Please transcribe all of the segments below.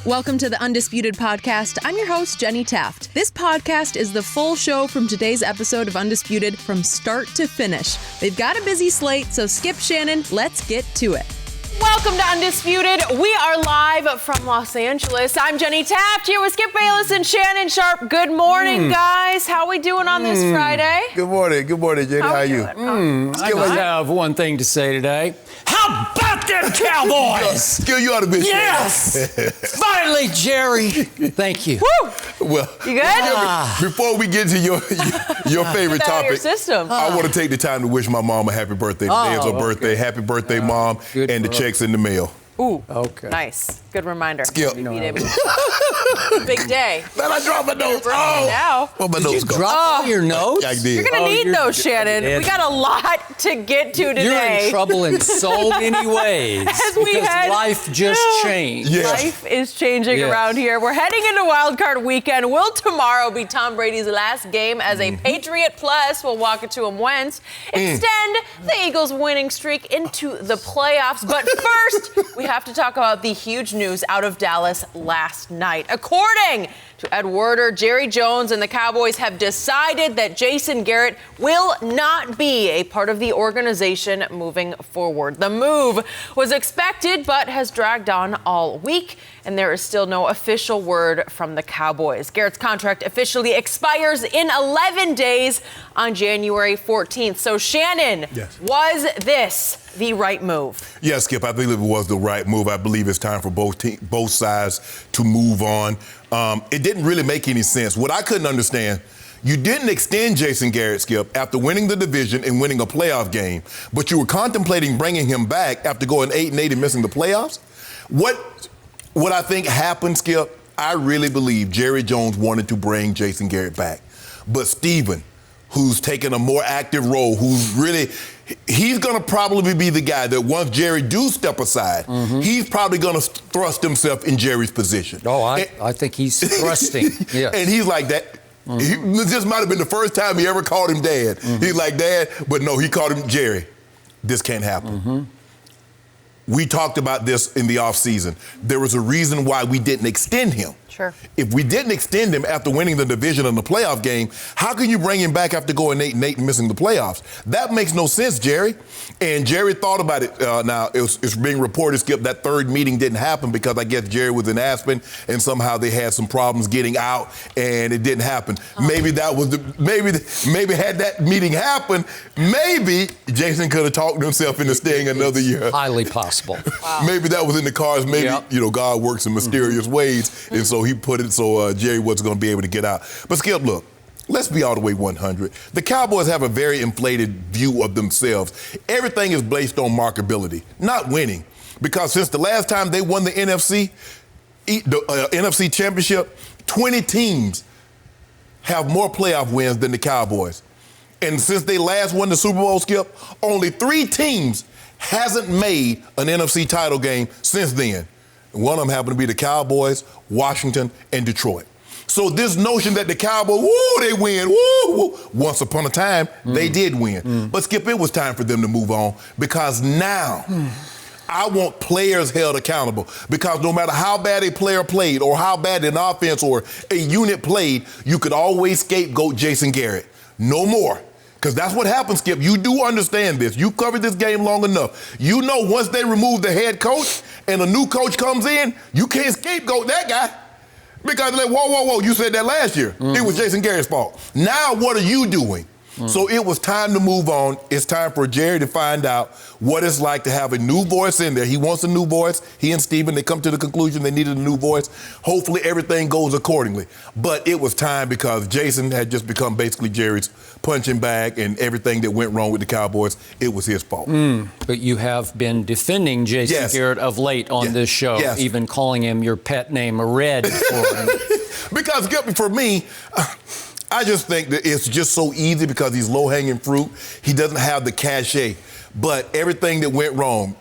Welcome to the Undisputed podcast. I'm your host, Jenny Taft. This podcast is the full show from today's episode of Undisputed from start to finish. They've got a busy slate, so skip Shannon. Let's get to it. Welcome to Undisputed. We are live from Los Angeles. I'm Jenny Taft here with Skip Bayless and Shannon Sharpe. Good morning, guys. How we doing on this Friday? Good morning, Jenny. How are you? I have one thing to say today. How about them Cowboys? Skill, you ought to be. Yes! Finally, Jerry. Thank you. Woo! Well, You good? before we get to your favorite Get out of your topic, system. I want to take the time to wish my mom a happy birthday. Today is her birthday. Happy birthday, Mom. Good And the for her. check's in the mail. Ooh, Okay. nice. Good reminder. Skip. Big day. Man, I dropped my notes. Now. Where my Did you notes go? drop all your notes? I did. You're going to need those, Shannon. Yeah. We got a lot to get to today. You're in trouble in so many ways. As we because head- life just changed. Yeah. Life is changing Yes. around here. We're heading into Wild Card Weekend. Will tomorrow be Tom Brady's last game as a Patriot Plus? We'll walk it to him whence. Extend the Eagles' winning streak into the playoffs. But first, we have to talk about the huge news out of Dallas last night. According to Ed Werder, Jerry Jones and the Cowboys have decided that Jason Garrett will not be a part of the organization moving forward. The move was expected but has dragged on all week, and there is still no official word from the Cowboys. Garrett's contract officially expires in 11 days on January 14th. So, Shannon, Yes. was this the right move? Yeah, Skip, I believe it was the right move. I believe it's time for both sides to move on. It didn't really make any sense. What I couldn't understand, you didn't extend Jason Garrett, Skip, after winning the division and winning a playoff game, but you were contemplating bringing him back after going 8-8 and missing the playoffs. What I think happened, Skip, I really believe Jerry Jones wanted to bring Jason Garrett back. But Steven, who's taken a more active role, he's going to probably be the guy that once Jerry do step aside, he's probably going to thrust himself in Jerry's position. Oh, I think he's thrusting. Yes. And he's like that. This might have been the first time he ever called him Dad. He's like, Dad, but no, he called him Jerry. This can't happen. We talked about this in the offseason. There was a reason why we didn't extend him. Sure. If we didn't extend him after winning the division in the playoff game, how can you bring him back after going 8-8 and missing the playoffs? That makes no sense, Jerry. And Jerry thought about it. Now, it's being reported, Skip, that third meeting didn't happen because I guess Jerry was in Aspen and somehow they had some problems getting out and it didn't happen. Maybe that was maybe had that meeting happened, maybe Jason could have talked himself into staying another year. Highly possible. Wow. Maybe that was in the cards. Maybe, Yep. God works in mysterious ways. And so he put it so Jerry wasn't going to be able to get out. But Skip, look, let's be all the way 100. The Cowboys have a very inflated view of themselves. Everything is based on marketability, not winning. Because since the last time they won the NFC Championship, 20 teams have more playoff wins than the Cowboys. And since they last won the Super Bowl, Skip, only 3 teams hasn't made an NFC title game since then. One of them happened to be the Cowboys, Washington, and Detroit. So this notion that the Cowboys, they win, once upon a time, they did win. But Skip, it was time for them to move on because now I want players held accountable because no matter how bad a player played or how bad an offense or a unit played, you could always scapegoat Jason Garrett. No more. Because that's what happens, Skip. You do understand this. You covered this game long enough. You know once they remove the head coach and a new coach comes in, you can't scapegoat that guy. Because they're like, whoa, you said that last year. It was Jason Garrett's fault. Now what are you doing? So it was time to move on. It's time for Jerry to find out what it's like to have a new voice in there. He wants a new voice. He and Steven, they come to the conclusion they needed a new voice. Hopefully everything goes accordingly. But it was time because Jason had just become basically Jerry's punching bag, and everything that went wrong with the Cowboys, it was his fault. But you have been defending Jason Garrett of late on this show, even calling him your pet name, Red, for him. Because for me, I just think that it's just so easy because he's low-hanging fruit. He doesn't have the cachet. But everything that went wrong,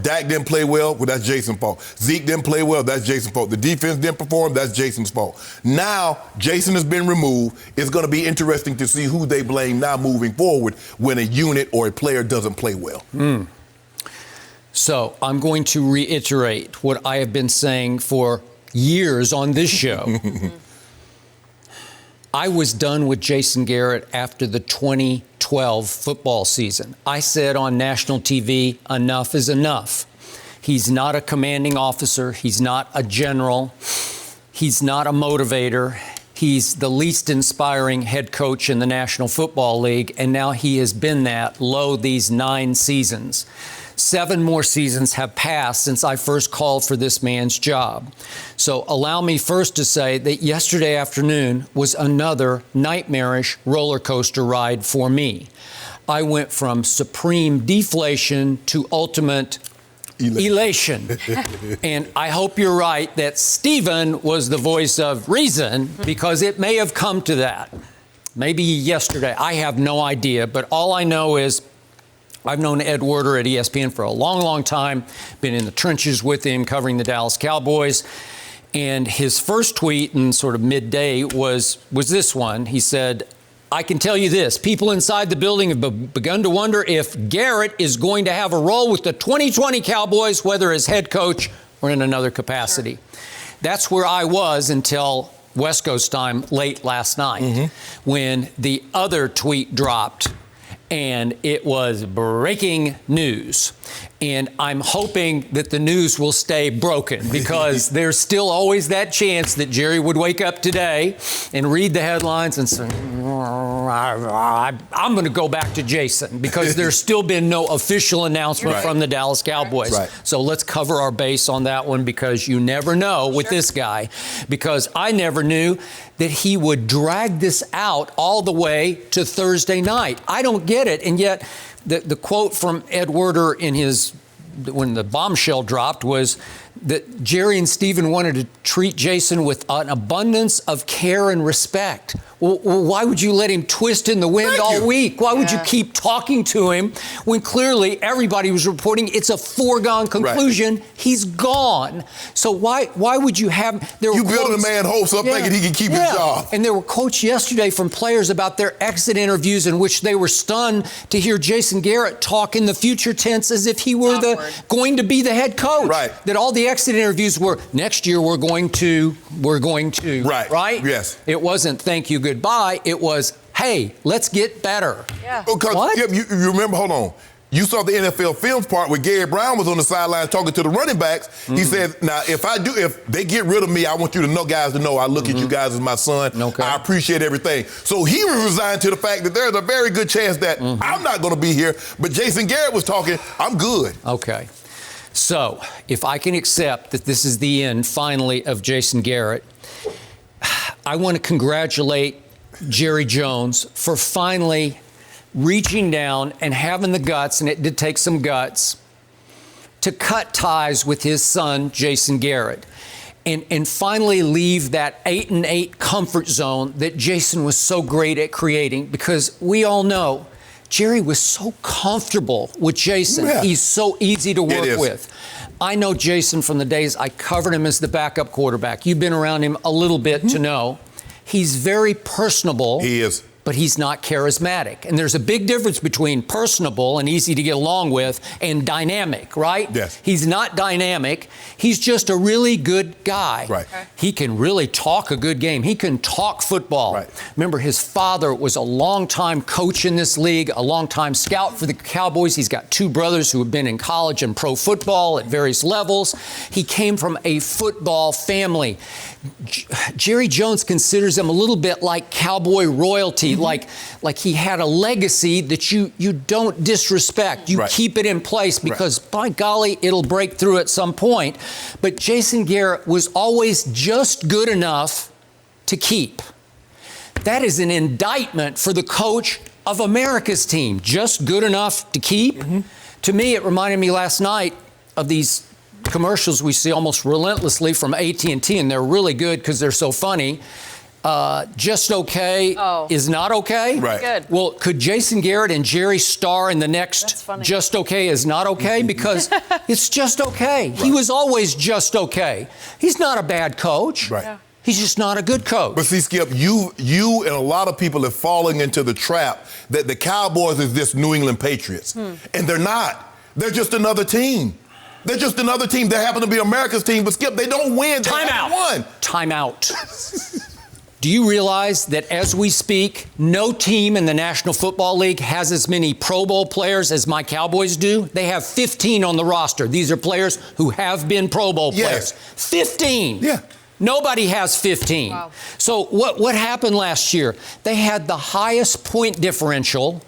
Dak didn't play well that's Jason's fault. Zeke didn't play well, that's Jason's fault. The defense didn't perform, that's Jason's fault. Now, Jason has been removed. It's going to be interesting to see who they blame now moving forward when a unit or a player doesn't play well. So I'm going to reiterate what I have been saying for years on this show. I was done with Jason Garrett after the 2012 football season. I said on national TV, enough is enough. He's not a commanding officer. He's not a general. He's not a motivator. He's the least inspiring head coach in the National Football League, and now he has been that these 9 seasons. 7 more seasons have passed since I first called for this man's job. So allow me first to say that yesterday afternoon was another nightmarish roller coaster ride for me. I went from supreme deflation to ultimate elation. And I hope you're right that Stephen was the voice of reason, because it may have come to that. Maybe yesterday. I have no idea. But all I know is I've known Ed Werder at ESPN for a long, long time, been in the trenches with him covering the Dallas Cowboys. And his first tweet in sort of midday was this one. He said, I can tell you this, people inside the building have begun to wonder if Garrett is going to have a role with the 2020 Cowboys, whether as head coach or in another capacity. Sure. That's where I was until West Coast time late last night, when the other tweet dropped, and it was breaking news. And I'm hoping that the news will stay broken, because there's still always that chance that Jerry would wake up today and read the headlines and say, I'm going to go back to Jason, because there's still been no official announcement from the Dallas Cowboys. Right. So let's cover our base on that one, because you never know with this guy, because I never knew that he would drag this out all the way to Thursday night. I don't get it. And yet the quote from Ed Werder when the bombshell dropped was that Jerry and Stephen wanted to treat Jason with an abundance of care and respect. Well, why would you let him twist in the wind all week? Why would you keep talking to him when clearly everybody was reporting it's a foregone conclusion? He's gone. So why would you have... You build a man hopes up thinking he can keep his job. And there were quotes yesterday from players about their exit interviews in which they were stunned to hear Jason Garrett talk in the future tense as if he were going to be the head coach. Right. That all the exit interviews were, next year we're going to. Right? Yes. It wasn't thank you, goodbye. It was, hey, let's get better. Yeah. Because you remember, hold on. You saw the NFL films part where Garrett Brown was on the sideline talking to the running backs. He said, now, if they get rid of me, I want you to know, guys, to know I look at you guys as my son. Okay. I appreciate everything. So he resigned to the fact that there's a very good chance that I'm not going to be here. But Jason Garrett was talking, I'm good. Okay. So if I can accept that this is the end, finally, of Jason Garrett, I want to congratulate Jerry Jones for finally reaching down and having the guts, and it did take some guts, to cut ties with his son, Jason Garrett, and finally leave that 8-8 comfort zone that Jason was so great at creating, because we all know Jerry was so comfortable with Jason. Yeah. He's so easy to work with. I know Jason from the days I covered him as the backup quarterback. You've been around him a little bit to know. He's very personable. He is. But he's not charismatic. And there's a big difference between personable and easy to get along with and dynamic, right? Yes. He's not dynamic. He's just a really good guy. Right. Okay. He can really talk a good game. He can talk football. Right. Remember, his father was a longtime coach in this league, a longtime scout for the Cowboys. He's got 2 brothers who have been in college and pro football at various levels. He came from a football family. Jerry Jones considers him a little bit like Cowboy royalty, like he had a legacy that you don't disrespect. You keep it in place because, by golly, it'll break through at some point. But Jason Garrett was always just good enough to keep. That is an indictment for the coach of America's team. Just good enough to keep. To me, it reminded me last night of these commercials we see almost relentlessly from AT&T, and they're really good because they're so funny. Just okay is not okay. Right. Good. Well, could Jason Garrett and Jerry star in the next Just Okay is not okay? Because it's just okay. He was always just okay. He's not a bad coach. Right. Yeah. He's just not a good coach. But see, Skip, you and a lot of people are falling into the trap that the Cowboys is this New England Patriots. And they're not. They're just another team. They're just another team that happen to be America's team, but Skip, they don't win. They haven't won. Time out. Do you realize that as we speak, no team in the National Football League has as many Pro Bowl players as my Cowboys do? They have 15 on the roster. These are players who have been Pro Bowl players. 15. Yeah. Nobody has 15. Wow. So what happened last year? They had the highest point differential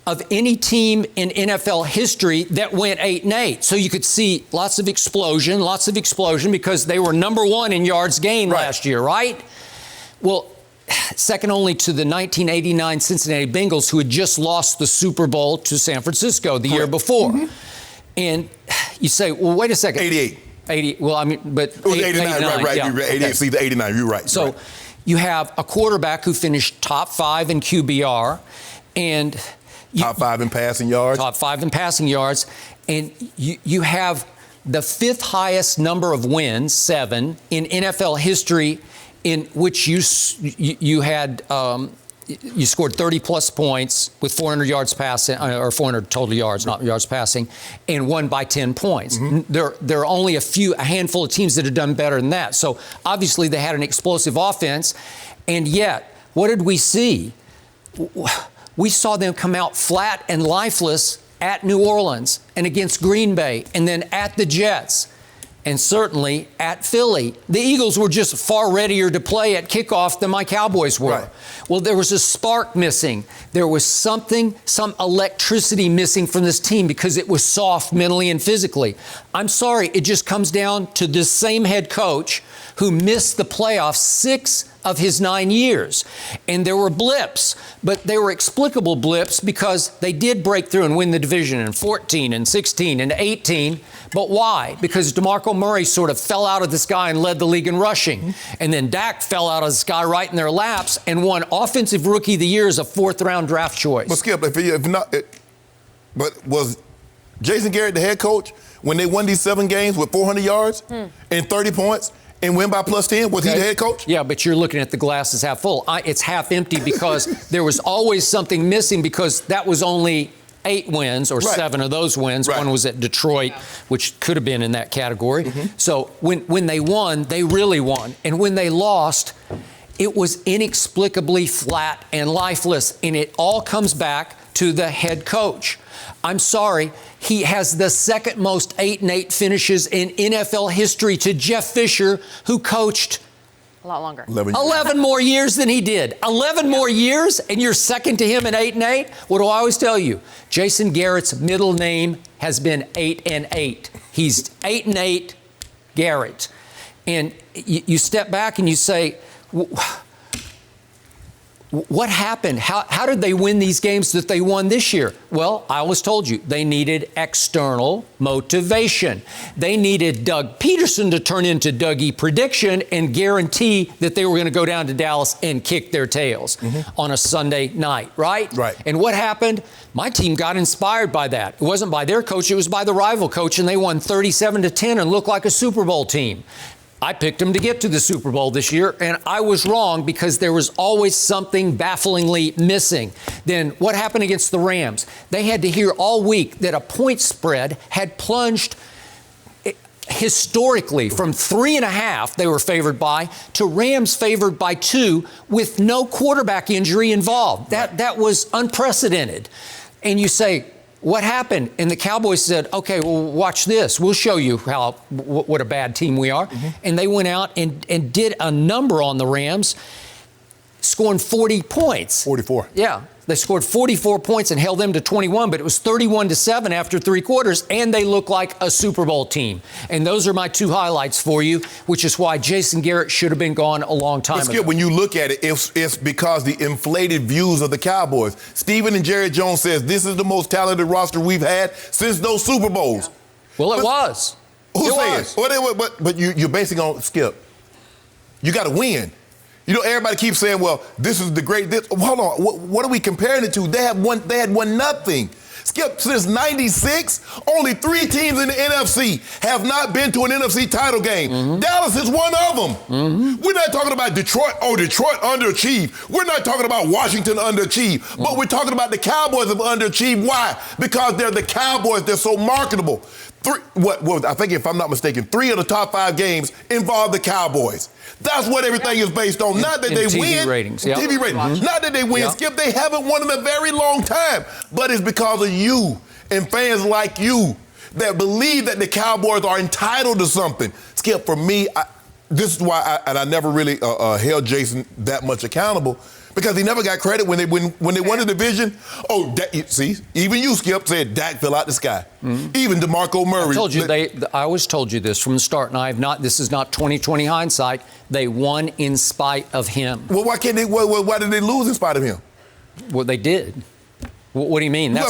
of any team in NFL history that went 8-8. So you could see lots of explosion because they were number one in yards gained last year, right? Well, second only to the 1989 Cincinnati Bengals, who had just lost the Super Bowl to San Francisco the year before. And you say, well, wait a second. 80. Well, I mean, but it was 89, right. Yeah. You're right. 88, see the 89, you're right. So you have a quarterback who finished top 5 in QBR and top 5 in passing yards. Top 5 in passing yards. And you have the 5th highest number of wins, 7, in NFL history, in which you had you scored 30-plus points with 400 yards passing, or 400 total yards, not yards passing, and won by 10 points. There are only a handful of teams that have done better than that. So obviously they had an explosive offense, and yet, what did we see? We saw them come out flat and lifeless at New Orleans and against Green Bay, and then at the Jets. And certainly at Philly. The Eagles were just far readier to play at kickoff than my Cowboys were. Right. Well, there was a spark missing. There was some electricity missing from this team because it was soft mentally and physically. I'm sorry, it just comes down to this same head coach who missed the playoffs 6 of his 9 years. And there were blips, but they were explicable blips because they did break through and win the division in 14 and 16 and 18. But why? Because DeMarco Murray sort of fell out of the sky and led the league in rushing. And then Dak fell out of the sky right in their laps and won Offensive Rookie of the Year as a 4th-round draft choice. But Skip, but was Jason Garrett the head coach when they won these 7 games with 400 yards and 30 points and win by plus 10? Was he the head coach? Yeah, but you're looking at the glass as half full. It's half empty because there was always something missing because that was only 8 wins or 7 of those wins. One was at Detroit, which could have been in that category. So when they won, they really won. And when they lost, it was inexplicably flat and lifeless. And it all comes back to the head coach. I'm sorry, he has the 2nd most 8-8 finishes in NFL history to Jeff Fisher, who coached a lot longer. 11 more years than he did. 11 more years, and you're second to him in 8-8? What do I always tell you? Jason Garrett's middle name has been 8-8. He's 8-8 Garrett. And you step back and you say, what happened? How did they win these games that they won this year? Well, I always told you, they needed external motivation. They needed Doug Peterson to turn into Dougie Prediction and guarantee that they were going to go down to Dallas and kick their tails on a Sunday night, right? Right. And what happened? My team got inspired by that. It wasn't by their coach, it was by the rival coach, and they won 37-10 and looked like a Super Bowl team. I picked them to get to the Super Bowl this year, and I was wrong because there was always something bafflingly missing. Then what happened against the Rams? They had to hear all week that a point spread had plunged historically from 3.5 they were favored by to Rams favored by 2 with no quarterback injury involved. That was unprecedented. And you say, what happened? And the Cowboys said, okay, well, watch this. We'll show you what a bad team we are. And they went out and did a number on the Rams, scoring 40 points. 44. Yeah. They scored 44 points and held them to 21, but it was 31-7 after 3 quarters, and they look like a Super Bowl team. And those are my 2 highlights for you, which is why Jason Garrett should have been gone a long time ago. Skip, when you look at it, it's because the inflated views of the Cowboys. Stephen and Jerry Jones says this is the most talented roster we've had since those Super Bowls. Well, it was. Who says? But you're basing on Skip. You got to win. You know, everybody keeps saying, well, this is the great. Hold on. What are we comparing it to? They had won nothing. Skip, since 96, only 3 teams in the NFC have not been to an NFC title game. Dallas is one of them. We're not talking about Detroit. Oh, Detroit underachieved. We're not talking about Washington underachieved. But we're talking about the Cowboys have underachieved. Why? Because they're the Cowboys. They're so marketable. I think if I'm not mistaken, 3 of the top 5 games involved the Cowboys. That's what everything is based on. Not that they TV win. Ratings, yep. TV ratings. Not that they win, Yep. Skip. They haven't won in a very long time. But it's because of you and fans like you that believe that the Cowboys are entitled to something. Skip, for me, this is why I never really held Jason that much accountable, because he never got credit when they won the division. Oh, see, even you, Skip, said Dak fell out the sky. Mm-hmm. Even DeMarco Murray. I told you I always told you this from the start, and this is not 20/20 hindsight. They won in spite of him. Well, why can't they? Why did they lose in spite of him? Well, they did. What do you mean? But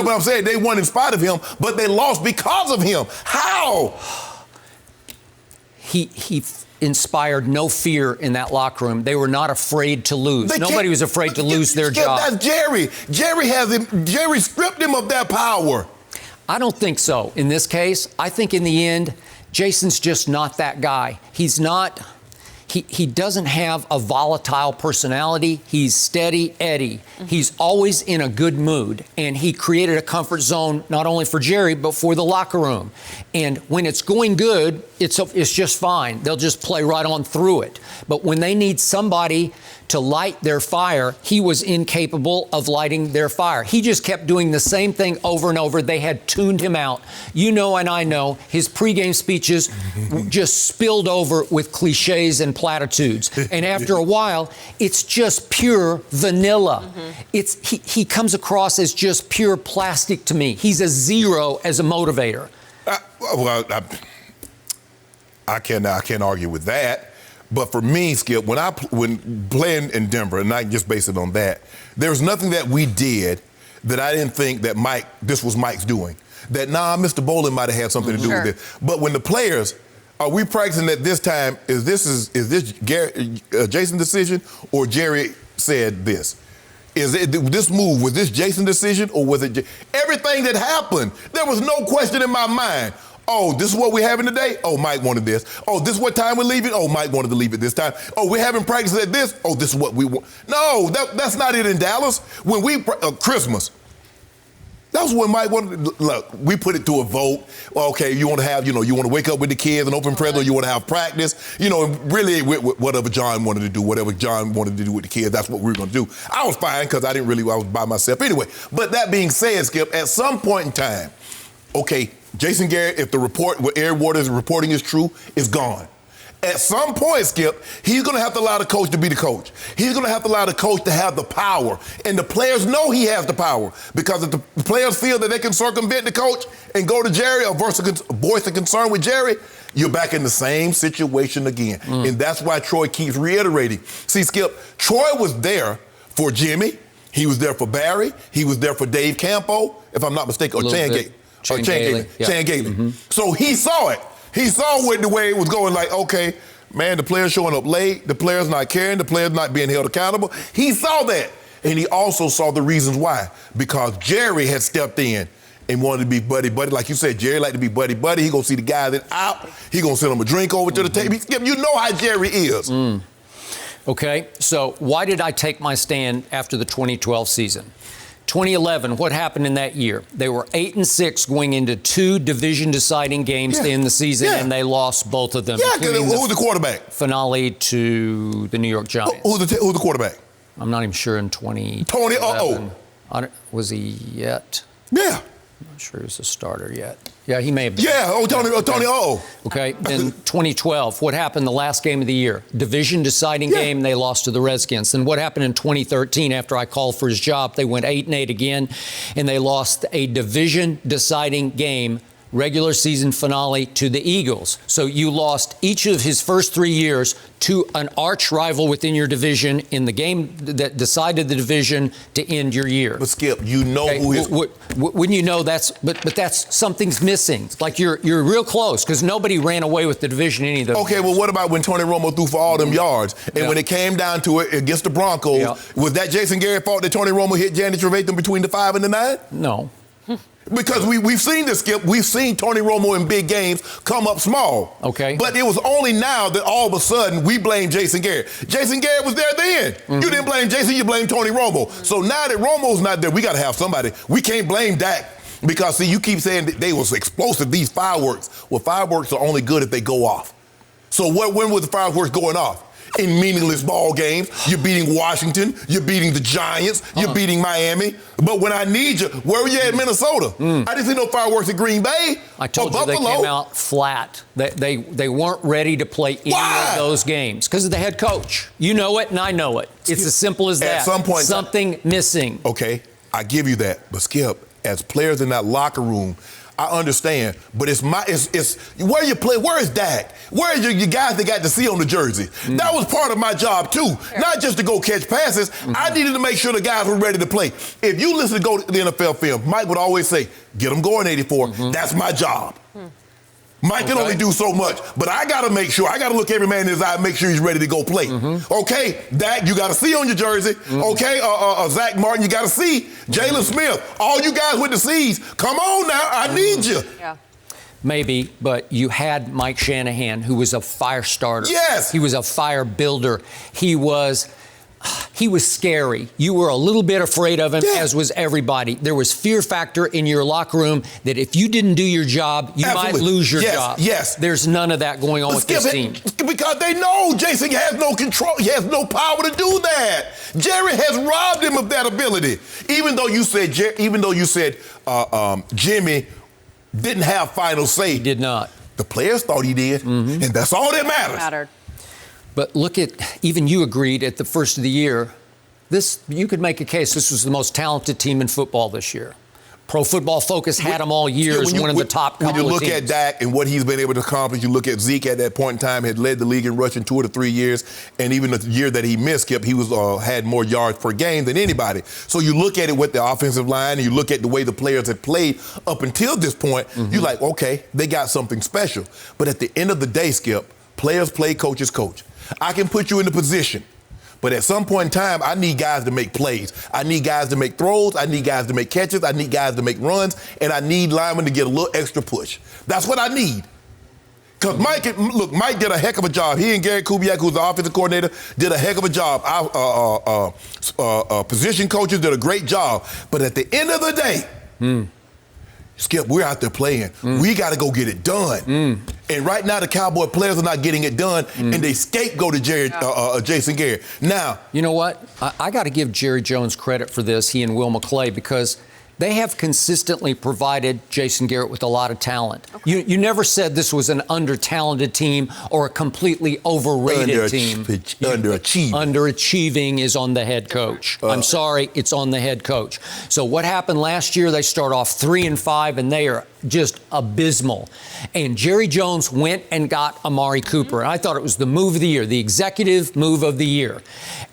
I'm saying they won in spite of him, but they lost because of him. How? He inspired no fear in that locker room. They were not afraid to lose. Nobody was afraid to lose their job. That's Jerry. Jerry stripped him of that power. I don't think so in this case. I think in the end, Jason's just not that guy. He's not. He doesn't have a volatile personality. He's steady Eddie. Mm-hmm. He's always in a good mood. And he created a comfort zone not only for Jerry, but for the locker room. And when it's going good, it's just fine. They'll just play right on through it. But when they need somebody to light their fire, he was incapable of lighting their fire. He just kept doing the same thing over and over. They had tuned him out. You know, and I know, his pregame speeches just spilled over with cliches and platitudes. And after a while, it's just pure vanilla. Mm-hmm. He comes across as just pure plastic to me. He's a zero as a motivator. I can't argue with that. But for me, Skip, when playing in Denver, and I just base it on that, there's nothing that we did that I didn't think that this was Mike's doing. That, Mr. Bolin might have had something to do with it. But when the players, are we practicing at this time, is this Jason's decision, or Jerry said this? This move, was this Jason's decision, or was it everything that happened? There was no question in my mind. Oh, this is what we're having today? Oh, Mike wanted this. Oh, this is what time we're leaving? Oh, Mike wanted to leave it this time. Oh, we're having practice at this? Oh, this is what we want. No, that's not it in Dallas. When Christmas, that was when Mike wanted to, look, we put it to a vote. Well, okay, you want to have, you want to wake up with the kids and open present, or you want to have practice. Really, whatever John wanted to do with the kids, that's what we were going to do. I was fine because I was by myself anyway. But that being said, Skip, at some point in time, okay, Jason Garrett, if what Aaron Waters is reporting is true, is gone. At some point, Skip, he's going to have to allow the coach to be the coach. He's going to have to allow the coach to have the power. And the players know he has the power. Because if the players feel that they can circumvent the coach and go to Jerry or voice a concern with Jerry, you're back in the same situation again. And that's why Troy keeps reiterating. See, Skip, Troy was there for Jimmy. He was there for Barry. He was there for Dave Campo, if I'm not mistaken, or Chan Gailey. Chan Gailey. Mm-hmm. So he saw it. He saw the way it was going, like, okay, man, the players showing up late, the players not caring, the players not being held accountable. He saw that. And he also saw the reasons why. Because Jerry had stepped in and wanted to be buddy-buddy. Like you said, Jerry like to be buddy-buddy. He gonna see the guy that out. He gonna send him a drink over to the table. You know how Jerry is. Okay, so why did I take my stand after the 2012 season? 2011, what happened in that year? They were 8-6 going into 2 division-deciding games to end the season, and they lost both of them. Yeah, who was the quarterback? Finale to the New York Giants. Who's the quarterback? I'm not even sure in 2011. Tony Uh-oh. Was he yet? Yeah. I'm not sure he was a starter yet. Yeah, he may have been. Yeah, Tony Uh-oh. Okay, in 2012, what happened the last game of the year? Division-deciding game, they lost to the Redskins. And what happened in 2013 after I called for his job? They went 8-8 again, and they lost a division-deciding game, regular season finale, to the Eagles. So you lost each of his first 3 years to an arch rival within your division in the game that decided the division to end your year. But Skip, you know who his... Wouldn't you know that's something's missing? Like you're real close because nobody ran away with the division any of those. Okay, well, what about when Tony Romo threw for all them yards? And when it came down to it against the Broncos, was that Jason Garrett's fault that Tony Romo hit Janet Trevathan between the 5 and the 9? No. Because we've seen this, Skip. We've seen Tony Romo in big games come up small. Okay. But it was only now that all of a sudden we blame Jason Garrett. Jason Garrett was there then. You didn't blame Jason, you blamed Tony Romo. So now that Romo's not there, we got to have somebody. We can't blame Dak Because, see, you keep saying that they was explosive, these fireworks. Well, fireworks are only good if they go off. So when was the fireworks going off? In meaningless ball games. You're beating Washington. You're beating the Giants. You're beating Miami. But when I need you, where were you at Minnesota? I didn't see no fireworks in Green Bay. I told you Buffalo. they came out flat. They weren't ready to play any of those games because of the head coach. You know it, and I know it. It's as simple as that. At some point, something missing. Okay, I give you that. But Skip, as players in that locker room, I understand, but it's where you play. Where is Dak? Where are your guys that got to see on the jersey? That was part of my job too, not just to go catch passes. I needed to make sure the guys were ready to play. If you listen to go to the NFL film, Mike would always say, "Get them going, 84." That's my job. Mike can only do so much, but I got to make sure. I got to look every man in his eye and make sure he's ready to go play. Okay, Dak, you got to see on your jersey. Okay, Zach Martin, you got to see. Jalen Smith, all you guys with the C's, come on now, I need you. Yeah. Maybe, but you had Mike Shanahan, who was a fire starter. Yes. He was a fire builder. He was scary. You were a little bit afraid of him, as was everybody. There was fear factor in your locker room that if you didn't do your job, you might lose your job. Yes. There's none of that going on with this team. Because they know Jason has no control. He has no power to do that. Jerry has robbed him of that ability. Even though you said Jimmy didn't have final say. He did not. The players thought he did, and that's all that matters. But look at, even you agreed at the first of the year, you could make a case this was the most talented team in football this year. Pro Football Focus had them all year as one of the top couple of teams. When you look at Dak and what he's been able to accomplish, you look at Zeke at that point in time, had led the league in rushing 2 to 3 years, and even the year that he missed, Skip, he had more yards per game than anybody. So you look at it with the offensive line, and you look at the way the players have played up until this point, you're like, okay, they got something special. But at the end of the day, Skip, players play, coaches coach. I can put you in the position, but at some point in time, I need guys to make plays. I need guys to make throws. I need guys to make catches. I need guys to make runs, and I need linemen to get a little extra push. That's what I need. Because Mike did a heck of a job. He and Garrett Kubiak, who's the offensive coordinator, did a heck of a job. Our position coaches did a great job. But at the end of the day, Skip, we're out there playing. We got to go get it done. And right now, the Cowboy players are not getting it done, and they scapegoat to Jason Garrett. Now, you know what? I got to give Jerry Jones credit for this, he and Will McClay, because they have consistently provided Jason Garrett with a lot of talent. You never said this was an under-talented team or a completely overrated team. Underachieving. Underachieving is on the head coach. I'm sorry, it's on the head coach. So what happened last year? They start off 3-5, and they are just abysmal. And Jerry Jones went and got Amari Cooper. And I thought it was the move of the year, the executive move of the year.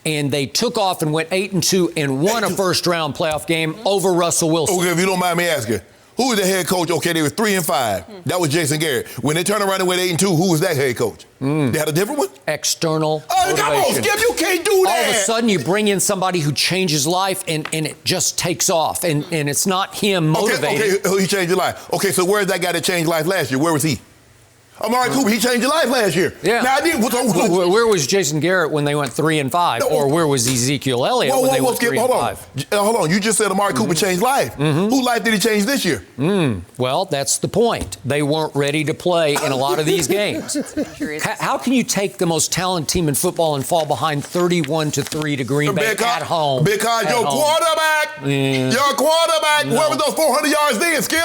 And they took off and went 8-2 and won a first-round playoff game over Russell Wilson. Okay, if you don't mind me asking, who was the head coach? Okay, they were 3-5. That was Jason Garrett. When they turned around and went 8-2, who was that head coach? They had a different one? External motivation. Come on, Skip, you can't do that. All of a sudden, you bring in somebody who changes life, and it just takes off. And it's not him motivating. Okay, he changed your life. Okay, so where's that guy that changed life last year? Where was he? Amari Cooper, he changed your life last year. Yeah. Now, where was Jason Garrett when they went 3-5? Or where was Ezekiel Elliott when they went 3-5? Hold on. You just said Amari Cooper changed life. Whose life did he change this year? Well, that's the point. They weren't ready to play in a lot of these games. How can you take the most talented team in football and fall behind 31-3 to Green Bay at home? Because your quarterback, where was those 400 yards then, Skip?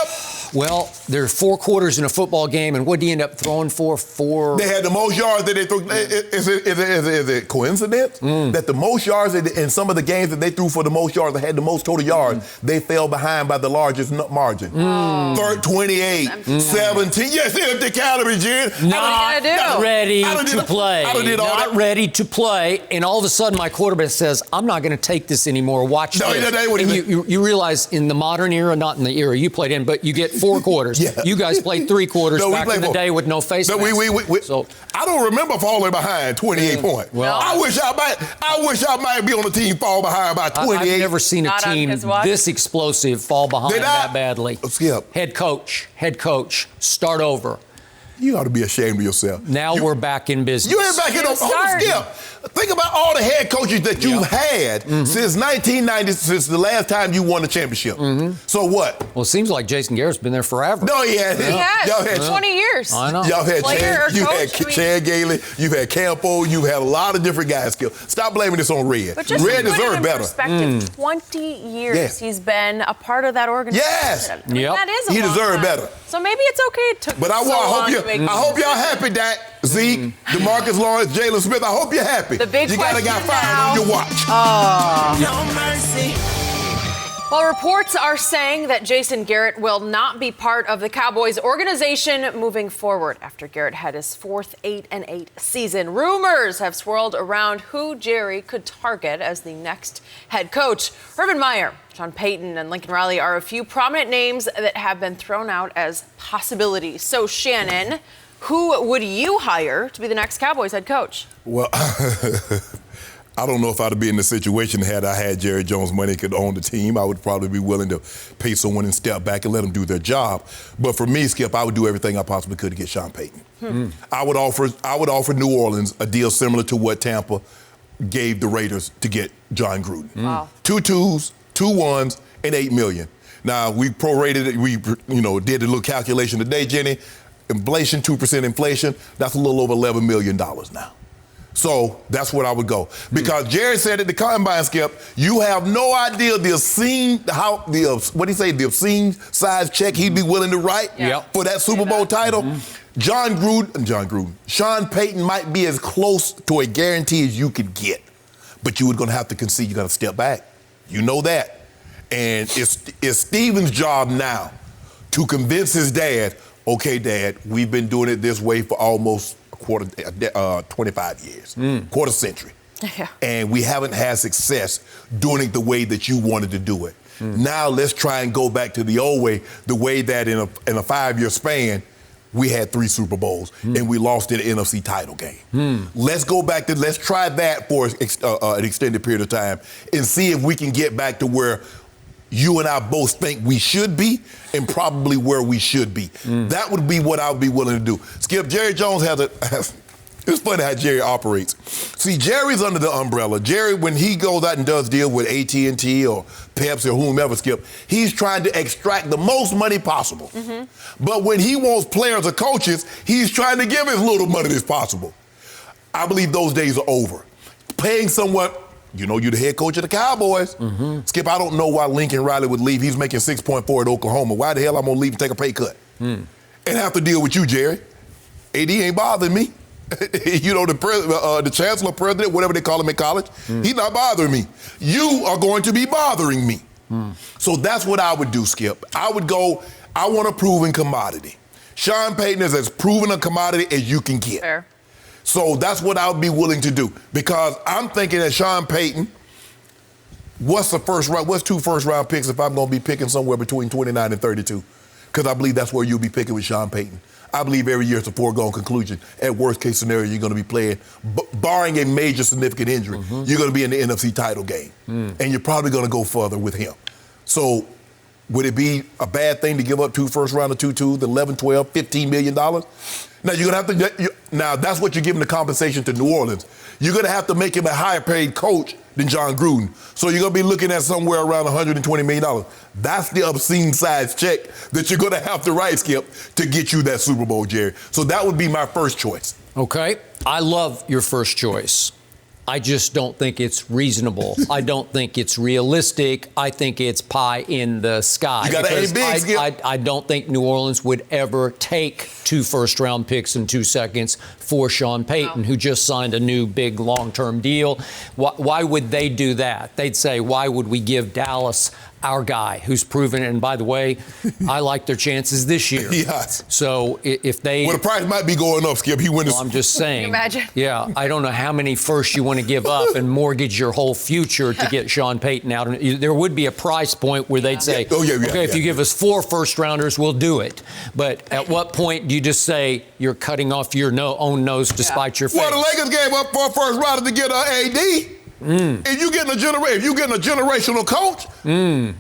Well, there are 4 quarters in a football game, and what do you end up throwing for? 4. They had the most yards that they threw. Is it coincidence that the most yards in some of the games that they threw for the most yards, that had the most total yards, they fell behind by the largest margin? 28, 17. Yes, it's the calorie, Jen. Not ready to play. Not ready to play. And all of a sudden, my quarterback says, I'm not going to take this anymore. Watch this. And you realize in the modern era, not in the era you played in, but you get 4 quarters. You guys played 3 quarters back in the day with no face mask. So I don't remember falling behind 28 points. Well, I wish I might be on the team fall behind by 28. I've never seen a team this explosive fall behind that badly. Skip. Head coach, start over. You ought to be ashamed of yourself. Now we're back in business. You ain't back in the Skip. Think about all the head coaches that you've had since 1990, since the last time you won a championship. So what? Well, it seems like Jason Garrett's been there forever. No, he hasn't. He has. Y'all had 20 years. I know. Y'all had Player Gailey, you've had Campo, you've had a lot of different guys. Skip. Stop blaming this on Red. But just Red to put it deserved in better. perspective, 20 years he's been a part of that organization. Yes. I mean, that is a He long deserved time. better. So maybe it's okay it took But I hope y'all happy, Dak, Zeke, DeMarcus Lawrence, Jalen Smith. I hope you're happy. The big you got a guy question fired now- on your watch. No mercy. Well, reports are saying that Jason Garrett will not be part of the Cowboys organization moving forward after Garrett had his fourth 8-8 season. Rumors have swirled around who Jerry could target as the next head coach. Urban Meyer, Sean Payton, and Lincoln Riley are a few prominent names that have been thrown out as possibilities. So, Shannon, who would you hire to be the next Cowboys head coach? Well, I don't know if I'd be in the situation had I had Jerry Jones money, could own the team. I would probably be willing to pay someone and step back and let them do their job. But for me, Skip, I would do everything I possibly could to get Sean Payton. I would offer New Orleans a deal similar to what Tampa gave the Raiders to get John Gruden. Wow. 2 2s, 2 1s, and $8 million. Now we prorated it. We did a little calculation today, Jenny. Inflation, 2% inflation. That's a little over $11 million now. So that's what I would go. Because Jerry said at the combine, Skip, you have no idea the obscene size check he'd be willing to write for that Super Bowl title. Sean Payton might be as close to a guarantee as you could get. But you were going to have to concede. You got to step back. You know that. And it's Steven's job now to convince his dad, okay, Dad, we've been doing it this way for almost 25 years, quarter century. Yeah. And we haven't had success doing it the way that you wanted to do it. Now let's try and go back to the old way, the way that in a 5-year span, we had 3 Super Bowls and we lost in an NFC title game. Let's go back let's try that for an extended period of time and see if we can get back to where you and I both think we should be and probably where we should be. That would be what I would be willing to do. Skip, Jerry Jones it's funny how Jerry operates. See, Jerry's under the umbrella. Jerry, when he goes out and does deal with AT&T or Pepsi or whomever, Skip, he's trying to extract the most money possible. But when he wants players or coaches, he's trying to give as little money as possible. I believe those days are over. Paying someone, you're the head coach of the Cowboys. Skip, I don't know why Lincoln Riley would leave. He's making 6.4 at Oklahoma. Why the hell I'm going to leave and take a pay cut? And have to deal with you, Jerry. AD ain't bothering me. The chancellor, president, whatever they call him in college, he's not bothering me. You are going to be bothering me. So that's what I would do, Skip. I would go, I want a proven commodity. Sean Payton is as proven a commodity as you can get. Fair. So that's what I would be willing to do. Because I'm thinking that Sean Payton, what's 2 first-round picks if I'm going to be picking somewhere between 29 and 32? Because I believe that's where you'll be picking with Sean Payton. I believe every year it's a foregone conclusion. At worst case scenario, you're going to be playing, barring a major significant injury, you're going to be in the NFC title game. And you're probably going to go further with him. So would it be a bad thing to give up 2 first-round of 2-2, the 11, 12, $15 million? Now, you're going to have to, now that's what you're giving the compensation to New Orleans. You're going to have to make him a higher paid coach than John Gruden. So you're going to be looking at somewhere around $120 million. That's the obscene size check that you're going to have to write, Skip, to get you that Super Bowl, Jerry. So that would be my first choice. Okay. I love your first choice. I just don't think it's reasonable. I don't think it's realistic. I think it's pie in the sky. You got to aim big, Skip. I don't think New Orleans would ever take 2 first-round picks in 2 seconds for Sean Payton, who just signed a new big long-term deal. Why would they do that? They'd say, why would we give Dallas our guy who's proven it? And by the way, I like their chances this year. Yes. So if they... Well, the price might be going up, Skip. I'm just saying. Can you imagine? Yeah, I don't know how many firsts you want to give up and mortgage your whole future to get Sean Payton out. There would be a price point where they'd say, if you give us 4 first-rounders, we'll do it. But at what point do you just say you're cutting off your own nose to spite your face? Well, the Lakers gave up 4 first-rounders to get AD. If you getting a generational coach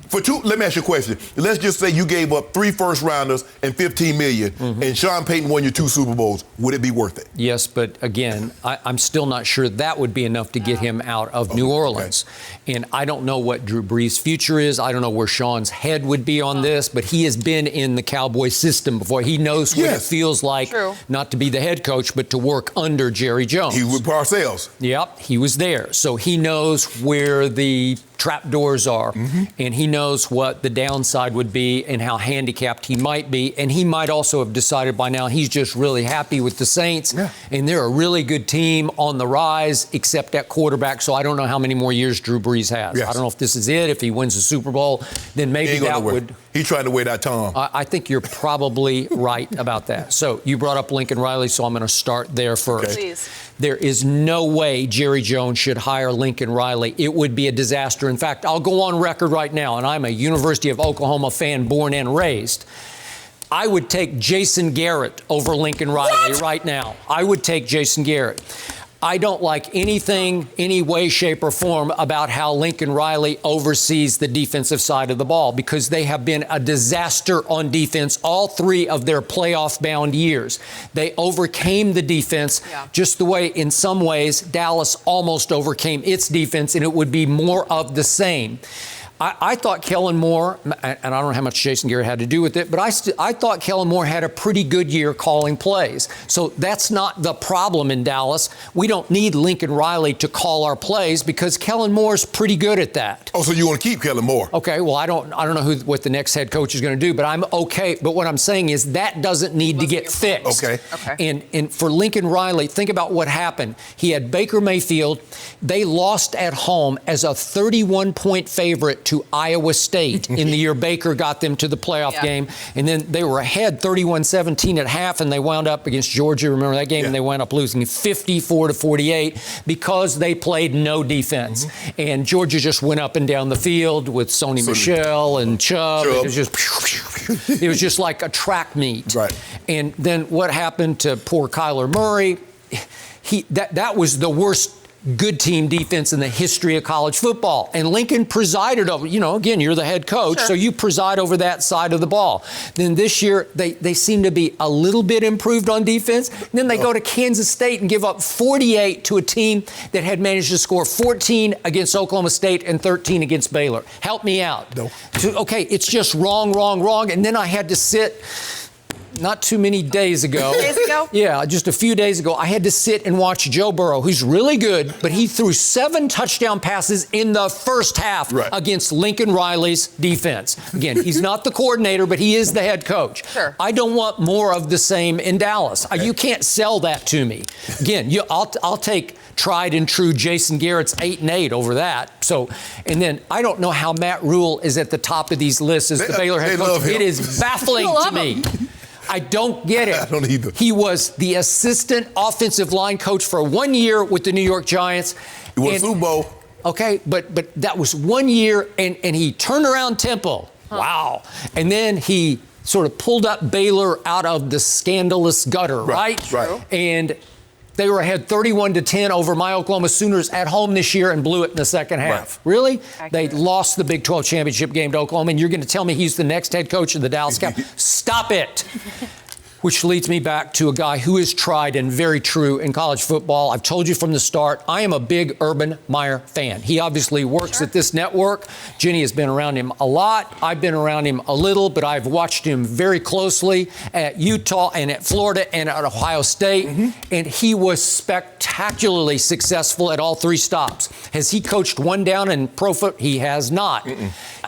for two, let me ask you a question. Let's just say you gave up 3 first rounders and $15 million, and Sean Payton won your 2 Super Bowls. Would it be worth it? Yes, but again, I'm still not sure that would be enough to get him out of New Orleans. And I don't know what Drew Brees' future is. I don't know where Sean's head would be on this, but he has been in the Cowboy system before. He knows what it feels like not to be the head coach, but to work under Jerry Jones. He was with Parcells. Yep, he was there. So he knows where the trap doors are, and he knows what the downside would be and how handicapped he might be. And he might also have decided by now he's just really happy with the Saints, and they're a really good team on the rise, except at quarterback. So I don't know how many more years Drew Brees has. I don't know if this is it. If he wins the Super Bowl, then maybe that would. He's trying to wait out Tom. I think you're probably right about that. So you brought up Lincoln Riley, so I'm going to start there first. Please. There is no way Jerry Jones should hire Lincoln Riley. It would be a disaster. In fact, I'll go on record right now, and I'm a University of Oklahoma fan born and raised. I would take Jason Garrett over Lincoln Riley right now. I would take Jason Garrett. I don't like anything, any way, shape, or form about how Lincoln Riley oversees the defensive side of the ball, because they have been a disaster on defense all 3 of their playoff-bound years. They overcame the defense just the way, in some ways, Dallas almost overcame its defense, and it would be more of the same. I thought Kellen Moore, and I don't know how much Jason Garrett had to do with it, but I thought Kellen Moore had a pretty good year calling plays. So that's not the problem in Dallas. We don't need Lincoln Riley to call our plays because Kellen Moore's pretty good at that. Oh, so you want to keep Kellen Moore? Okay, well, I don't know what the next head coach is going to do, but I'm okay. But what I'm saying is that doesn't need to get fixed. Okay. And for Lincoln Riley, think about what happened. He had Baker Mayfield. They lost at home as a 31-point favorite to Iowa State in the year Baker got them to the playoff game. And then they were ahead 31-17 at half, and they wound up against Georgia. Remember that game? And they wound up losing 54-48 because they played no defense. And Georgia just went up and down the field with Sony Michel and Chubb. It was just like a track meet. And then what happened to poor Kyler Murray? That was the worst good team defense in the history of college football. And Lincoln presided over, again, you're the head coach, so you preside over that side of the ball. Then this year, they seem to be a little bit improved on defense. And then they go to Kansas State and give up 48 to a team that had managed to score 14 against Oklahoma State and 13 against Baylor. Help me out. Okay, it's just wrong. And then I had to sit not too many days ago. Yeah, just a few days ago, I had to sit and watch Joe Burrow, who's really good, but he threw 7 touchdown passes in the first half against Lincoln Riley's defense. Again, he's not the coordinator, but he is the head coach. I don't want more of the same in Dallas. You can't sell that to me. Again, I'll take tried and true Jason Garrett's 8-8 over that. So, and then I don't know how Matt Rule is at the top of these lists as the Baylor head coach. It is baffling to me. I don't get it. I don't either. He was the assistant offensive line coach for 1 year with the New York Giants. He won Super Bowl. Okay, but that was 1 year, and he turned around Temple. Wow. And then he sort of pulled up Baylor out of the scandalous gutter, right? And they were ahead 31-10 over my Oklahoma Sooners at home this year and blew it in the second half. Really? They lost the Big 12 championship game to Oklahoma, and you're going to tell me he's the next head coach of the Dallas Cowboys? Stop it. Which leads me back to a guy who is tried and very true in college football. I've told you from the start, I am a big Urban Meyer fan. He obviously works at this network. Jenny has been around him a lot. I've been around him a little, but I've watched him very closely at Utah and at Florida and at Ohio State. And he was spectacularly successful at all 3 stops. Has he coached one down in pro football? He has not.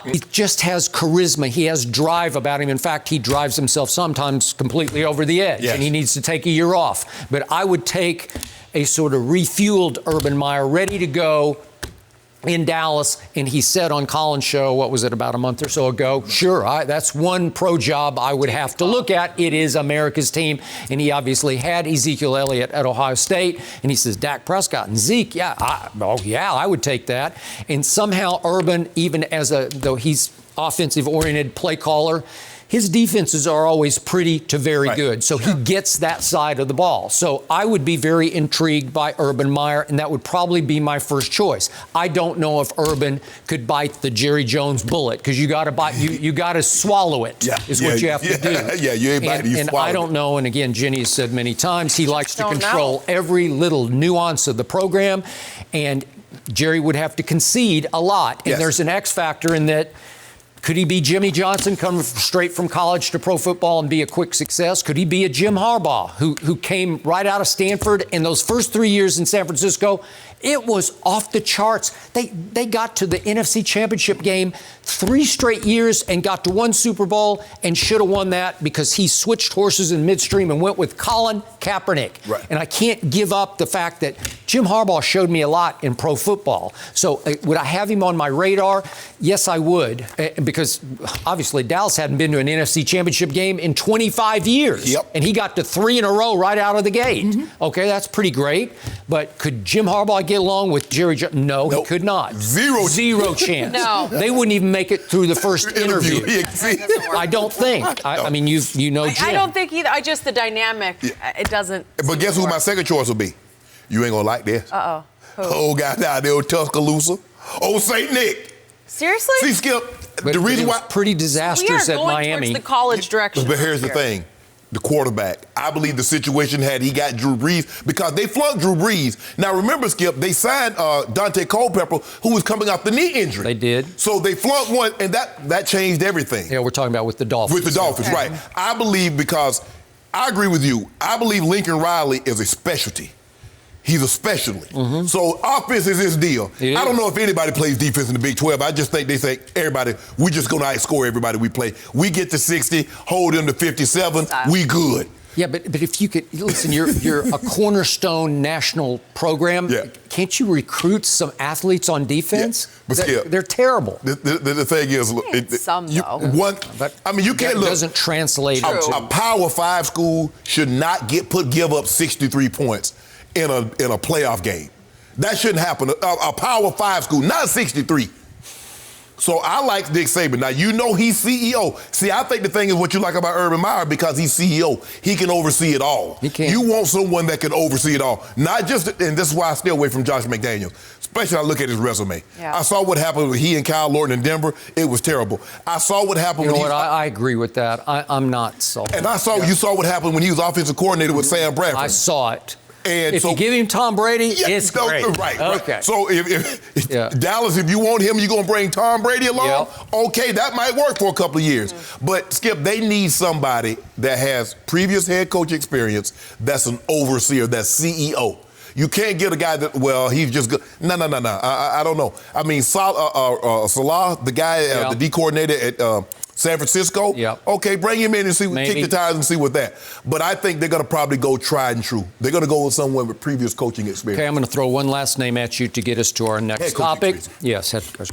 He just has charisma. He has drive about him. In fact, he drives himself sometimes completely over the edge, and he needs to take a year off. But I would take a sort of refueled Urban Meyer, ready to go in Dallas, and he said on Colin's show, what was it, about a month or so ago, that's one pro job I would have to look at. It is America's team, and he obviously had Ezekiel Elliott at Ohio State, and he says, Dak Prescott and Zeke, I would take that. And somehow Urban, even though he's offensive-oriented play caller, his defenses are always pretty to very good. So he gets that side of the ball. So I would be very intrigued by Urban Meyer, and that would probably be my first choice. I don't know if Urban could bite the Jerry Jones bullet, because you got to bite, you got to swallow it. Is what you have to do. Yeah, you ain't biting, you and swallow I don't it. know. And again, Jenny has said many times he likes to control every little nuance of the program, and Jerry would have to concede a lot. And there's an X factor in that. Could he be Jimmy Johnson, come straight from college to pro football and be a quick success? Could he be a Jim Harbaugh, who came right out of Stanford, and those first 3 years in San Francisco, it was off the charts. They got to the NFC Championship game 3 straight years and got to 1 Super Bowl and should have won that because he switched horses in midstream and went with Colin Kaepernick. And I can't give up the fact that Jim Harbaugh showed me a lot in pro football. So would I have him on my radar? Yes, I would, because obviously Dallas hadn't been to an NFC Championship game in 25 years. And he got to 3 in a row right out of the gate. Okay, that's pretty great. But could Jim Harbaugh get along with Jerry Jones? No, he could not. Zero chance. They wouldn't even make it through the first interview. I don't think. I mean, you know Jim. I don't think either. The dynamic, it doesn't. But guess who my second choice will be? You ain't gonna like this. Old guy down there with Tuscaloosa. Old St. Nick. Seriously? See, Skip, but the reason why pretty disastrous we are at going Miami. Towards the college direction. But here's the thing. The quarterback. I believe the situation had he got Drew Brees because they flunked Drew Brees. Now remember, Skip, they signed Dante Culpepper, who was coming off the knee injury. They did. So they flunked one, and that changed everything. Yeah, we're talking about with the Dolphins. With the Dolphins, right. I believe because I agree with you. I believe Lincoln Riley is a specialty. He's a specialty. So offense is his deal. I don't know if anybody plays defense in the Big 12. I just think they say, everybody, we're just going to outscore everybody we play. We get to 60, hold them to 57, we good. Yeah, but if you could, listen, you're a cornerstone national program. Can't you recruit some athletes on defense? But they're terrible. The thing is, you can't look. It doesn't translate into. A Power 5 school should not give up 63 points in a playoff game. That shouldn't happen. A Power 5 school, not 63. So I like Nick Saban. Now, you know he's CEO. See, I think the thing is what you like about Urban Meyer, because he's CEO, he can oversee it all. He can. You want someone that can oversee it all. Not just, and this is why I stay away from Josh McDaniels, especially when I look at his resume. I saw what happened with he and Kyle Lorton in Denver. It was terrible. I saw what happened you know what? I agree with that. I'm not sold. And you saw what happened when he was offensive coordinator with Sam Bradford. I saw it. And if you give him Tom Brady, it's great. Right. Okay. So if Dallas, if you want him, you're going to bring Tom Brady along? Okay, that might work for a couple of years. But, Skip, they need somebody that has previous head coach experience, that's an overseer, that's CEO. You can't get a guy that, he's just good. No. I don't know. I mean, Salah, the guy, the D coordinator at San Francisco. Okay, bring him in and kick the tires and see what that. But I think they're going to probably go tried and true. They're going to go with someone with previous coaching experience. Okay, I'm going to throw one last name at you to get us to our next topic. Yes, head coach.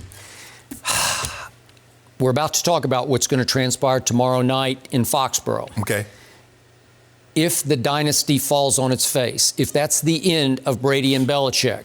We're about to talk about what's going to transpire tomorrow night in Foxborough. Okay. If the dynasty falls on its face, if that's the end of Brady and Belichick,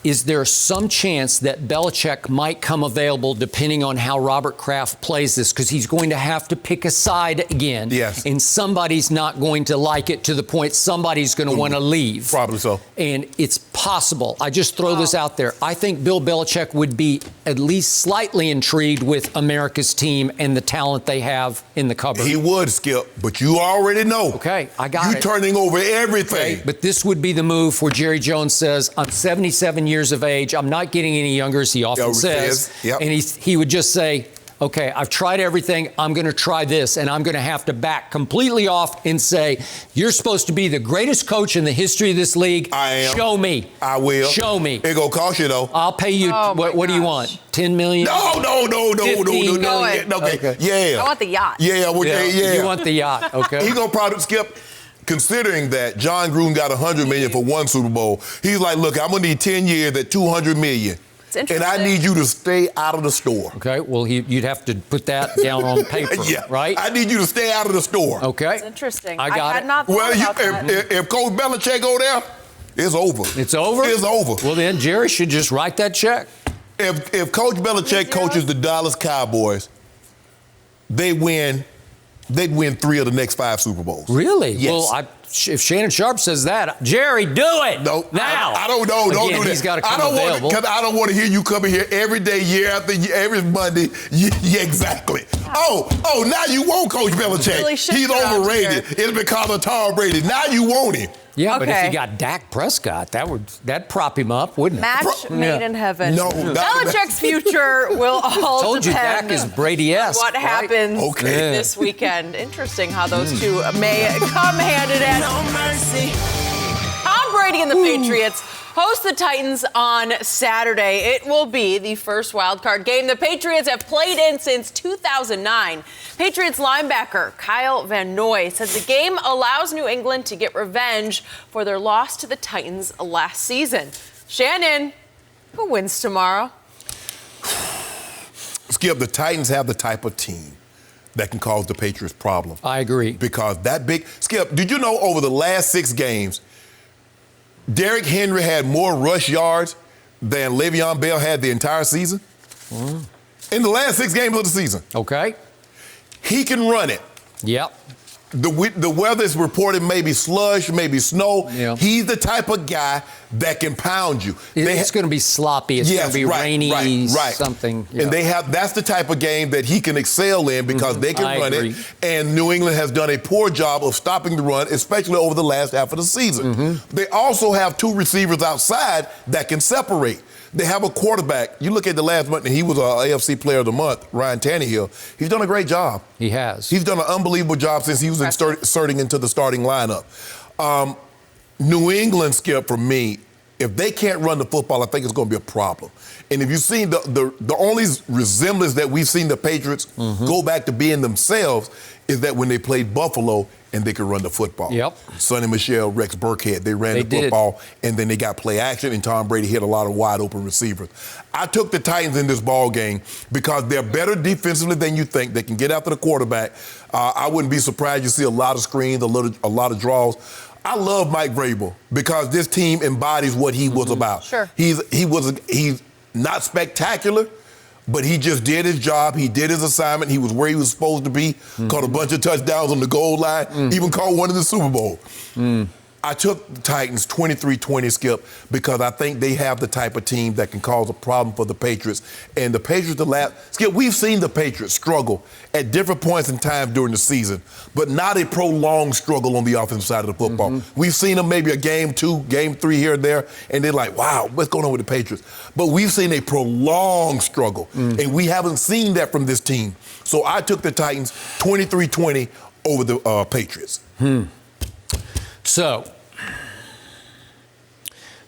is there some chance that Belichick might come available depending on how Robert Kraft plays this? Because he's going to have to pick a side again. And somebody's not going to like it to the point somebody's going to want to leave. Probably so. And it's possible. I just throw this out there. I think Bill Belichick would be at least slightly intrigued with America's team and the talent they have in the cupboard. He would, Skip, but you already know. Okay, I got it. You're turning over everything. Okay, but this would be the move where Jerry Jones says, I'm 77 years of age. I'm not getting any younger, as he often says. And he would just say, okay, I've tried everything. I'm going to try this. And I'm going to have to back completely off and say, you're supposed to be the greatest coach in the history of this league. I am. Show me. I will. Show me. It going to cost you, though. I'll pay you. What do you want? 10 million? No. 15 million? Okay. Yeah. I want the yacht. Yeah. You want the yacht. Okay. He going to probably, Skip, considering that John Gruden got $100 million for one Super Bowl, he's like, look, I'm going to need 10 years at $200 million. And I need you to stay out of the store. Okay, well, you'd have to put that down on paper, right? I need you to stay out of the store. Okay. That's interesting. I got had not thought about that. If Coach Belichick go there, it's over. It's over? It's over. Well, then Jerry should just write that check. If Coach Belichick coaches the Dallas Cowboys, they'd win 3 of the next 5 Super Bowls. Really? Yes. Well, if Shannon Sharpe says that, Jerry, do it. No, now. I don't know. Don't Again, do that. He's got to come available. Because I don't want to hear you coming here every day, year after year, every Monday. Yeah, exactly. Oh, now you want Coach Belichick. Really He's overrated. It's because of Tom Brady. Now you want him. Yeah, but if Okay. you got Dak Prescott, that'd prop him up, wouldn't it? Match made in heaven. No. Belichick's future will all Told you depend Dak is Brady-esque. what right? happens Okay. this weekend. Interesting how those two may come hand in hand. No mercy. Tom Brady and the Patriots host the Titans on Saturday. It will be the first wildcard game the Patriots have played in since 2009. Patriots linebacker Kyle Van Noy says the game allows New England to get revenge for their loss to the Titans last season. Shannon, who wins tomorrow? Skip, the Titans have the type of team that can cause the Patriots problems. I agree. Because that big... Skip, did you know over the last 6 games, Derrick Henry had more rush yards than Le'Veon Bell had the entire season? In the last 6 games of the season. Okay. He can run it. Yep. The weather is reported maybe slush, maybe snow. Yeah. He's the type of guy that can pound you. It's going to be sloppy. It's going to be rainy, something. And that's the type of game that he can excel in because they can run it. And New England has done a poor job of stopping the run, especially over the last half of the season. They also have 2 receivers outside that can separate. They have a quarterback. You look at the last month, and he was an AFC Player of the Month, Ryan Tannehill. He's done a great job. He has. He's done an unbelievable job since he was inserting into the starting lineup. New England, Skip, for me, if they can't run the football, I think it's going to be a problem. And if you've seen the only resemblance that we've seen the Patriots go back to being themselves is that when they played Buffalo and they could run the football. Yep. Sonny Michel, Rex Burkhead, they ran the football, and then they got play action, and Tom Brady hit a lot of wide open receivers. I took the Titans in this ball game because they're better defensively than you think. They can get after the quarterback. I wouldn't be surprised you see a lot of screens, a lot of draws. I love Mike Vrabel because this team embodies what he was about. Sure. He's not spectacular, but he just did his job. He did his assignment. He was where he was supposed to be. Caught a bunch of touchdowns on the goal line. Even caught one in the Super Bowl. I took the Titans 23-20, Skip, because I think they have the type of team that can cause a problem for the Patriots. And the Patriots, Skip, we've seen the Patriots struggle at different points in time during the season, but not a prolonged struggle on the offensive side of the football. We've seen them maybe a game 2, game 3 here and there, and they're like, wow, what's going on with the Patriots? But we've seen a prolonged struggle, and we haven't seen that from this team. So I took the Titans 23-20 over the Patriots. So,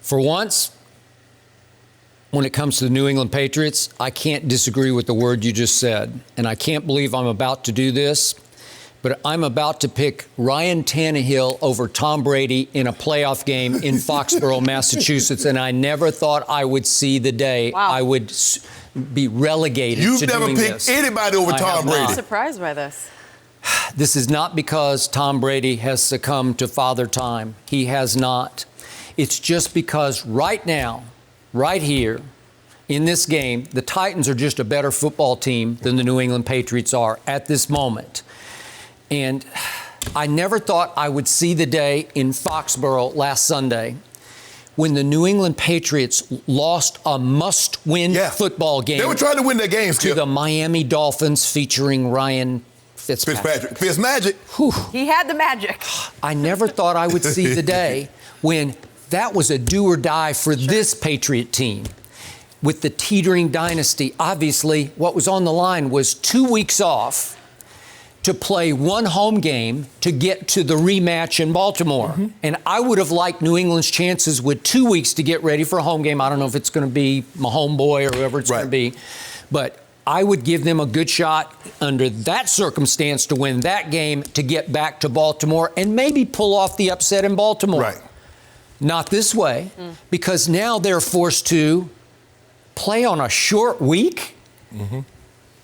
for once, when it comes to the New England Patriots, I can't disagree with the word you just said. And I can't believe I'm about to do this, but I'm about to pick Ryan Tannehill over Tom Brady in a playoff game in Foxborough, Massachusetts. And I never thought I would see the day I would be relegated to doing this. You've never picked anybody over Tom Brady. I'm surprised by this. This is not because Tom Brady has succumbed to Father Time. He has not. It's just because right now, right here, in this game, the Titans are just a better football team than the New England Patriots are at this moment. And I never thought I would see the day in Foxborough last Sunday when the New England Patriots lost a must-win football game. They were trying to win their games, to the Miami Dolphins featuring Ryan Fitzpatrick. Fitzmagic. He had the magic. I never thought I would see the day when that was a do or die for this Patriot team. With the teetering dynasty, obviously what was on the line was 2 weeks off to play one home game to get to the rematch in Baltimore. And I would have liked New England's chances with 2 weeks to get ready for a home game. I don't know if it's going to be my homeboy or whoever it's going to be, but I would give them a good shot under that circumstance to win that game to get back to Baltimore and maybe pull off the upset in Baltimore. Right. Not this way, because now they're forced to play on a short week.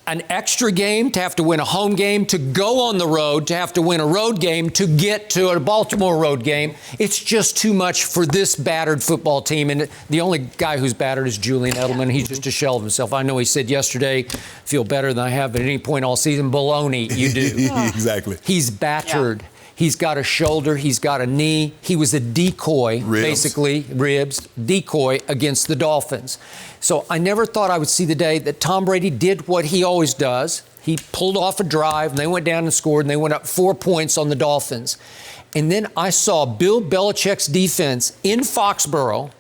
an extra game, to have to win a home game, to go on the road, to have to win a road game, to get to a Baltimore road game. It's just too much for this battered football team. And the only guy who's battered is Julian Edelman. He's just a shell of himself. I know he said yesterday, feel better than I have at any point all season. Baloney, you do. Exactly. He's battered. Yeah. He's got a shoulder. He's got a knee. He was a decoy, basically, decoy against the Dolphins. So I never thought I would see the day that Tom Brady did what he always does. He pulled off a drive, and they went down and scored, and they went up 4 points on the Dolphins. And then I saw Bill Belichick's defense in Foxborough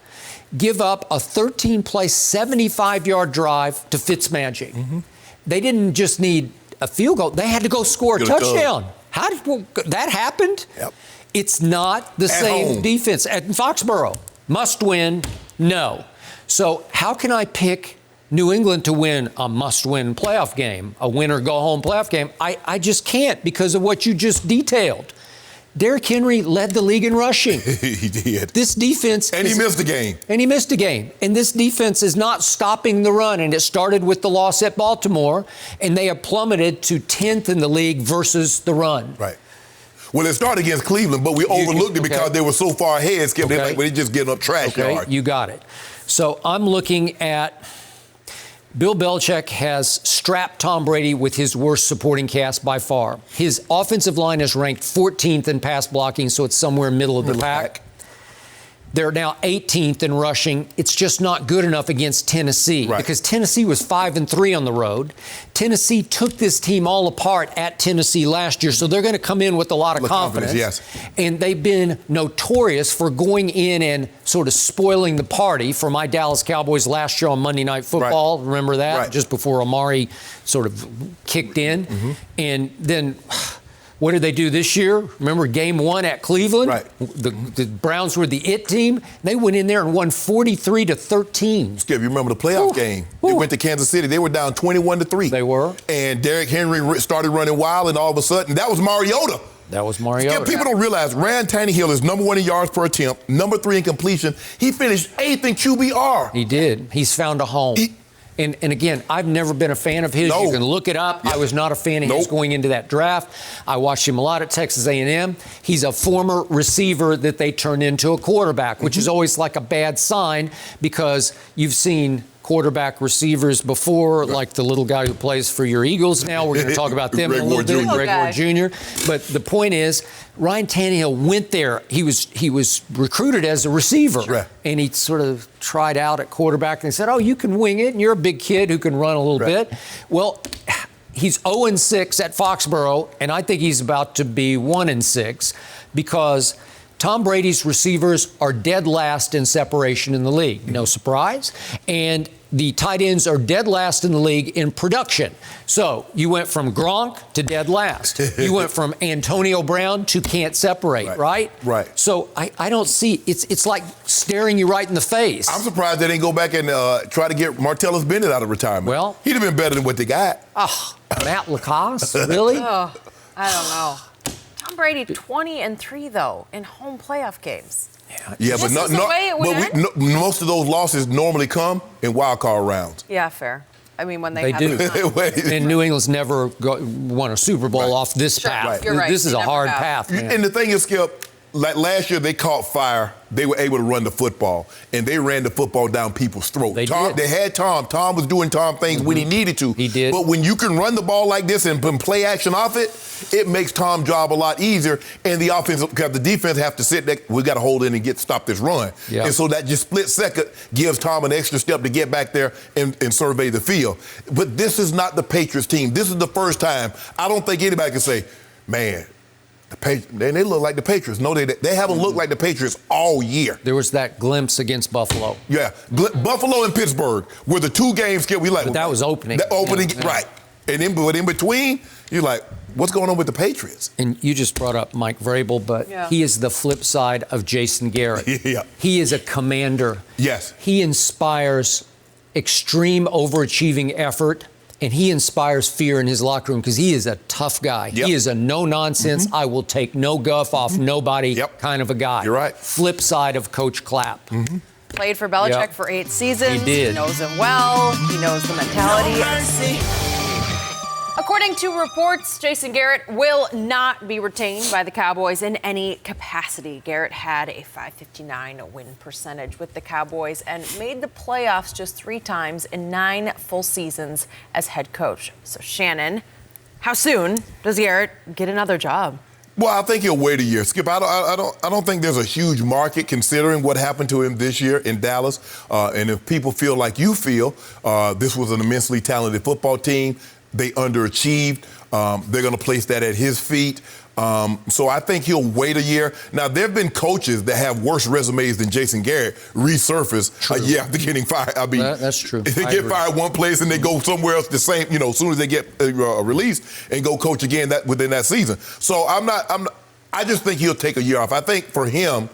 give up a 13-play, 75-yard drive to Fitzmagic. Mm-hmm. They didn't just need a field goal. They had to go score a touchdown. How did that happened? Yep. It's not the same defense at Foxborough. Must win, no. So how can I pick New England to win a must-win playoff game, a win-or-go-home playoff game? I just can't because of what you just detailed. Derrick Henry led the league in rushing. He did. This defense... And he missed a game. And this defense is not stopping the run. And it started with the loss at Baltimore, and they have plummeted to 10th in the league versus the run. Right. Well, it started against Cleveland, but we overlooked it because they were so far ahead, Skip. They just getting up trash yard. You got it. So I'm looking at... Bill Belichick has strapped Tom Brady with his worst supporting cast by far. His offensive line is ranked 14th in pass blocking, so it's somewhere middle of the pack. They're now 18th in rushing. It's just not good enough against Tennessee because Tennessee was 5-3 on the road. Tennessee took this team all apart at Tennessee last year, so they're going to come in with a lot of confidence. Yes. And they've been notorious for going in and sort of spoiling the party for my Dallas Cowboys last year on Monday Night Football. Right. Remember that? Right. Just before Amari sort of kicked in. Mm-hmm. And then... what did they do this year? Remember game 1 at Cleveland? Right. The Browns were the it team. They went in there and won 43-13. Skip, you remember the playoff game? They went to Kansas City. They were down 21-3. They were. And Derrick Henry started running wild, and all of a sudden, that was Mariota. Skip, people don't realize Ryan Tannehill is number 1 in yards per attempt, number 3 in completion. He finished 8th in QBR. He did. He's found a home. And again, I've never been a fan of his. No. You can look it up. Yep. I was not a fan of his going into that draft. I watched him a lot at Texas A&M. He's a former receiver that they turned into a quarterback, which is always like a bad sign because you've seen quarterback receivers before, like the little guy who plays for your Eagles now. We're going to talk about them in a little bit, Greg Ward Jr. But the point is, Ryan Tannehill went there. He was recruited as a receiver, and he sort of tried out at quarterback, and they said, oh, you can wing it, and you're a big kid who can run a little bit. Well, he's 0-6 at Foxborough, and I think he's about to be 1-6 because Tom Brady's receivers are dead last in separation in the league. No surprise. And the tight ends are dead last in the league in production. So you went from Gronk to dead last. You went from Antonio Brown to can't separate, right? Right. So I don't see, it's like staring you right in the face. I'm surprised they didn't go back and try to get Martellus Bennett out of retirement. Well, he'd have been better than what they got. Matt LaCosse, really? Oh, I don't know. Tom Brady 20-3 though in home playoff games. Yeah, but most of those losses normally come in wild card rounds. Yeah, fair. I mean, when they do. And New England's never won a Super Bowl off this path. Right. You're right. This is a hard path. Man. And the thing is, Skip, like last year they caught fire. They were able to run the football, and they ran the football down people's throats. They had Tom. Tom was doing Tom things when he needed to. He did. But when you can run the ball like this and play action off it, it makes Tom's job a lot easier. And the offense, because the defense have to sit there, we got to hold in and stop this run. Yep. And so that just split second gives Tom an extra step to get back there and survey the field. But this is not the Patriots team. This is the first time. I don't think anybody can say, man, they look like the Patriots. No, they haven't looked like the Patriots all year. There was that glimpse against Buffalo. Yeah, Buffalo and Pittsburgh were the 2 games we like. But that was opening. Right. And in between, you're like, what's going on with the Patriots? And you just brought up Mike Vrabel, but he is the flip side of Jason Garrett. Yeah. He is a commander. Yes. He inspires extreme overachieving effort. And he inspires fear in his locker room because he is a tough guy. Yep. He is a no-nonsense, I will take no guff off nobody kind of a guy. You're right. Flip side of Coach Clapp. Played for Belichick for 8 seasons. He did. He knows him well. He knows the mentality. According to reports, Jason Garrett will not be retained by the Cowboys in any capacity. Garrett had a .559 win percentage with the Cowboys and made the playoffs just 3 times in 9 full seasons as head coach. So, Shannon, how soon does Garrett get another job? Well, I think he'll wait a year. Skip, I don't think there's a huge market considering what happened to him this year in Dallas. And if people feel like you feel, this was an immensely talented football team. They underachieved. They're going to place that at his feet. So I think he'll wait a year. Now, there have been coaches that have worse resumes than Jason Garrett resurface a year after getting fired. I mean, that's true. They get fired one place and they go somewhere else the same, as soon as they get released and go coach again within that season. So I just think he'll take a year off. I think for him,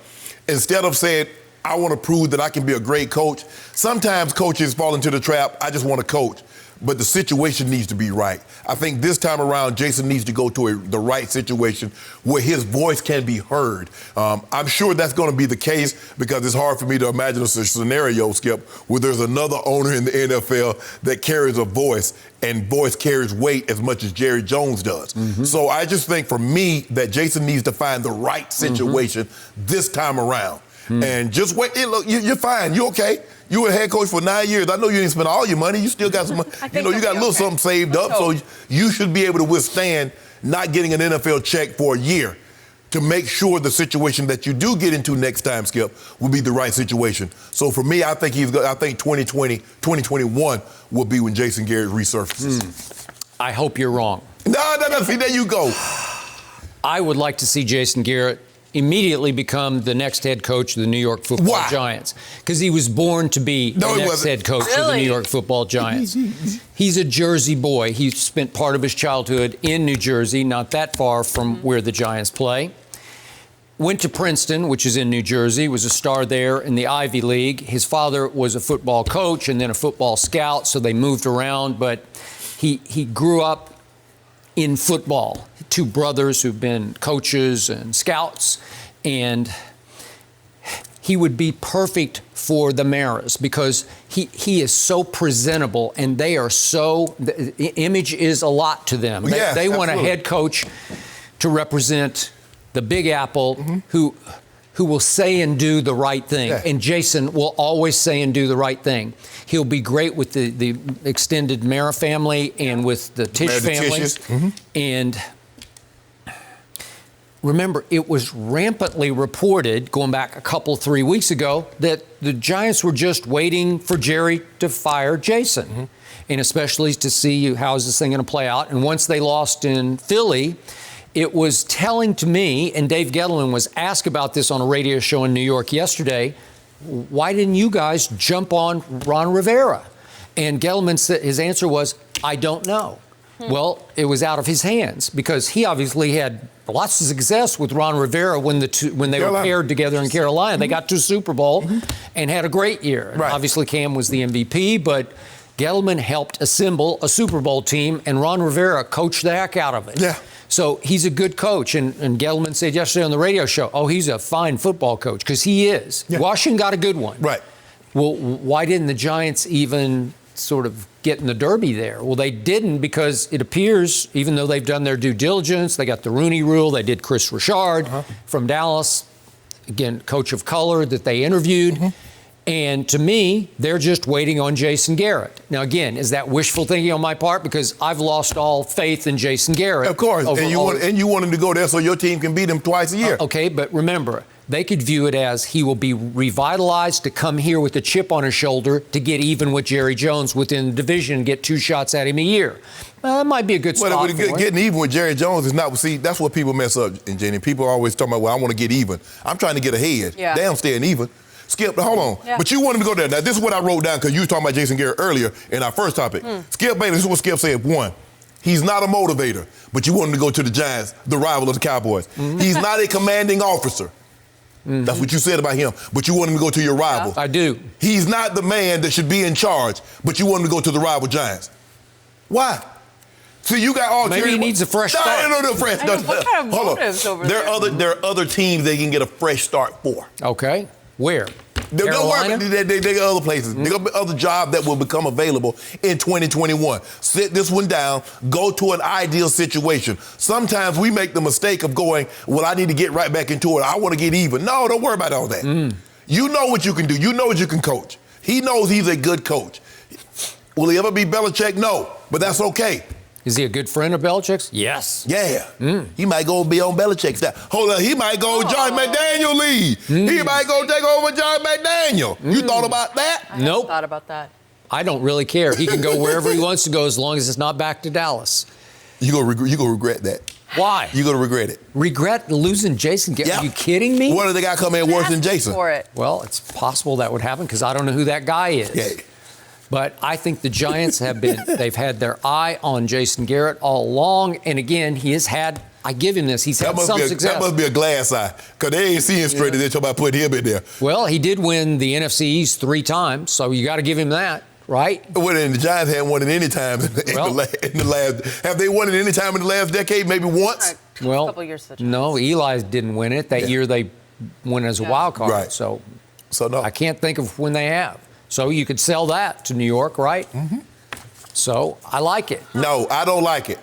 instead of saying, I want to prove that I can be a great coach, sometimes coaches fall into the trap, I just want to coach. But the situation needs to be right. I think this time around, Jason needs to go to the right situation where his voice can be heard. I'm sure that's going to be the case because it's hard for me to imagine a scenario, Skip, where there's another owner in the NFL that carries a voice, and voice carries weight as much as Jerry Jones does. Mm-hmm. So I just think for me that Jason needs to find the right situation this time around. Mm-hmm. And just wait. Hey, look, you're fine. You okay? You were head coach for 9 years. I know you didn't spend all your money. You still got some money. You got a little something saved up. So you should be able to withstand not getting an NFL check for a year to make sure the situation that you do get into next time, Skip, will be the right situation. So for me, I think 2020, 2021 will be when Jason Garrett resurfaces. I hope you're wrong. No. See, there you go. I would like to see Jason Garrett immediately become the next head coach of the New York Football Giants because he was born to be the next head coach of the New York Football Giants. He's a Jersey boy. He spent part of his childhood in New Jersey, not that far from where the Giants play. Went to Princeton, which is in New Jersey, was a star there in the Ivy League. His father was a football coach and then a football scout, so they moved around, but he grew up in football. 2 brothers who've been coaches and scouts, and he would be perfect for the Maras because he is so presentable and they are so, the image is a lot to them. They want a head coach to represent the Big Apple who will say and do the right thing. Yeah. And Jason will always say and do the right thing. He'll be great with the extended Mara family and with the Tisch family. And remember, it was rampantly reported, going back 3 weeks ago, that the Giants were just waiting for Jerry to fire Jason. And especially to see how is this thing going to play out. And once they lost in Philly, it was telling to me, and Dave Gettleman was asked about this on a radio show in New York yesterday, why didn't you guys jump on Ron Rivera? And Gettleman said his answer was, I don't know. Well, it was out of his hands because he obviously had lots of success with Ron Rivera when they were paired together in Carolina. They got to Super Bowl and had a great year. Right. Obviously, Cam was the MVP, but Gettleman helped assemble a Super Bowl team, and Ron Rivera coached the heck out of it. Yeah. So he's a good coach, and Gettleman said yesterday on the radio show, he's a fine football coach, because he is. Yeah. Washington got a good one. Right. Well, why didn't the Giants even sort of get in the Derby there? Well, they didn't because it appears, even though they've done their due diligence, they got the Rooney Rule, they did Chris Richard from Dallas, again, coach of color that they interviewed. And to me, they're just waiting on Jason Garrett. Now, again, is that wishful thinking on my part? Because I've lost all faith in Jason Garrett. Of course, and you want him to go there so your team can beat him twice a year. Okay, but remember, they could view it as he will be revitalized to come here with a chip on his shoulder to get even with Jerry Jones within the division and get 2 shots at him a year. That might be a good spot for him. Getting even with Jerry Jones is not, see, that's what people mess up, and Jenny. People are always talking about, well, I want to get even. I'm trying to get ahead. Yeah. Damn, staying even. Skip, hold on. Yeah. But you want him to go there. Now, this is what I wrote down because you were talking about Jason Garrett earlier in our first topic. Skip Bayless, this is what Skip said. 1, he's not a motivator, but you want him to go to the Giants, the rival of the Cowboys. He's not a commanding officer. That's what you said about him, but you want him to go to your rival. I do. He's not the man that should be in charge, but you want him to go to the rival Giants. Why? So you got all. Maybe he needs a fresh start. No, fresh start. What kind of motives over there? There are other teams they can get a fresh start for. Okay. Where? Don't worry about it. They got other places. They got other jobs that will become available in 2021. Sit this one down. Go to an ideal situation. Sometimes we make the mistake of going, well, I need to get right back into it. I want to get even. No, don't worry about all that. You know what you can do. You know what you can coach. He knows he's a good coach. Will he ever be Belichick? No, but that's okay. Is he a good friend of Belichick's? Yes. Yeah. He might go be on Belichick's staff. Hold on, he might go Josh McDaniel lead. He might go take over Josh McDaniel. You thought about that? I haven't thought about that. I don't really care. He can go wherever he wants to go as long as it's not back to Dallas. You gonna regret that. Why? You're going to regret it. Regret losing Jason Garrett? Yeah. Are you kidding me? What if the guy come in worse than Jason? For it. Well, it's possible that would happen because I don't know who that guy is. Yeah. But I think the Giants they've had their eye on Jason Garrett all along. And again, he has had, I give him this, he's had some success. That must be a glass eye because they ain't seeing straight they're talking about putting him in there. Well, he did win the NFC East 3 times, so you got to give him that. Right? Well, and the Giants haven't won it any time in the last. Have they won it any time in the last decade? Maybe once. Well, a couple years. No, Eli didn't win it that year. They went as a wild card. Right. So no. I can't think of when they have. So you could sell that to New York, right? Mm-hmm. So I like it. No, I don't like it.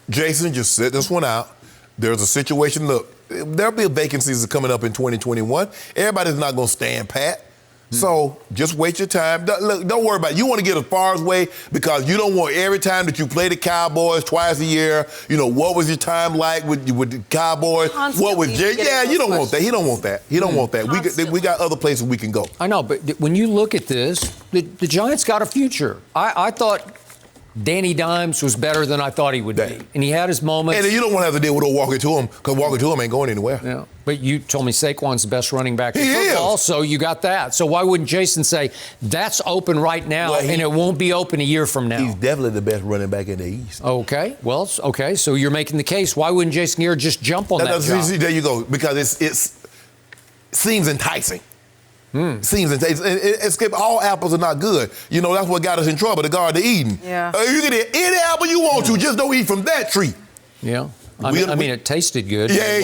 Jason, just sit this one out. There's a situation. Look, there'll be vacancies coming up in 2021. Everybody's not going to stand pat. So just wait your time. Look, don't worry about it. You want to get as far away because you don't want every time that you play the Cowboys twice a year, what was your time like with the Cowboys? Constantly what was Jay? Yeah, you don't want that. He don't want that. He don't want that. We got other places we can go. I know, but when you look at this, the Giants got a future. I thought Danny Dimes was better than I thought he would be. And he had his moments. And you don't want to have to deal with Walker to him because Walker to him ain't going anywhere. Yeah. But you told me Saquon's the best running back in football, so you got that. So why wouldn't Jason say, that's open right now, and it won't be open a year from now? He's definitely the best running back in the East. Okay. Well, okay. So you're making the case. Why wouldn't Jason Garrett just jump on that job? There you go. Because it seems enticing. Seems enticing. And Skip, all apples are not good. That's what got us in trouble, the Garden of Eden. Yeah. You can eat any apple you want to, just don't eat from that tree. Yeah. I mean, it tasted good. Yeah.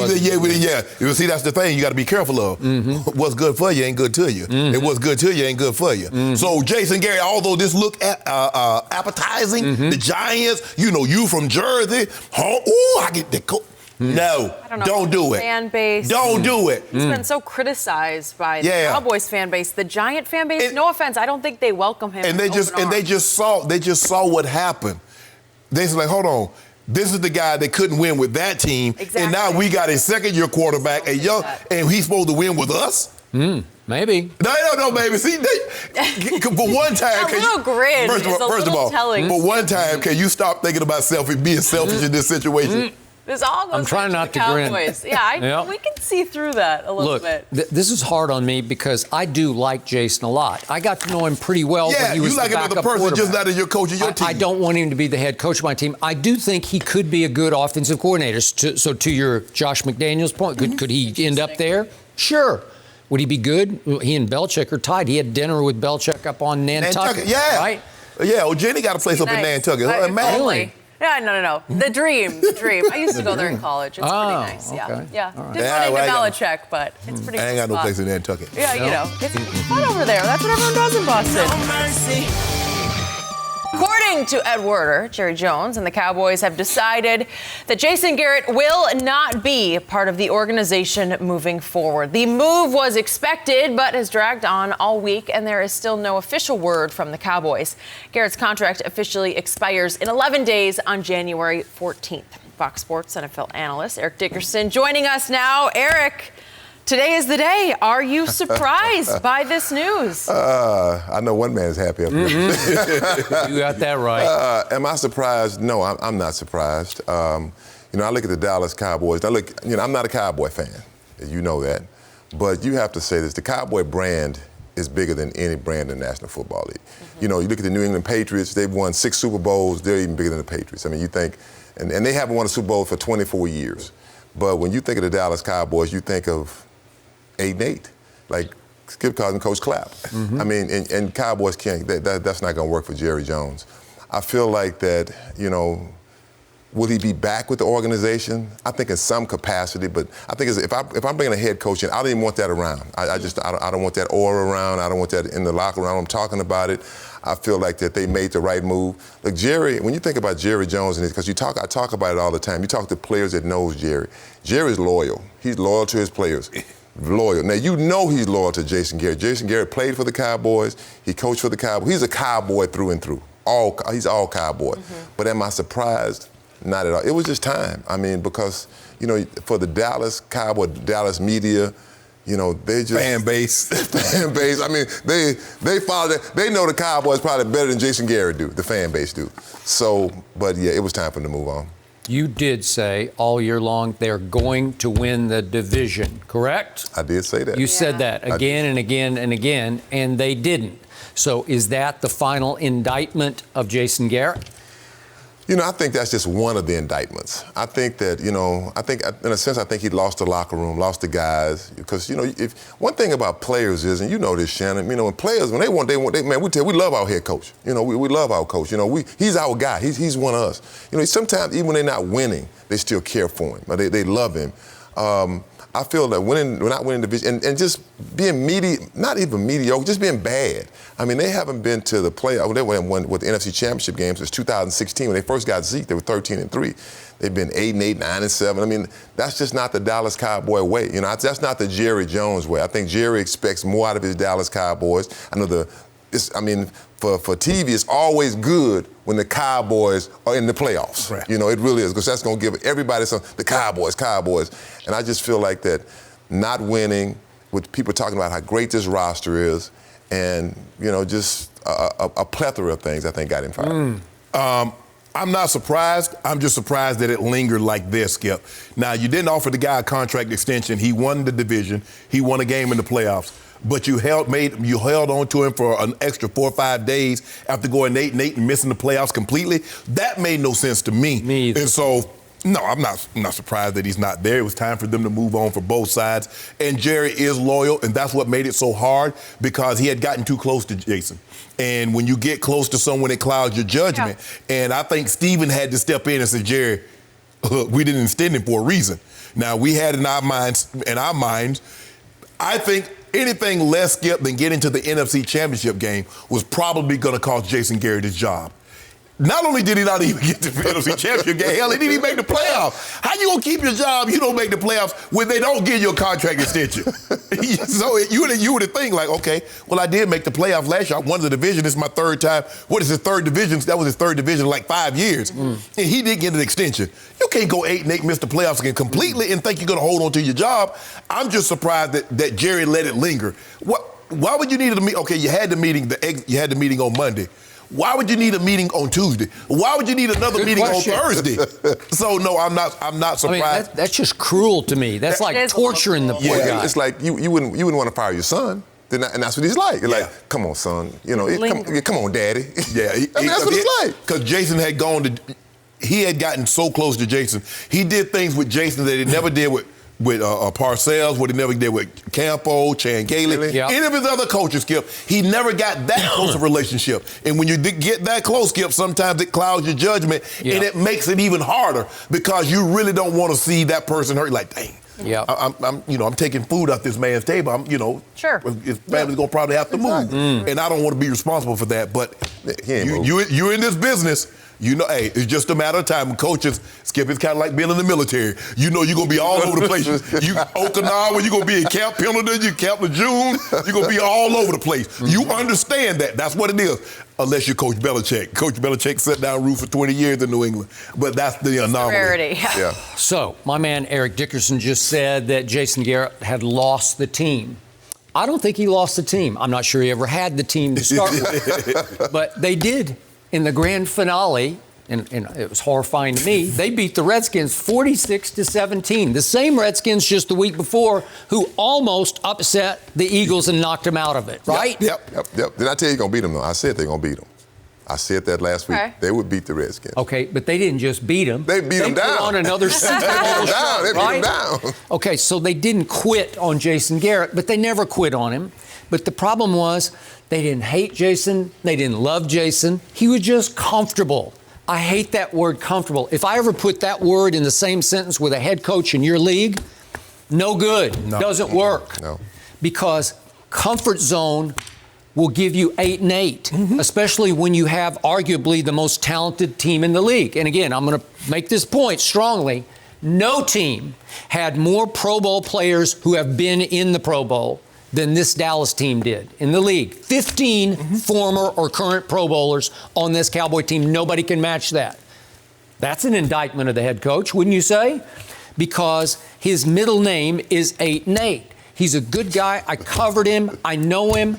You see, that's the thing you got to be careful of. Mm-hmm. What's good for you ain't good to you. Mm-hmm. And what's good to you ain't good for you. Mm-hmm. So, Jason Garrett, although this look appetizing, the Giants, you from Jersey, I get the No, don't do it. Fan base. Don't do it. He's been so criticized by the Cowboys fan base. The Giant fan base, no offense, I don't think they welcome him. And they just saw what happened. They said, like, hold on. This is the guy that couldn't win with that team, and now we got a second-year quarterback, and he's supposed to win with us. Maybe. No, baby. See, for one time, first of all, for one time, can you stop thinking about being selfish in this situation? This all goes I'm trying not to grin. Yeah, we can see through that a little bit. This is hard on me because I do like Jason a lot. I got to know him pretty well when he was the backup quarterback. You like him as a person, just not as your coach of your team. I don't want him to be the head coach of my team. I do think he could be a good offensive coordinator. So to your Josh McDaniels point, could he end up there? Sure. Would he be good? He and Belichick are tied. He had dinner with Belichick up on Nantucket. Yeah. Right? Yeah, well, Jenny got a place up in Nantucket. Really? Yeah, no. The dream. I used to go there in college. It's pretty nice. Okay. Yeah. Right. Didn't run into Belichick, but it's pretty I ain't got no place in Nantucket. Yeah, it's fun over there. That's what everyone does in Boston. No mercy. According to Ed Werder, Jerry Jones and the Cowboys have decided that Jason Garrett will not be part of the organization moving forward. The move was expected, but has dragged on all week, and there is still no official word from the Cowboys. Garrett's contract officially expires in 11 days on January 14th. Fox Sports NFL analyst Eric Dickerson joining us now. Eric, today is the day. Are you surprised by this news? I know one man's happy up here. You got that right. Am I surprised? No, I'm not surprised. I look at the Dallas Cowboys. I'm not a Cowboy fan. You know that. But you have to say this. The Cowboy brand is bigger than any brand in the National Football League. Mm-hmm. You look at the New England Patriots. They've won 6 Super Bowls. They're even bigger than the Patriots. I mean, you think, and they haven't won a Super Bowl for 24 years. But when you think of the Dallas Cowboys, you think of 8-8, like Skip calls him Coach Clapp. Mm-hmm. I mean, and Cowboys can't. That's not going to work for Jerry Jones. I feel like that. Will he be back with the organization? I think in some capacity, but I think if I'm bringing a head coach in, I don't even want that around. I don't want that aura around. I don't want that in the locker room. I'm talking about it. I feel like that they made the right move. Look, Jerry, when you think about Jerry Jones, because I talk about it all the time. You talk to players that knows Jerry. Jerry's loyal. He's loyal to his players. Loyal. Now, you know he's loyal to Jason Garrett. Jason Garrett played for the Cowboys. He coached for the Cowboys. He's a Cowboy through and through. He's all Cowboy. But am I surprised? Not at all. It was just time. I mean, because, for the Dallas Cowboy, Dallas media, they just... Fan base. Fan base. I mean, they follow that. They know the Cowboys probably better than Jason Garrett do, the fan base do. So, but yeah, it was time for them to move on. You did say all year long they're going to win the division, correct? I did say that. You said that again and again and again, and they didn't. So is that the final indictment of Jason Garrett? I think that's just one of the indictments. I think that, in a sense, I think he lost the locker room, lost the guys. Because, if one thing about players is, and you know this, Shannon, when players, when they want, man, we love our head coach. We love our coach. He's our guy. He's one of us. Sometimes even when they're not winning, they still care for him. They love him. I feel that we're not winning division and just being not even mediocre, just being bad. I mean, they haven't been to the playoff. They won with the NFC Championship games since 2016 when they first got Zeke. They were 13-3. They've been 8-8, 9-7. I mean, that's just not the Dallas Cowboy way. That's not the Jerry Jones way. I think Jerry expects more out of his Dallas Cowboys. I know for TV, it's always good when the Cowboys are in the playoffs. Right. It really is, because that's going to give everybody the Cowboys. And I just feel like that not winning, with people talking about how great this roster is, and, just a plethora of things I think got him fired. I'm not surprised. I'm just surprised that it lingered like this, Skip. Now, you didn't offer the guy a contract extension. He won the division. He won a game in the playoffs. But you held on to him for an extra 4 or 5 days after going 8-8 and missing the playoffs completely. That made no sense to me. Me either. And so, no, I'm not surprised that he's not there. It was time for them to move on for both sides. And Jerry is loyal, and that's what made it so hard, because he had gotten too close to Jason. And when you get close to someone, it clouds your judgment. Yeah. And I think Steven had to step in and say, Jerry, look, we didn't extend him for a reason. Now, we had in our minds, I think anything less, Skip, than getting to the NFC Championship game was probably going to cost Jason Garrett his job. Not only did he not even get to the NFC Championship game, hell, he didn't even make the playoffs. How you gonna keep your job? You don't make the playoffs when they don't give you a contract extension. So you would think like, okay, well, I did make the playoffs last year. I won the division. This is my third time. What is his third division? That was his third division in like 5 years, and he didn't get an extension. You can't go 8-8, miss the playoffs again completely, and think you're gonna hold on to your job. I'm just surprised that Jerry let it linger. Why would you need a meeting? Okay, you had the meeting on Monday. Why would you need a meeting on Tuesday? Why would you need another meeting on Thursday? So no, I'm not surprised. I mean, that's just cruel to me. That's like torturing the poor guy. It's like you wouldn't want to fire your son. And that's what he's like. You're like, come on, son. Come on, daddy. Yeah, that's what it's like. Because Jason had he had gotten so close to Jason. He did things with Jason that he never did with Parcells, what he never did with Campo, Chan Gailey, any of his other coaches, Skip. He never got that close a relationship. And when you get that close, Skip, sometimes it clouds your judgment, and it makes it even harder, because you really don't want to see that person hurt. Like, dang, I'm taking food off this man's table. Sure. His family's gonna probably have to move, and I don't want to be responsible for that. But you're in this business. Hey, it's just a matter of time. When coaches, Skip, it's kind of like being in the military. You're going to be all over the place. Okinawa, you're going to be in Camp Pendleton, Camp Lejeune. You're going to be all over the place. You understand that. That's what it is. Unless you're Coach Belichick. Coach Belichick sat down roots for 20 years in New England. But that's the anomaly. Rarity. Yeah. So, my man Eric Dickerson just said that Jason Garrett had lost the team. I don't think he lost the team. I'm not sure he ever had the team to start with. But they did. In the grand finale, and it was horrifying to me, they beat the Redskins 46-17. The same Redskins just the week before who almost upset the Eagles and knocked them out of it, right? Yep. Did I tell you going to beat them, though? I said they're going to beat them. I said that last week. Okay. They would beat the Redskins. Okay, but they didn't just beat them. They beat them down. They put on another Super Bowl show, They beat them down. Okay, so they didn't quit on Jason Garrett, but they never quit on him. But the problem was they didn't hate Jason. They didn't love Jason. He was just comfortable. I hate that word comfortable. If I ever put that word in the same sentence with a head coach in your league, no good. No. Doesn't work. No. Because comfort zone will give you 8-8, especially when you have arguably the most talented team in the league. And again, I'm going to make this point strongly. No team had more Pro Bowl players who have been in the Pro Bowl than this Dallas team did in the league. 15 former or current Pro Bowlers on this Cowboy team. Nobody can match that. That's an indictment of the head coach, wouldn't you say? Because his middle name is 8-8. He's a good guy. I covered him. I know him.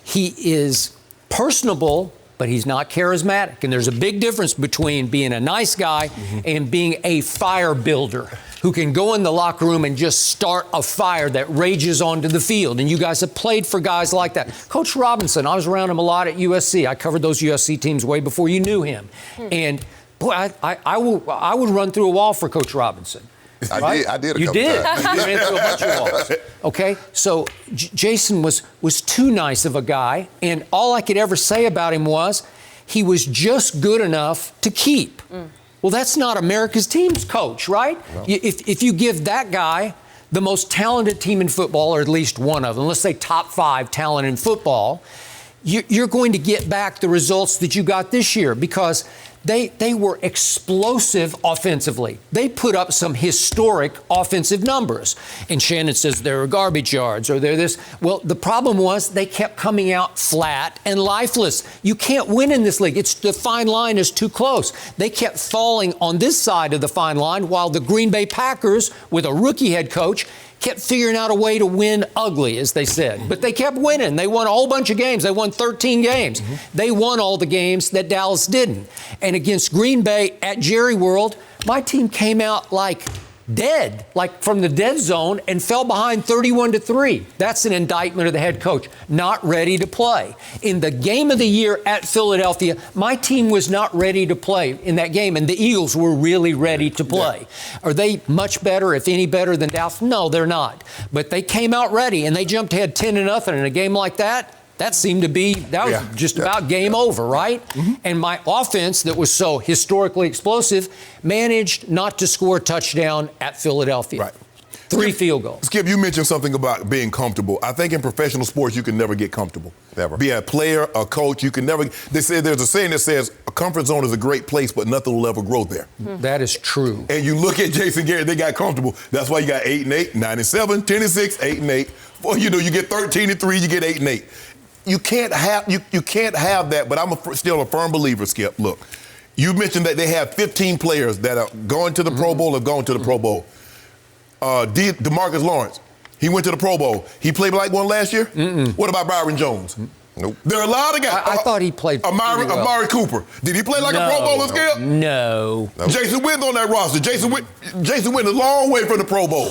He is personable, but he's not charismatic. And there's a big difference between being a nice guy and being a fire builder who can go in the locker room and just start a fire that rages onto the field. And you guys have played for guys like that. Coach Robinson, I was around him a lot at USC. I covered those USC teams way before you knew him. And boy, I would run through a wall for Coach Robinson. Right? I did a you couple did. times. You ran through a bunch of walls. Okay, so Jason was too nice of a guy, and all I could ever say about him was he was just good enough to keep. Well, that's not America's team's coach, right? No. If you give that guy the most talented team in football, or at least one of them, let's say top 5 talent in football, you're going to get back the results that you got this year because they were explosive offensively. They put up some historic offensive numbers. And Shannon says they're garbage yards or they're this. Well, the problem was they kept coming out flat and lifeless. You can't win in this league. The fine line is too close. They kept falling on this side of the fine line while the Green Bay Packers, with a rookie head coach, kept figuring out a way to win ugly, as they said. But they kept winning. They won a whole bunch of games. They won 13 games. They won all the games that Dallas didn't. And against Green Bay at Jerry World, my team came out like dead, like from the dead zone, and fell behind 31-3. That's an indictment of the head coach, not ready to play. In the game of the year at Philadelphia, my team was not ready to play in that game, and the Eagles were really ready to play. Yeah. Are they much better, if any better than Dallas? No, they're not. But they came out ready, and they jumped ahead 10-0 in a game like that. That seemed to be, that was just about game over, right? And my offense that was so historically explosive managed not to score a touchdown at Philadelphia. Right. 3 field goals. Skip, you mentioned something about being comfortable. I think in professional sports, you can never get comfortable. Never. Be a player, a coach, you can never. They say there's a saying that says a comfort zone is a great place, but nothing will ever grow there. That is true. And you look at Jason Garrett, they got comfortable. That's why you got 8-8, 9-7, 10-6, 8-8. Well, you get 13-3, you get 8-8. You can't have that, but I'm still a firm believer, Skip. Look, you mentioned that they have 15 players that are going to the Pro Bowl or going to the Pro Bowl. DeMarcus Lawrence, he went to the Pro Bowl. He played like one last year? What about Byron Jones? Nope. There are a lot of guys. I thought he played Amari Cooper. Did he play like a Pro Bowler, Skip? No. Jason Witten's on that roster. Jason Witten a long way from the Pro Bowl.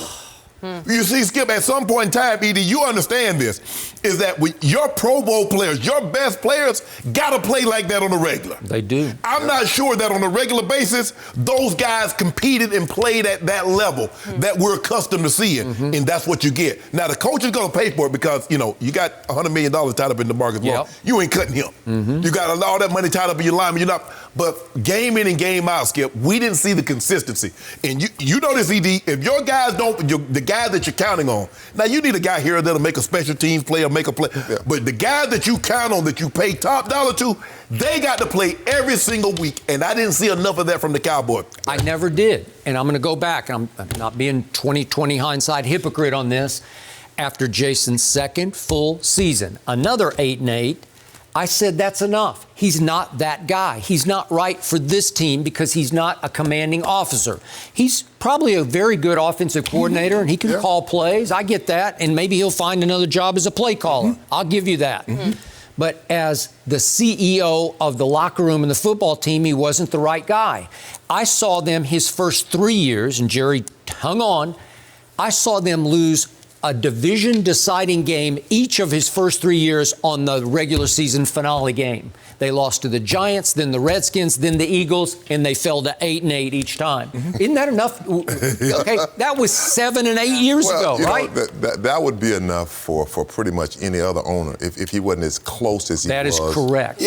You see, Skip, at some point in time, Edie, you understand this, is that your Pro Bowl players, your best players, got to play like that on a regular. They do. I'm not sure that on a regular basis, those guys competed and played at that level that we're accustomed to seeing, and that's what you get. Now, the coach is going to pay for it because, you got $100 million tied up in DeMarcus Lawrence. You ain't cutting him. You got all that money tied up in your lineman. You're not. But game in and game out, Skip, we didn't see the consistency. And you know this, Ed, if your guys the guy that you're counting on, now you need a guy here that'll make a special teams play or make a play. Yeah. But the guys that you count on, that you pay top dollar to, they got to play every single week. And I didn't see enough of that from the Cowboys. I never did. And I'm going to go back. I'm not being 20/20 hindsight hypocrite on this. After Jason's second full season, another 8-8, I said that's enough. He's not that guy. He's not right for this team because he's not a commanding officer. He's probably a very good offensive coordinator, and he can call plays. I get that, and maybe he'll find another job as a play caller. I'll give you that. But as the CEO of the locker room and the football team, he wasn't the right guy. I saw them his first 3 years, and Jerry hung on. I saw them lose a division-deciding game each of his first 3 years on the regular season finale game. They lost to the Giants, then the Redskins, then the Eagles, and they fell to 8-8 each time. Isn't that enough? Okay, that was 7 and 8 years ago, right? That would be enough for pretty much any other owner if he wasn't as close as he was. That is correct.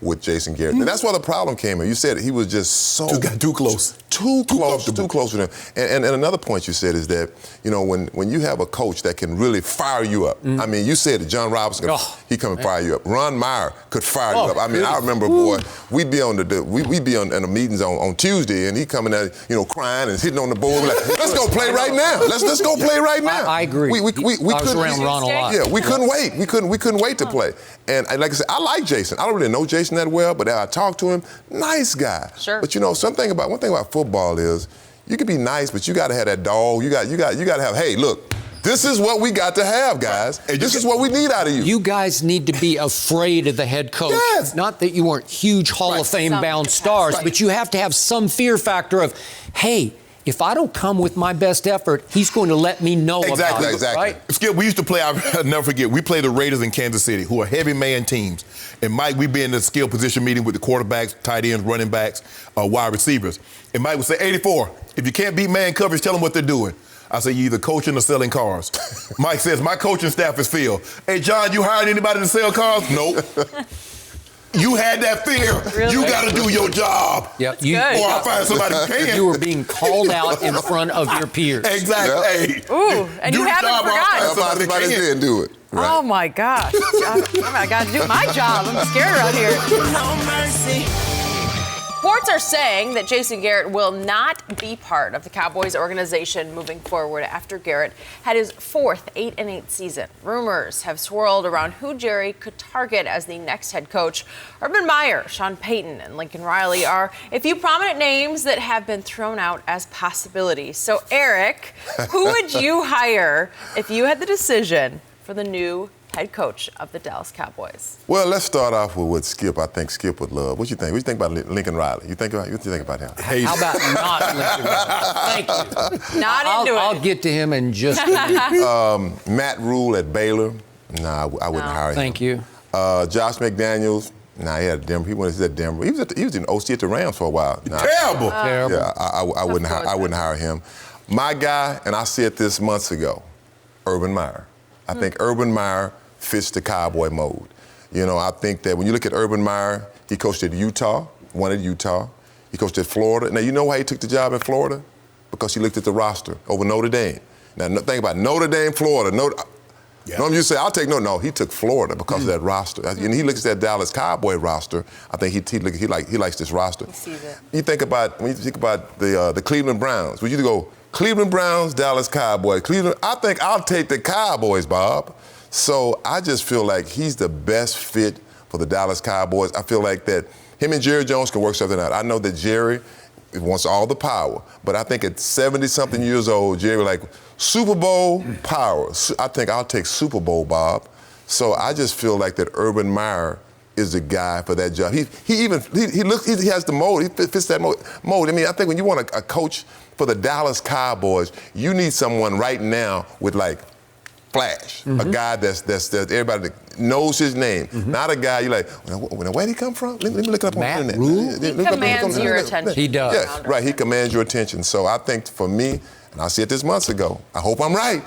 With Jason Garrett. And that's where the problem came in. You said he was just so... Too close. Too close with him. And another point you said is that, when you have a coach that can really fire you up. I mean, you said that John Robinson, he come and fire you up. Ron Meyer could fire you up. I mean, I remember, boy, we'd be on the meetings on Tuesday, and he coming at, crying and hitting on the board. Like, let's go play right now. Let's go play right now. I agree. We I was around Ron a lot. Yeah, we couldn't wait. We couldn't wait to play. And like I said, I like Jason. I don't really know Jason that well, but I talked to him. Nice guy. Sure. But one thing about football is you can be nice, but you got to have that dog. You got to have. Hey, look. This is what we got to have, guys. And this is what we need out of you. You guys need to be afraid of the head coach. Yes. Not that you weren't huge Hall of Fame-bound stars, but you have to have some fear factor of, hey, if I don't come with my best effort, he's going to let me know about it. Exactly. Right? Skip, we used to play, I'll never forget, we played the Raiders in Kansas City, who are heavy man teams. And Mike, we'd be in the skill position meeting with the quarterbacks, tight ends, running backs, wide receivers. And Mike would say, 84, if you can't beat man coverage, tell them what they're doing. I say, you either coaching or selling cars. Mike says, my coaching staff is filled. Hey, John, you hired anybody to sell cars? Nope. You had that fear. Really? You got to do your job. Yep. Or I'll find somebody who can. You were being called out in front of your peers. Exactly. Yep. Hey, ooh, and you haven't forgotten. Somebody didn't do it. Right. Oh, my gosh. I got to do my job. I'm scared around here. No mercy. Reports are saying that Jason Garrett will not be part of the Cowboys organization moving forward after Garrett had his fourth 8-8 season. Rumors have swirled around who Jerry could target as the next head coach. Urban Meyer, Sean Payton, and Lincoln Riley are a few prominent names that have been thrown out as possibilities. So, Eric, who would you hire if you had the decision for the new head coach of the Dallas Cowboys? Well, let's start off with what Skip, I think Skip would love. What you think? What you think about Lincoln Riley? What you think about him? Hey. How about not Lincoln Riley? Thank you. Not into it. I'll get to him in just a minute. Matt Rule at Baylor. Nah, I wouldn't hire him. Thank you. Josh McDaniels. Nah, he had Denver. He was at Denver. He was in OC at the Rams for a while. Nah, Terrible. Terrible. Yeah, I wouldn't hire him. My guy, and I said this months ago, Urban Meyer. I think Urban Meyer fits the Cowboy mode. I think that when you look at Urban Meyer, he coached at Utah, won at Utah. He coached at Florida. Now, you know why he took the job in Florida? Because he looked at the roster over Notre Dame. Now, think about Notre Dame, Florida. You say, I'll take no. he took Florida because of that roster. And he looks at that Dallas Cowboy roster. I think he likes this roster. He sees it. When you think about the Cleveland Browns, would you go Cleveland Browns, Dallas Cowboys, Cleveland? I think I'll take the Cowboys, Bob. So I just feel like he's the best fit for the Dallas Cowboys. I feel like that him and Jerry Jones can work something out. I know that Jerry wants all the power, but I think at 70-something years old, Jerry like Super Bowl power. I think I'll take Super Bowl, Bob. So I just feel like that Urban Meyer is the guy for that job. He has the mold. He fits that mold. I mean, I think when you want a coach for the Dallas Cowboys, you need someone right now with like flash, a guy that's everybody knows his name, not a guy you're like, where'd he come from? Let me look it up on the internet. He commands your attention. He does. Yeah, right, he commands your attention. So I think for me, and I said this months ago, I hope I'm right.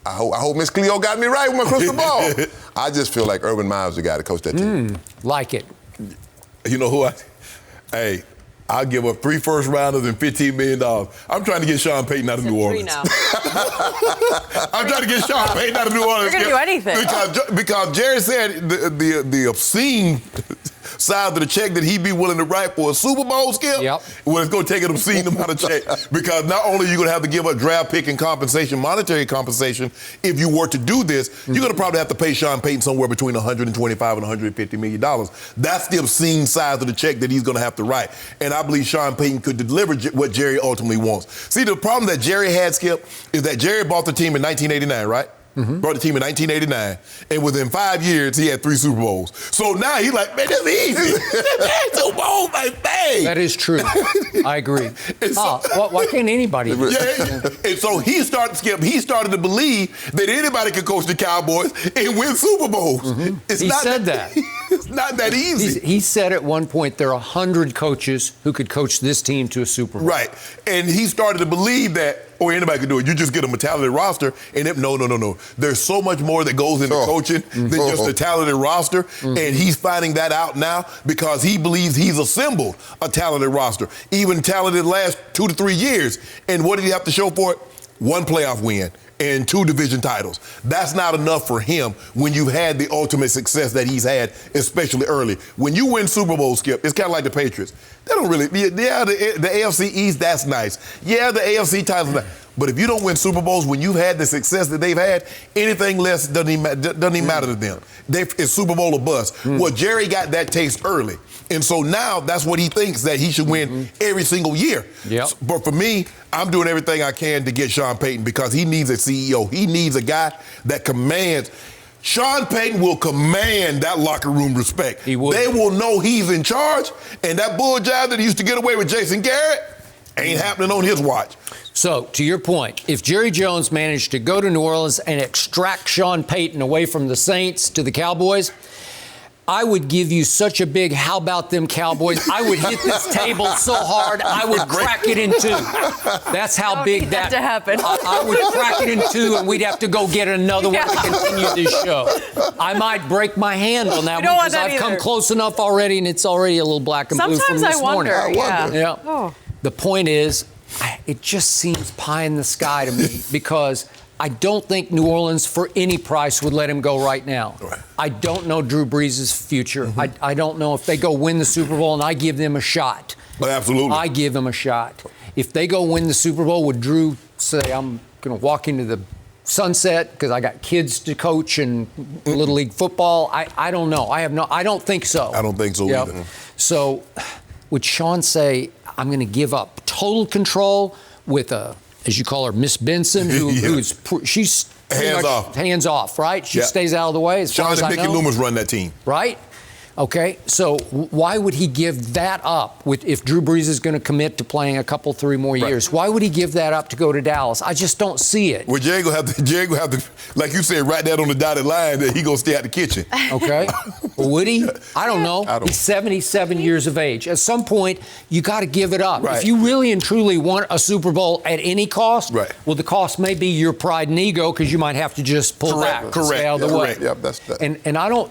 I hope Miss Cleo got me right with my crystal ball. I just feel like Urban Meyer is the guy to coach that team. Like it. You know who I'll give up 3 first rounders and $15 million. I'm trying to get Sean Payton out of New Orleans. I'm trying to get Sean Payton out of New Orleans. You're going to do anything. Because Jerry said the obscene side of the check that he'd be willing to write for a Super Bowl, Skip, well, it's going to take an obscene amount of check. Because not only are you going to have to give up draft pick and compensation, monetary compensation, if you were to do this, you're going to probably have to pay Sean Payton somewhere between $125 and $150 million. That's the obscene size of the check that he's going to have to write. And I believe Sean Payton could deliver what Jerry ultimately wants. See, the problem that Jerry had, Skip, is that Jerry bought the team in 1989, right? Brought the team in 1989. And within 5 years, he had 3 Super Bowls. So now he's like, man, that's easy. Super Bowl, like, bang. That is true. I agree. Why can't anybody? Yeah. And so he started to believe that anybody could coach the Cowboys and win Super Bowls. He said that. It's not that easy. He said at one point there are 100 coaches who could coach this team to a Super Bowl. Right. And he started to believe that, or anybody could do it. You just get a talented roster, and no. There's so much more that goes into coaching than just a talented roster, and he's finding that out now because he believes he's assembled a talented roster, even talented last 2 to 3 years. And what did he have to show for it? 1 playoff win and 2 division titles. That's not enough for him when you've had the ultimate success that he's had, especially early. When you win Super Bowl, Skip, it's kind of like the Patriots. They don't really, the AFC East, that's nice. Yeah, the AFC titles, nice. But if you don't win Super Bowls when you've had the success that they've had, anything less doesn't even matter to them. It's Super Bowl or bust. Well, Jerry got that taste early. And so now that's what he thinks, that he should win every single year. Yep. But for me, I'm doing everything I can to get Sean Payton because he needs a CEO. He needs a guy that commands. Sean Payton will command that locker room respect. He would. They will know he's in charge, and that bull jive that he used to get away with Jason Garrett ain't happening on his watch. So, to your point, if Jerry Jones managed to go to New Orleans and extract Sean Payton away from the Saints to the Cowboys, I would give you such a big how about them Cowboys. I would hit this table so hard I would crack it in 2. That's how big that to happen. I would crack it in 2 and we'd have to go get another one to continue this show. I might break my hand on that one because I've come close enough already and it's already a little black and blue from this morning. Sometimes I wonder. Yeah. Oh. The point is, it just seems pie in the sky to me because I don't think New Orleans, for any price, would let him go right now. Right. I don't know Drew Brees' future. I don't know if they go win the Super Bowl and I give them a shot. But absolutely. I give them a shot. If they go win the Super Bowl, would Drew say, I'm going to walk into the sunset because I got kids to coach and Little League football? I don't know. I don't think so. I don't think so either. So would Sean say, I'm going to give up total control with as you call her, Miss Benson, she's hands off, right? She stays out of the way as far as I know. Sean and Mickey Loomis run that team. Right? Okay, so why would he give that up if Drew Brees is going to commit to playing a couple, 3 more years? Why would he give that up to go to Dallas? I just don't see it. Well, Jerry gonna have to, like you said, write that on the dotted line that he gonna stay out the kitchen. Okay. Well, would he? I don't know. He's 77 years of age. At some point, you got to give it up. Right. If you really and truly want a Super Bowl at any cost, well, the cost may be your pride and ego because you might have to just pull back, stay out of the way. Yep, that's that. And I don't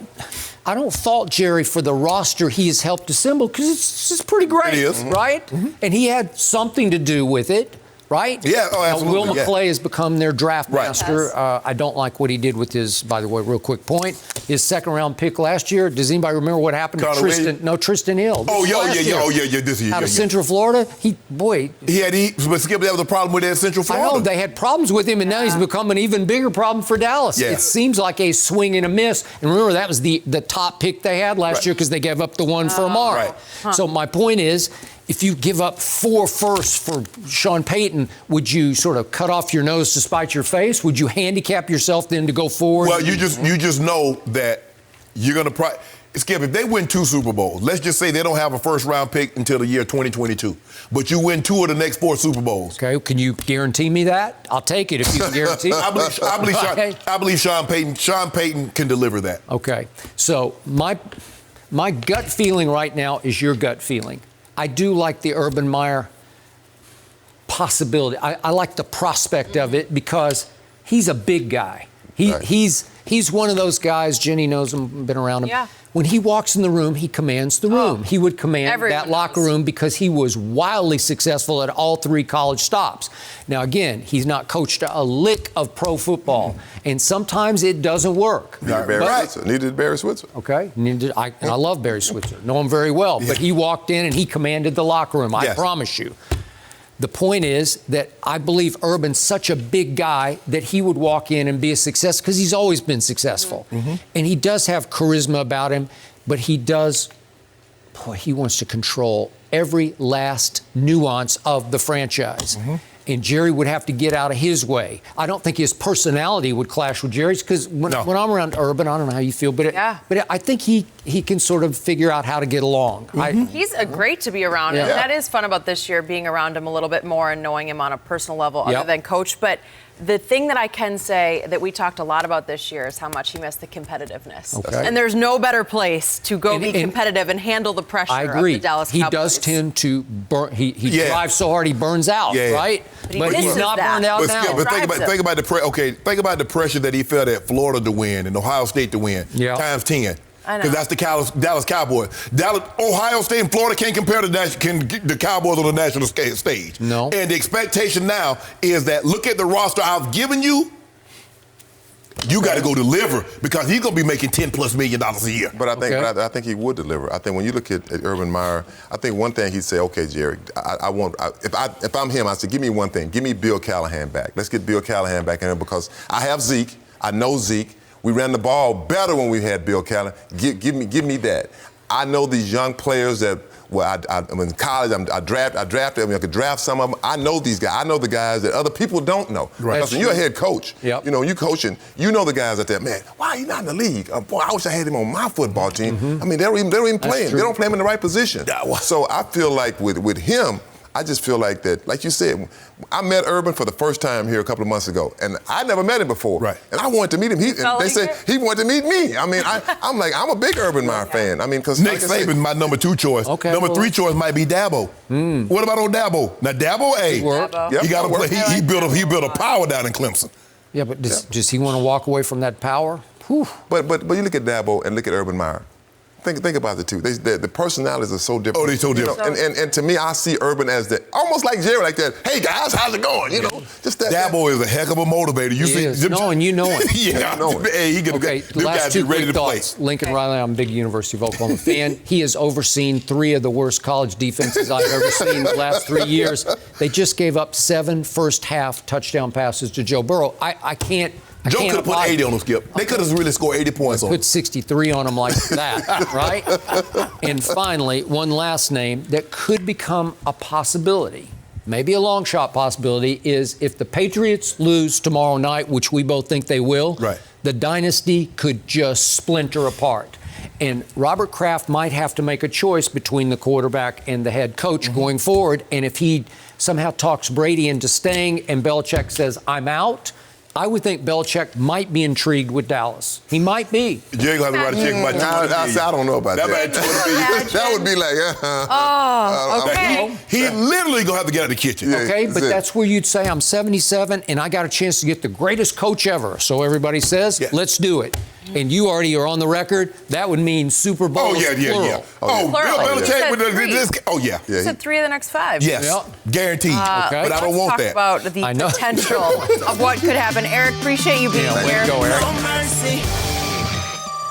fault Jerry for the roster he has helped assemble because it's pretty great, it is. Right? And he had something to do with it, right? Yeah, absolutely. Will McClay has become their draft master. Yes. I don't like what he did with his, by the way, real quick point, his second-round pick last year. Does anybody remember what happened to Tristan? No, Tristan Hill. Oh, yeah, this year. Out of Central Florida, but Skip, that was a problem with that Central Florida. I know, they had problems with him, and now he's become an even bigger problem for Dallas. Yeah. It seems like a swing and a miss. And remember, that was the top pick they had last year because they gave up the one for Amari. Right. So my point is, if you give up 4 firsts for Sean Payton, would you sort of cut off your nose to spite your face? Would you handicap yourself then to go forward? Well, you just know that you're going to Skip, if they win 2 Super Bowls, let's just say they don't have a first-round pick until the year 2022, but you win 2 of the next 4 Super Bowls. Okay, can you guarantee me that? I'll take it if you can guarantee it. I believe Sean Payton can deliver that. Okay, so my gut feeling right now is your gut feeling. I do like the Urban Meyer possibility. I like the prospect of it because he's a big guy. He's one of those guys, Jenny knows him, been around him. Yeah. When he walks in the room, he commands the room. He would command that locker room because he was wildly successful at all 3 college stops. Now, again, he's not coached a lick of pro football, and sometimes it doesn't work. Needed Barry Switzer. Okay. I love Barry Switzer. Know him very well. But he walked in and he commanded the locker room, I promise you. The point is that I believe Urban's such a big guy that he would walk in and be a success because he's always been successful. And he does have charisma about him, but he wants to control every last nuance of the franchise. and Jerry would have to get out of his way. I don't think his personality would clash with Jerry's, because when I'm around Urban, I don't know how you feel, but I think he can sort of figure out how to get along. He's great to be around, and that is fun about this year, being around him a little bit more and knowing him on a personal level other than coach. But the thing that I can say that we talked a lot about this year is how much he missed the competitiveness. Okay. And there's no better place to go be competitive and handle the pressure I agree. of the Dallas Cowboys. He does tend to burn. He drives so hard he burns out, right? But he's not burned out now. But think about the pressure that he felt at Florida to win and Ohio State to win times 10. Because that's the Dallas Cowboys. Ohio State and Florida can't compare to the Cowboys on the national stage. No. And the expectation now is that, look at the roster I've given you. You got to go deliver, because he's going to be making $10+ million a year. But I think he would deliver. I think when you look at Urban Meyer, I think one thing he'd say, okay, Jerry, if I'm him, I say, give me one thing. Give me Bill Callahan back. Let's get Bill Callahan back in here, because I have Zeke. I know Zeke. We ran the ball better when we had Bill Callahan. Give me that. I know these young players that, I'm in college, I drafted them. I could draft some of them. I know these guys. I know the guys that other people don't know. Right. Because when you're a head coach, you know, you coaching, you know the guys out there, man, why are you not in the league? Boy, I wish I had him on my football team. I mean, they don't even play him. They don't play him in the right position. So I feel like with him, I just feel like that, like you said, I met Urban for the first time here a couple of months ago, and I never met him before. Right. And I wanted to meet him. They said he wanted to meet me. I mean, I'm a big Urban Meyer fan. I mean, because Nick Saban's my number 2 choice. Okay, number 3 choice might be Dabo. What about old Dabo? Now Dabo, he got to play. He built a power down in Clemson. Yeah, but does he want to walk away from that power? Whew. But you look at Dabo and look at Urban Meyer. Think about the two. The personalities are so different. Oh, they're so different. And to me, I see Urban as almost like Jerry, like that. Hey guys, how's it going? You know, just that. Dabo is a heck of a motivator. You see, no, and you know it. Yeah, know it. Hey, last 2 ready quick to play. thoughts. Lincoln Riley, I'm a big University of Oklahoma fan. He has overseen 3 of the worst college defenses I've ever seen in the last 3 years. They just gave up 7 first-half touchdown passes to Joe Burrow. I can't. Joe could have put 80 on them, Skip. They could have really scored 80 points on them. Put 63 on them like that, right? And finally, one last name that could become a possibility, maybe a long shot possibility, is if the Patriots lose tomorrow night, which we both think they will, the dynasty could just splinter apart. And Robert Kraft might have to make a choice between the quarterback and the head coach going forward. And if he somehow talks Brady into staying and Belichick says, I'm out, I would think Belichick might be intrigued with Dallas. He might be. You ain't going to have to write a check about I don't know about that. That would be like, okay. He literally going to have to get out of the kitchen. Okay, but that's where you'd say, I'm 77, and I got a chance to get the greatest coach ever. So everybody says, let's do it. And you already are on the record. That would mean Super Bowl. Oh, yeah. Bill Belichick with this. Oh, yeah. He said 3 of the next 5. Yes, guaranteed. But I don't want that. Let's talk about the potential of what could happen. Eric, appreciate you being here. Way to go, Eric. No mercy.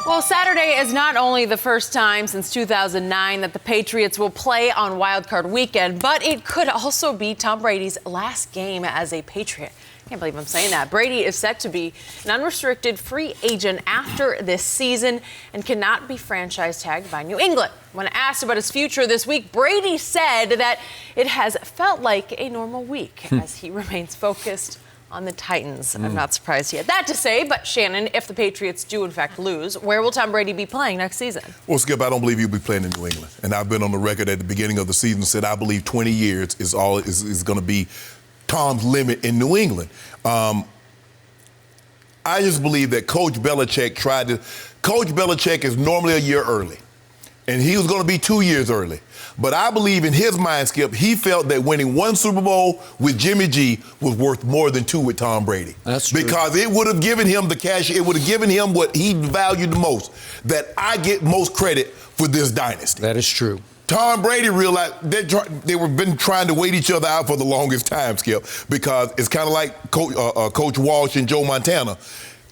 Well, Saturday is not only the first time since 2009 that the Patriots will play on Wild Card Weekend, but it could also be Tom Brady's last game as a Patriot. I can't believe I'm saying that. Brady is set to be an unrestricted free agent after this season and cannot be franchise tagged by New England. When asked about his future this week, Brady said that it has felt like a normal week as he remains focused on the Titans. I'm not surprised he had that to say, but Shannon, if the Patriots do in fact lose, where will Tom Brady be playing next season? Well, Skip, I don't believe he'll be playing in New England. And I've been on the record at the beginning of the season said I believe 20 years is going to be Tom's limit in New England. I just believe that Coach Belichick Coach Belichick is normally a year early, and he was going to be 2 years early. But I believe in his mind, Skip, he felt that winning 1 Super Bowl with Jimmy G was worth more than 2 with Tom Brady. That's true. Because it would have given him the cash, it would have given him what he valued the most, that I get most credit for this dynasty. That is true. Tom Brady realized they were been trying to wait each other out for the longest time, Skip, because it's kind of like Coach Walsh and Joe Montana.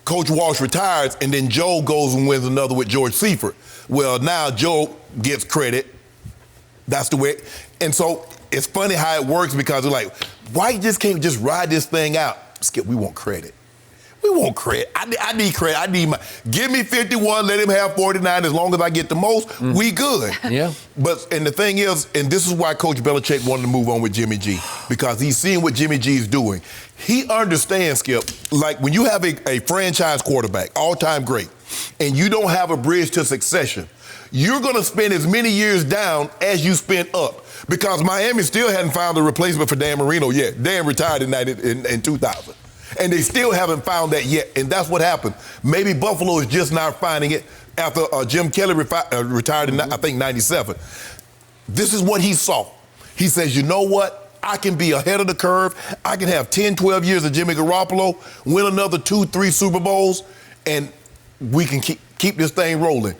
Coach Walsh retires, and then Joe goes and wins another with George Seifert. Well, now Joe gets credit. That's the way. And so it's funny how it works because they're like, why you just can't just ride this thing out? Skip, we want credit. We want credit. I need credit. Give me 51, let him have 49. As long as I get the most, we good. Yeah. And the thing is, and this is why Coach Belichick wanted to move on with Jimmy G, because he's seeing what Jimmy G is doing. He understands, Skip, like when you have a franchise quarterback, all-time great, and you don't have a bridge to succession, you're going to spend as many years down as you spent up, because Miami still hadn't found a replacement for Dan Marino yet. Dan retired in 2000. And they still haven't found that yet, and that's what happened. Maybe Buffalo is just not finding it after Jim Kelly retired in, I think, 97. This is what he saw. He says, you know what? I can be ahead of the curve. I can have 10, 12 years of Jimmy Garoppolo, win another 2, 3 Super Bowls, and we can keep this thing rolling.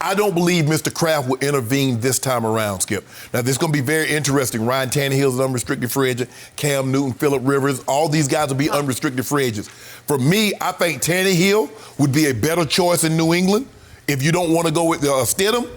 I don't believe Mr. Kraft will intervene this time around, Skip. Now, this is going to be very interesting. Ryan Tannehill's an unrestricted free agent. Cam Newton, Phillip Rivers, all these guys will be unrestricted free agents. For me, I think Tannehill would be a better choice in New England if you don't want to go with Stidham.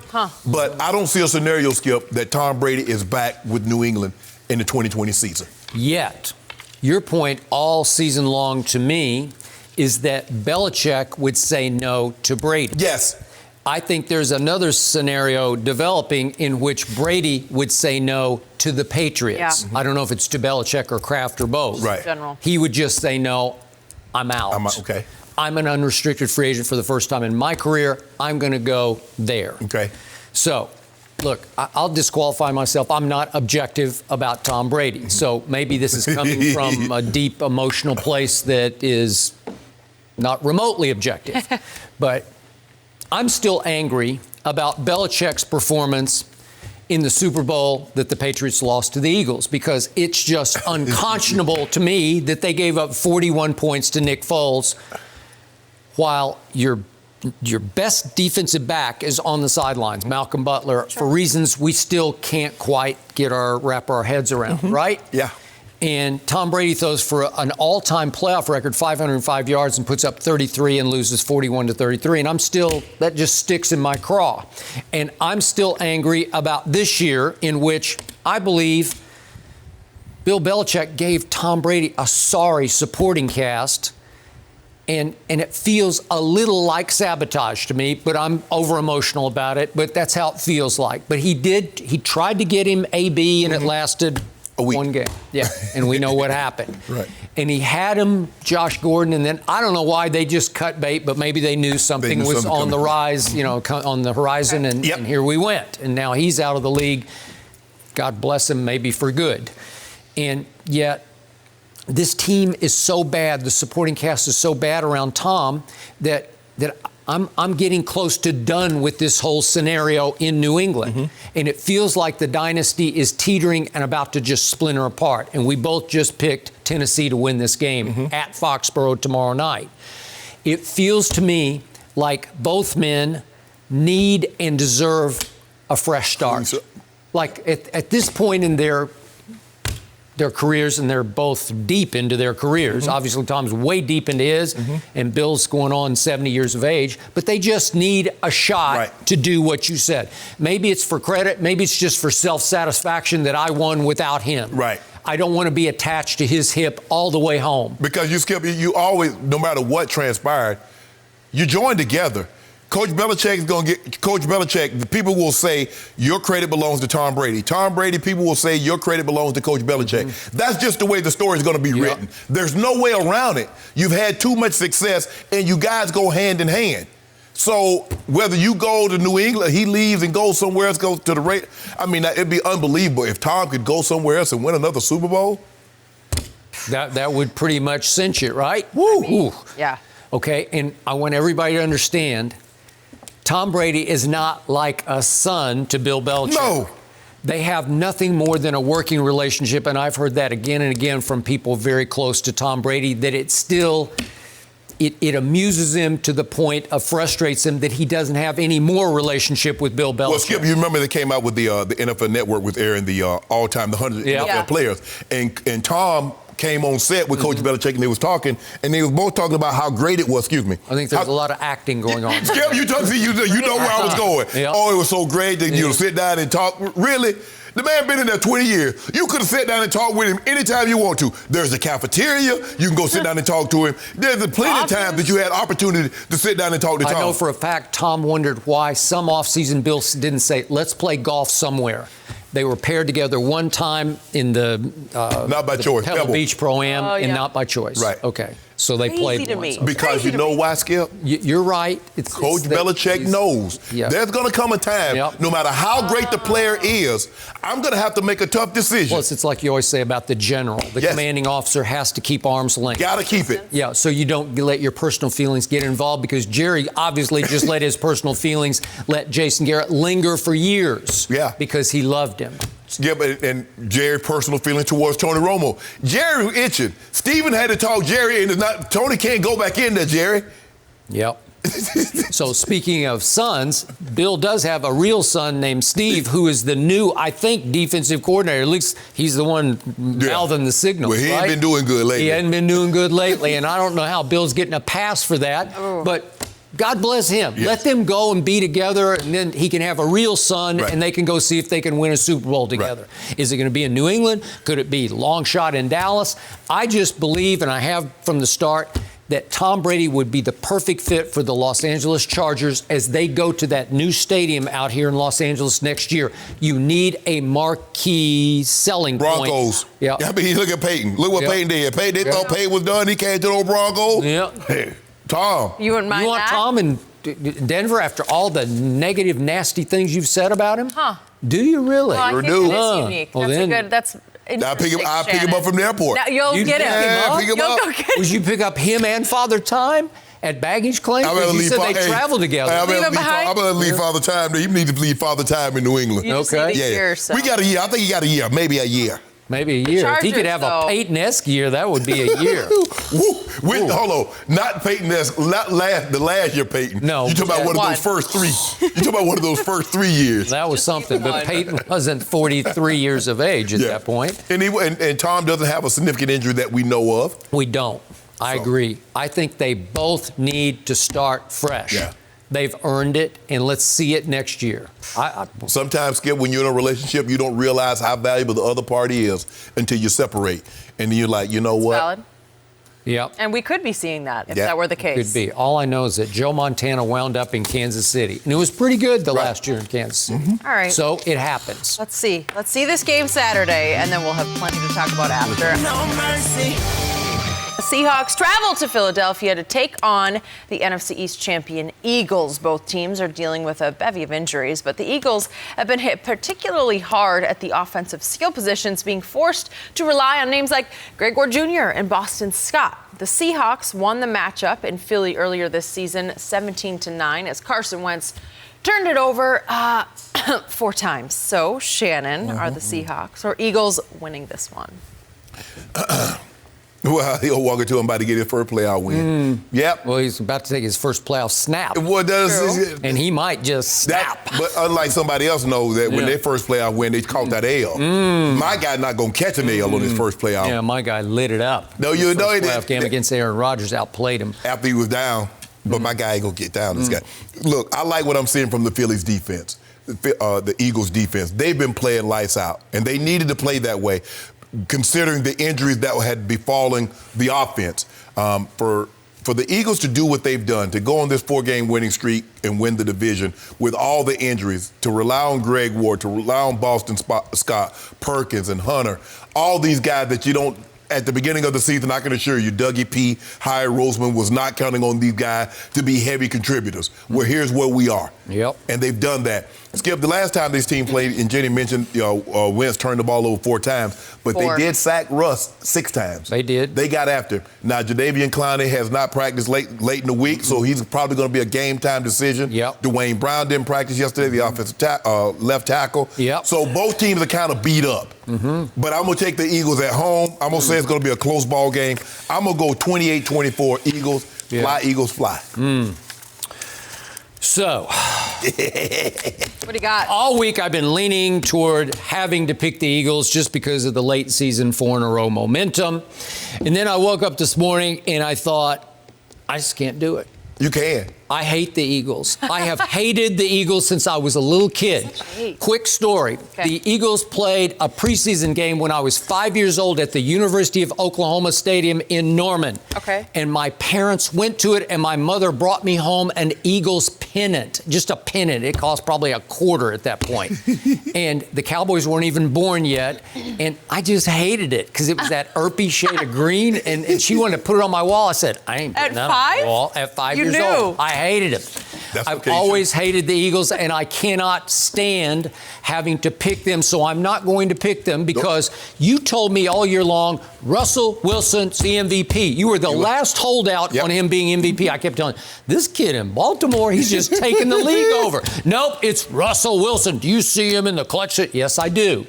But I don't see a scenario, Skip, that Tom Brady is back with New England in the 2020 season. Yet, your point all season long to me is that Belichick would say no to Brady. Yes. I think there's another scenario developing in which Brady would say no to the Patriots. Yeah. I don't know if it's to Belichick or Kraft or both. Right. General. He would just say, no, I'm out. Okay. I'm an unrestricted free agent for the first time in my career. I'm going to go there. Okay. So, look, I'll disqualify myself. I'm not objective about Tom Brady. So maybe this is coming from a deep emotional place that is not remotely objective. But I'm still angry about Belichick's performance in the Super Bowl that the Patriots lost to the Eagles, because it's just unconscionable to me that they gave up 41 points to Nick Foles while your best defensive back is on the sidelines, Malcolm Butler, for reasons we still can't quite wrap our heads around, right? Yeah. And Tom Brady throws for an all-time playoff record, 505 yards, and puts up 33 and loses 41-33. And that just sticks in my craw. And I'm still angry about this year, in which I believe Bill Belichick gave Tom Brady a sorry supporting cast. And it feels a little like sabotage to me, but I'm over-emotional about it. But that's how it feels like. But he tried to get him AB, and it lasted a week. One game. Yeah, and we know what happened. Right. And he had him, Josh Gordon, and then I don't know why they just cut bait, but maybe they knew something was on the rise, on the horizon, and here we went. And now he's out of the league. God bless him, maybe for good. And yet, this team is so bad, the supporting cast is so bad around Tom that I'm getting close to done with this whole scenario in New England. And it feels like the dynasty is teetering and about to just splinter apart. And we both just picked Tennessee to win this game at Foxborough tomorrow night. It feels to me like both men need and deserve a fresh start. Like at this point in their careers, and they're both deep into their careers. Obviously, Tom's way deep into his, and Bill's going on 70 years of age. But they just need a shot to do what you said. Maybe it's for credit. Maybe it's just for self-satisfaction that I won without him. Right. I don't want to be attached to his hip all the way home. Because you always, no matter what transpired, you join together. Coach Belichick is going to get Coach Belichick. The people will say your credit belongs to Tom Brady. Tom Brady, people will say your credit belongs to Coach Belichick. That's just the way the story is going to be written. There's no way around it. You've had too much success, and you guys go hand in hand. So whether you go to New England, he leaves and goes somewhere else, goes to the Raiders. I mean, it'd be unbelievable if Tom could go somewhere else and win another Super Bowl. That would pretty much cinch it, right? Woo! Yeah. Okay, and I want everybody to understand, Tom Brady is not like a son to Bill Belichick. No. They have nothing more than a working relationship, and I've heard that again and again from people very close to Tom Brady, that it amuses him to the point of frustrates him that he doesn't have any more relationship with Bill Belichick. Well, Skip, you remember they came out with the NFL Network with airing the all-time, the 100 NFL players. And Tom came on set with Coach Belichick, and they was talking, and they was both talking about how great it was. Excuse me. I think there's a lot of acting going on. Skip, you know where I was going. Yeah. Oh, it was so great that you sit down and talk. Really, The man been in there 20 years. You could have sat down and talked with him anytime you want to. There's a cafeteria. You can go sit down and talk to him. There's plenty of times that you had opportunity to sit down and talk to Tom. I know for a fact Tom wondered why some offseason Bill didn't say, let's play golf somewhere. They were paired together one time in the not by choice. Pebble Beach Pro-Am, and yeah. not by choice. Right. Okay. So they Crazy played to once. me. Because Crazy you know why, Skip? You're right. Coach Belichick knows there's going to come a time, no matter how great the player is, I'm going to have to make a tough decision. Plus, it's like you always say about the general. The commanding officer has to keep arm's length. Got to keep it. Yeah, so you don't let your personal feelings get involved, because Jerry obviously just let his personal feelings let Jason Garrett linger for years. Yeah. Because he loved him. Yeah, but and Jerry's personal feeling towards Tony Romo. Jerry itching. Steven had to talk Jerry into not. Tony can't go back in there, Jerry. Yep. So speaking of sons, Bill does have a real son named Steve, who is the new, I think, defensive coordinator. At least he's the one mouthing the signals. Well, he ain't been doing good lately. He hadn't been doing good lately, and I don't know how Bill's getting a pass for that. But God bless him. Yes. Let them go and be together, and then he can have a real son, Right. and they can go see if they can win a Super Bowl together. Right. Is it going to be in New England? Could it be long shot in Dallas? I just believe, and I have from the start, that Tom Brady would be the perfect fit for the Los Angeles Chargers as they go to that new stadium out here in Los Angeles next year. You need a marquee selling Broncos. point. Yeah. I mean, look at Peyton. Look what Peyton did. They thought Peyton was done. He came to those Broncos. Yeah. Hey, Tom. You wouldn't mind You want that? Tom in Denver after all the negative, nasty things you've said about him? Huh. Do you really? Well, I Sure think do. it is unique. Well, That's then- a good. That's. I'll pick him up from the airport. Now, you'll You'd get pick him. him up? Pick him You'll up. go get Would you pick up him and Father Time at baggage claim? I'd rather You leave said they travel together. I'm Leave him behind? going to leave Father Time. You need to leave Father Time in New England. You just Okay. need a Yeah. year, so. We got a year. I think he got a year. Maybe a year. Maybe a year. If he could Chargers, have though. a Peyton-esque year, that would be a year. Hold on. Not Peyton, not the last year Peyton. No. You talking about one of One. those first three. You talking about one of those first 3 years. That was something. But Peyton wasn't 43 years of age at that point. And Tom doesn't have a significant injury that we know of. We don't. I agree. I think they both need to start fresh. Yeah. They've earned it, and let's see it next year. Sometimes, Skip, when you're in a relationship, you don't realize how valuable the other party is until you separate. And then you're like, you know what? Valid. Yep. And we could be seeing that if Yeah. that were the case. Could be. All I know is that Joe Montana wound up in Kansas City. And it was pretty good the last year in Kansas City. All right. So it happens. Let's see. Let's see this game Saturday, and then we'll have plenty to talk about after. No mercy. The Seahawks travel to Philadelphia to take on the NFC East champion Eagles. Both teams are dealing with a bevy of injuries, but the Eagles have been hit particularly hard at the offensive skill positions, being forced to rely on names like Greg Ward Jr. and Boston Scott. The Seahawks won the matchup in Philly earlier this season, 17-9, as Carson Wentz turned it over 4 times. So, Shannon, are the Seahawks or Eagles winning this one? Well, he'll walk into him about to get his first playoff win. Yep. Well, he's about to take his first playoff snap. What does And he might just snap. But unlike somebody else knows that when their first playoff win, they caught that L. My guy not going to catch an L on his first playoff. Yeah, my guy lit it up. No, you know First he playoff did. game against Aaron Rodgers outplayed him. After he was down. But my guy ain't going to get down, this guy. Look, I like what I'm seeing from the Phillies defense, the Eagles defense. They've been playing lights out, and they needed to play that way, considering the injuries that had befallen the offense. For the Eagles to do what they've done, to go on this 4-game winning streak and win the division with all the injuries, to rely on Greg Ward, to rely on Boston Scott, Perkins, and Hunter, all these guys that you don't, at the beginning of the season, I can assure you, Dougie P., Hyatt Roseman was not counting on these guys to be heavy contributors. Well, here's where we are. Yep. And they've done that. Skip, the last time this team played, and Jenny mentioned, Wentz turned the ball over 4 times, but 4. they did sack Russ 6 times. They did. They got after him. Now, Jadeveon Clowney has not practiced late in the week, so he's probably going to be a game-time decision. Yep. Dwayne Brown didn't practice yesterday, the offensive left tackle. Yep. So both teams are kind of beat up. But I'm going to take the Eagles at home. I'm going to say it's going to be a close ball game. I'm going to go 28-24 Eagles. Fly, Eagles, fly. So, What do you got? all week I've been leaning toward having to pick the Eagles just because of the late season 4-in-a-row momentum. And then I woke up this morning and I thought, I just can't do it. You can. I hate the Eagles. I have hated the Eagles since I was a little kid. Quick story. Okay. The Eagles played a preseason game when I was 5 years old at the University of Oklahoma Stadium in Norman. Okay. And my parents went to it, and my mother brought me home an Eagles pennant, just a pennant. It cost probably $25 at that point. And the Cowboys weren't even born yet. And I just hated it because it was that earthy shade of green. And she wanted to put it on my wall. I said, I ain't putting that on my wall. At 5 years old. I hated him. I've always hated the Eagles, and I cannot stand having to pick them, so I'm not going to pick them because you told me all year long, Russell Wilson's the MVP. You were the last holdout on him being MVP. I kept telling you, this kid in Baltimore, he's just taking the league over. Nope, it's Russell Wilson. Do you see him in the clutch? Yes, I do.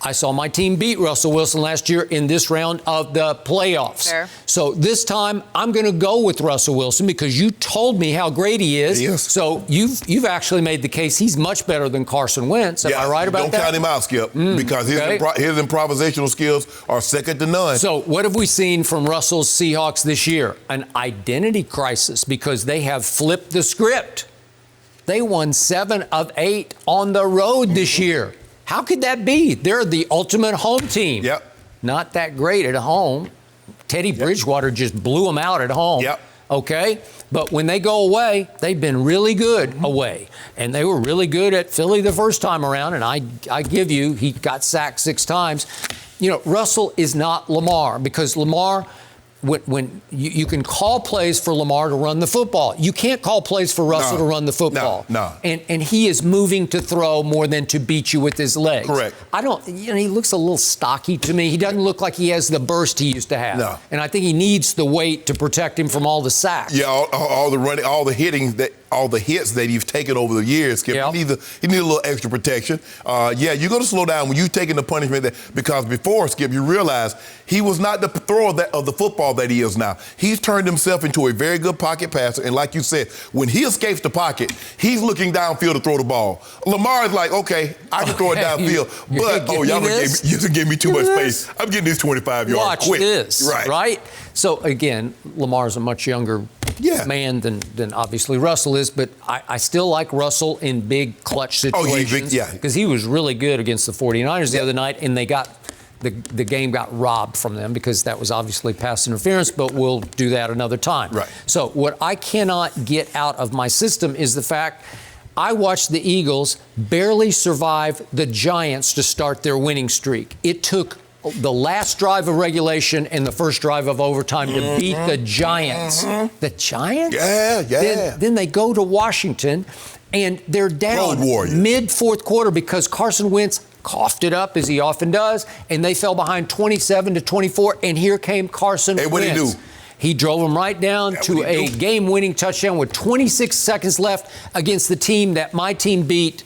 I saw my team beat Russell Wilson last year in this round of the playoffs. Fair. So this time, I'm going to go with Russell Wilson because you told me how great he is. Yes. So you've actually made the case he's much better than Carson Wentz. Am I right about that? Don't count him out, Skip, because his improvisational skills are second to none. So what have we seen from Russell's Seahawks this year? An identity crisis because they have flipped the script. They won 7 of 8 on the road this year. How could that be? They're the ultimate home team. Yep. Not that great at home. Teddy Bridgewater just blew them out at home. Yep. Okay? But when they go away, they've been really good away. And they were really good at Philly the first time around. And I give you, he got sacked 6 times. You know, Russell is not Lamar because Lamar, when you can call plays for Lamar to run the football. You can't call plays for Russell to run the football. No. And he is moving to throw more than to beat you with his legs. Correct. He looks a little stocky to me. He doesn't look like he has the burst he used to have. No. And I think he needs the weight to protect him from all the sacks. Yeah, all the running, all the hitting, all the hits that he's taken over the years, Skip. Yep. He needs a little extra protection. You're going to slow down when you're taking the punishment because before, Skip, you realize he was not the thrower of the football that he is now. He's turned himself into a very good pocket passer, and like you said, when he escapes the pocket, he's looking downfield to throw the ball. Lamar is like, okay, I can throw it downfield, but y'all gave me too much space. I'm getting this 25 yards Watch quick. this, right? So again, Lamar's a much younger man than obviously Russell is, but I still like Russell in big clutch situations because he was really good against the 49ers the other night, and they got the game got robbed from them because that was obviously pass interference, but we'll do that another time. Right. So what I cannot get out of my system is the fact I watched the Eagles barely survive the Giants to start their winning streak. It took the last drive of regulation and the first drive of overtime to beat the Giants. The Giants? Yeah. Then they go to Washington, and they're down mid-fourth quarter because Carson Wentz coughed it up, as he often does, and they fell behind 27-24, and here came Carson Wentz. What did he do? He drove them right down to a game-winning touchdown with 26 seconds left against the team that my team beat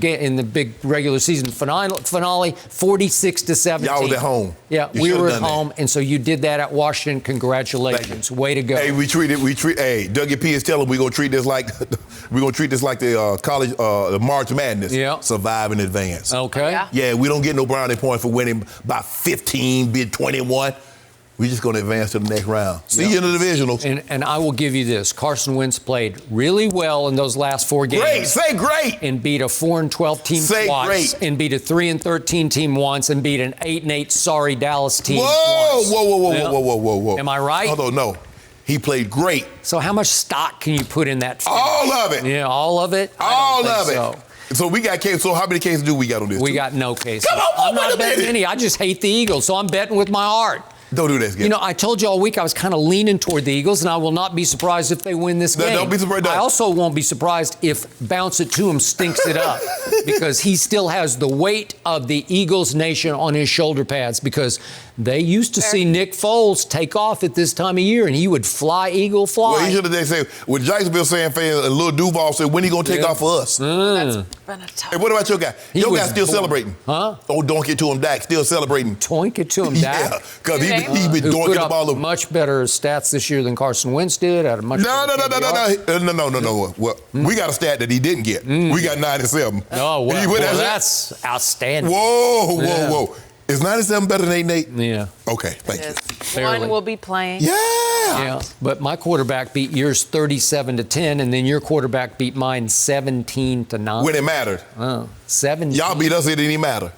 in the big regular season finale, 46-17. Y'all was at home. Yeah, we were at home, and so you did that at Washington. Congratulations, way to go. Hey, Dougie P is telling we're gonna treat this like the college the March Madness. Yeah. Survive in advance. Okay. Yeah, we don't get no brownie points for winning by 15, bid 21. We're just going to advance to the next round. See you in the divisionals. And I will give you this. Carson Wentz played really well in those last 4 games. Great. Say great. And beat a 4-12 team twice. Great. And beat a 3-13 team once. And beat an 8-8 sorry Dallas team once. Whoa. Am I right? Although, no. He played great. So how much stock can you put in that finish? All of it. Yeah, all of it? All of it. So we got cases. So how many cases do we got on this? We got no cases. Come on, I'm not betting any. I just hate the Eagles, so I'm betting with my heart. Don't do that, Skip. You know, I told you all week I was kind of leaning toward the Eagles, and I will not be surprised if they win this game. Don't be surprised. I also won't be surprised if Bounce It To Him stinks it up because he still has the weight of the Eagles nation on his shoulder pads because they used to see Nick Foles take off at this time of year, and he would fly, Eagle, fly. Well, he should have said, with Jacksonville saying fans, and Lil Duval said, when he going to take off for us? That's been a tough. Hey, what about your guy? Your guy's still celebrating. Huh? Oh, don't get to him, Dak. Still celebrating. Toink It To Him, Dak. Yeah, because he's been doinking the ball. Much better stats this year than Carson Wentz did. At a much No. Well, we got a stat that he didn't get. We got 97. Oh, well, that's outstanding. Whoa. Is 97 better than 8-8? Yeah. Okay, thank you. One will be playing. Yeah. Yeah, but my quarterback beat yours 37-10, and then your quarterback beat mine 17-9. When it mattered. 17. Y'all beat us, it didn't even matter.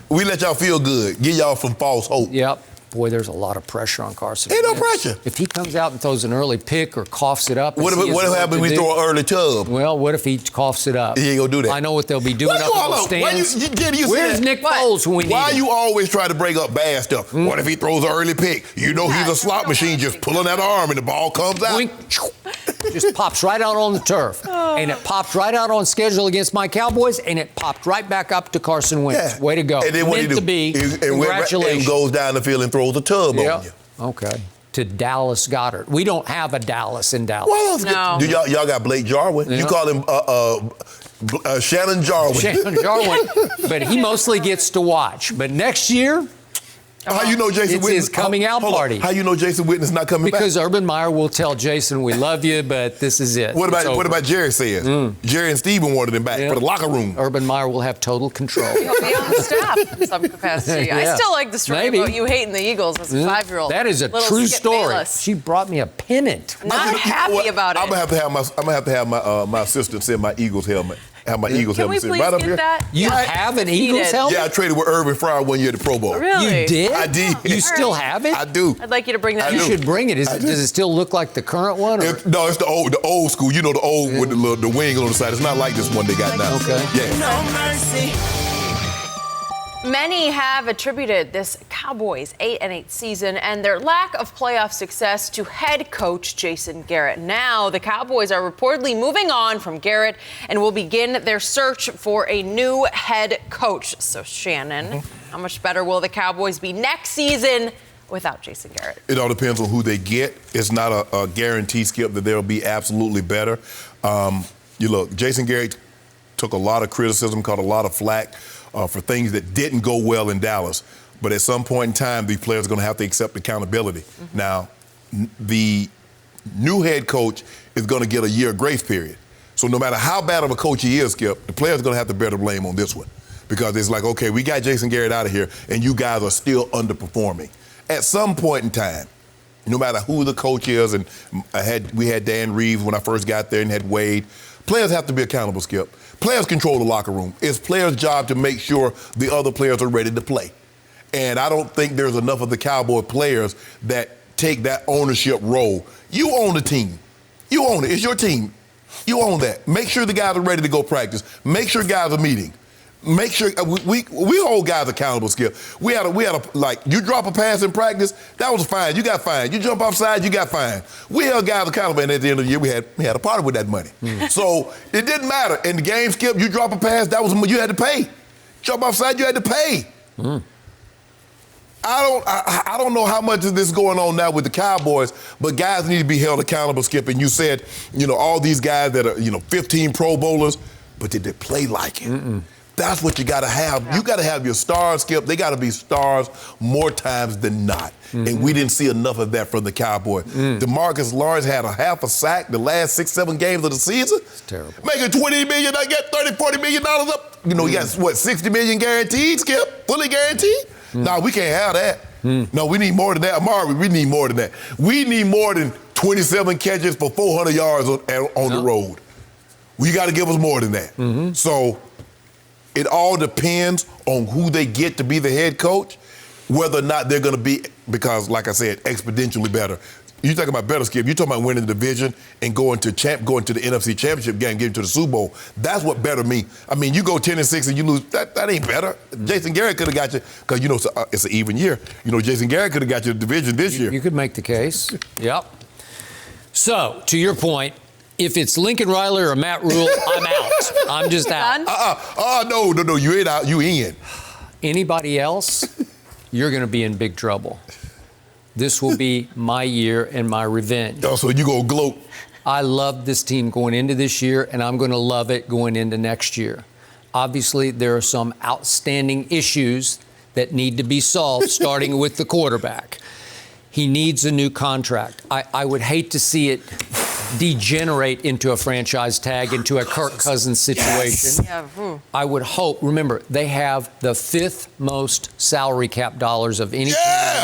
We let y'all feel good. Give y'all some false hope. Yep. Boy, there's a lot of pressure on Carson. Ain't no pressure. If he comes out and throws an early pick or coughs it up. What happens when we throw an early tub? Well, what if he coughs it up? He ain't gonna do that. I know what they'll be doing up in those stands. Where's Nick Foles when we need Why him? you always try to bring up bad stuff? What if he throws an early pick? You know he's a slot machine just pulling that arm and the ball comes out. Just pops right out on the turf. And it popped right out on schedule against my Cowboys, and it popped right back up to Carson Wentz. Way to go. And then what Meant he do? to be. Congratulations. And goes down the field and throws a tub on you. Okay. To Dallas Goedert. We don't have a Dallas in Dallas. Well, No. Do y'all got Blake Jarwin? Yeah. You call him Shannon Jarwin. Shannon Jarwin. But he mostly gets to watch. But next year, How you know Jason it's Witten? his coming out party. How you know Jason Witten's not coming Because back? Urban Meyer will tell Jason, we love you, but this is it. What It's over. about Jerry says? Jerry and Steven wanted him back for the locker room. Urban Meyer will have total control. He'll be on the staff in some capacity. I Yeah. still like the story Maybe. about you hating the Eagles as a 5-year-old. That is a Little true Skip story. Bayless. She brought me a pennant. Not happy about it. I'm gonna have to have my assistant send my Eagles helmet. Have my Eagles Can we helmet sent please right up get here. that? You have an Eagles Heated. helmet? Yeah, I traded with Irvin Fryer 1 year at the Pro Bowl. Really? You did? I did. You still have it? I do. I'd like you to bring that I in. You do. should bring it. I do. Does it still look like the current one? Or? No, it's the old school. You know, the old with the wing on the side. It's not like this one they got now. Okay. Yeah. No mercy. Many have attributed this Cowboys 8-8 season and their lack of playoff success to head coach Jason Garrett. Now, the Cowboys are reportedly moving on from Garrett and will begin their search for a new head coach. So, Shannon, how much better will the Cowboys be next season without Jason Garrett? It all depends on who they get. It's not a guarantee, Skip, that they'll be absolutely better. You look, Jason Garrett took a lot of criticism, caught a lot of flack for things that didn't go well in Dallas. But at some point in time, these players are going to have to accept accountability. Now, the new head coach is going to get a year grace period. So no matter how bad of a coach he is, Skip, the players are going to have to bear the blame on this one. Because it's like, okay, we got Jason Garrett out of here, and you guys are still underperforming. At some point in time, no matter who the coach is, and we had Dan Reeves when I first got there and had Wade, players have to be accountable, Skip. Players control the locker room. It's players' job to make sure the other players are ready to play. And I don't think there's enough of the Cowboy players that take that ownership role. You own the team. You own it. It's your team. You own that. Make sure the guys are ready to go practice. Make sure guys are meeting. Make sure we hold guys accountable, Skip. We had a like, you drop a pass in practice, that was fine. You got fined. You jump offside, you got fined. We held guys accountable, and at the end of the year, we had a party with that money. So it didn't matter. In the game, Skip, you drop a pass, that was you had to pay. Jump offside, you had to pay. I don't know how much of this is going on now with the Cowboys, but guys need to be held accountable, Skip. And you said, all these guys that are, 15 Pro Bowlers, but did they play like it? That's what you got to have. You got to have your stars, Skip. They got to be stars more times than not. And we didn't see enough of that from the Cowboys. DeMarcus Lawrence had a half a sack the last 6-7 games of the season. It's terrible. Making $20 million, I get $30-40 million up. You got, $60 million guaranteed, Skip? Fully guaranteed? No, we can't have that. No, we need more than that. Amari, we need more than that. We need more than 27 catches for 400 yards on the road. You got to give us more than that. So it all depends on who they get to be the head coach, whether or not they're going to be, because, like I said, exponentially better. You're talking about better, Skip. You're talking about winning the division and going to the NFC Championship game, getting to the Super Bowl. That's what better means. I mean, you go 10-6 and you lose. That ain't better. Jason Garrett could have got you, because it's an even year. Jason Garrett could have got you the division this year. You could make the case. Yep. So, to your point, if it's Lincoln Riley or Matt Rule, I'm out. I'm just out. No, you ain't out. You in. Anybody else, you're going to be in big trouble. This will be my year and my revenge. Oh, so you go gloat. I love this team going into this year, and I'm going to love it going into next year. Obviously, there are some outstanding issues that need to be solved, starting with the quarterback. He needs a new contract. I would hate to see it degenerate into a franchise tag, into a Kirk Cousins situation. Yeah. I would hope, remember, they have the 5th most salary cap dollars of any team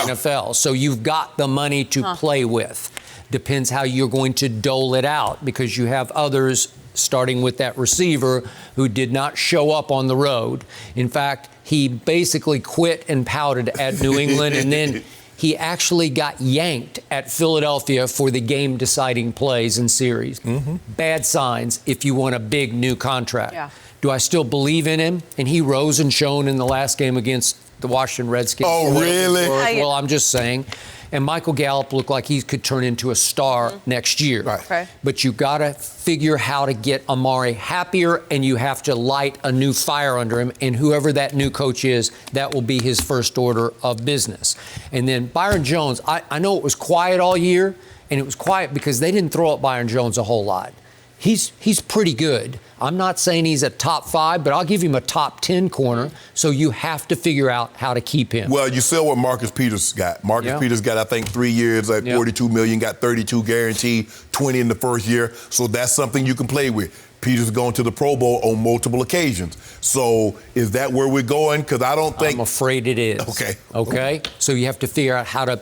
in the NFL. So you've got the money to play with. Depends how you're going to dole it out, because you have others, starting with that receiver, who did not show up on the road. In fact, he basically quit and pouted at New England, and then he actually got yanked at Philadelphia for the game-deciding plays and series. Bad signs if you want a big new contract. Yeah. Do I still believe in him? And he rose and shone in the last game against the Washington Redskins. Oh, really? Well, I'm just saying. And Michael Gallup looked like he could turn into a star next year. Right. Okay. But you got to figure how to get Amari happier, and you have to light a new fire under him. And whoever that new coach is, that will be his first order of business. And then Byron Jones, I know it was quiet all year, and it was quiet because they didn't throw at Byron Jones a whole lot. He's pretty good. I'm not saying he's a top 5, but I'll give him a top 10 corner. So you have to figure out how to keep him. Well, you saw what Marcus Peters got. Marcus Peters got, I think, 3 years at $42 million, got 32 guaranteed, 20 in the first year. So that's something you can play with. Peters going to the Pro Bowl on multiple occasions. So is that where we're going? Because I don't think. I'm afraid it is. Okay. So you have to figure out how to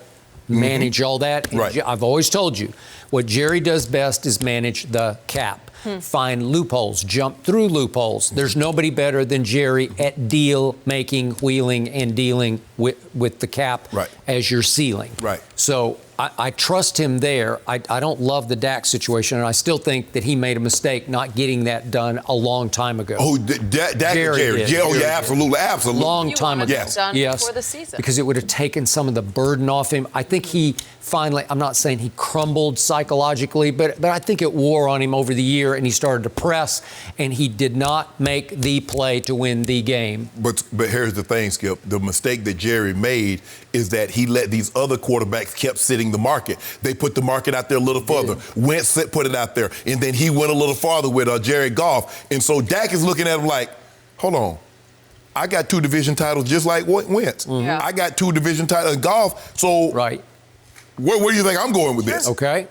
manage all that. And Right. I've always told you, what Jerry does best is manage the cap. Find loopholes, jump through loopholes. There's nobody better than Jerry at deal making, wheeling, and dealing with the cap as your ceiling. Right. So I trust him there. I don't love the Dak situation, and I still think that he made a mistake not getting that done a long time ago. Oh, Dak and Jerry. did. Yeah, Jerry absolutely. Long time ago. Done before the season. Because it would have taken some of the burden off him. I think he finally, I'm not saying he crumbled psychologically, but I think it wore on him over the year, and he started to press, and he did not make the play to win the game. But here's the thing, Skip. The mistake that Jerry made is that he let these other quarterbacks kept sitting the market. They put the market out there a little further. Wentz put it out there, and then he went a little farther with Jared Goff. And so Dak is looking at him like, hold on. I got 2 division titles just like Wentz. Yeah. I got 2 division titles in golf. So Right. Where do you think I'm going with this? Okay.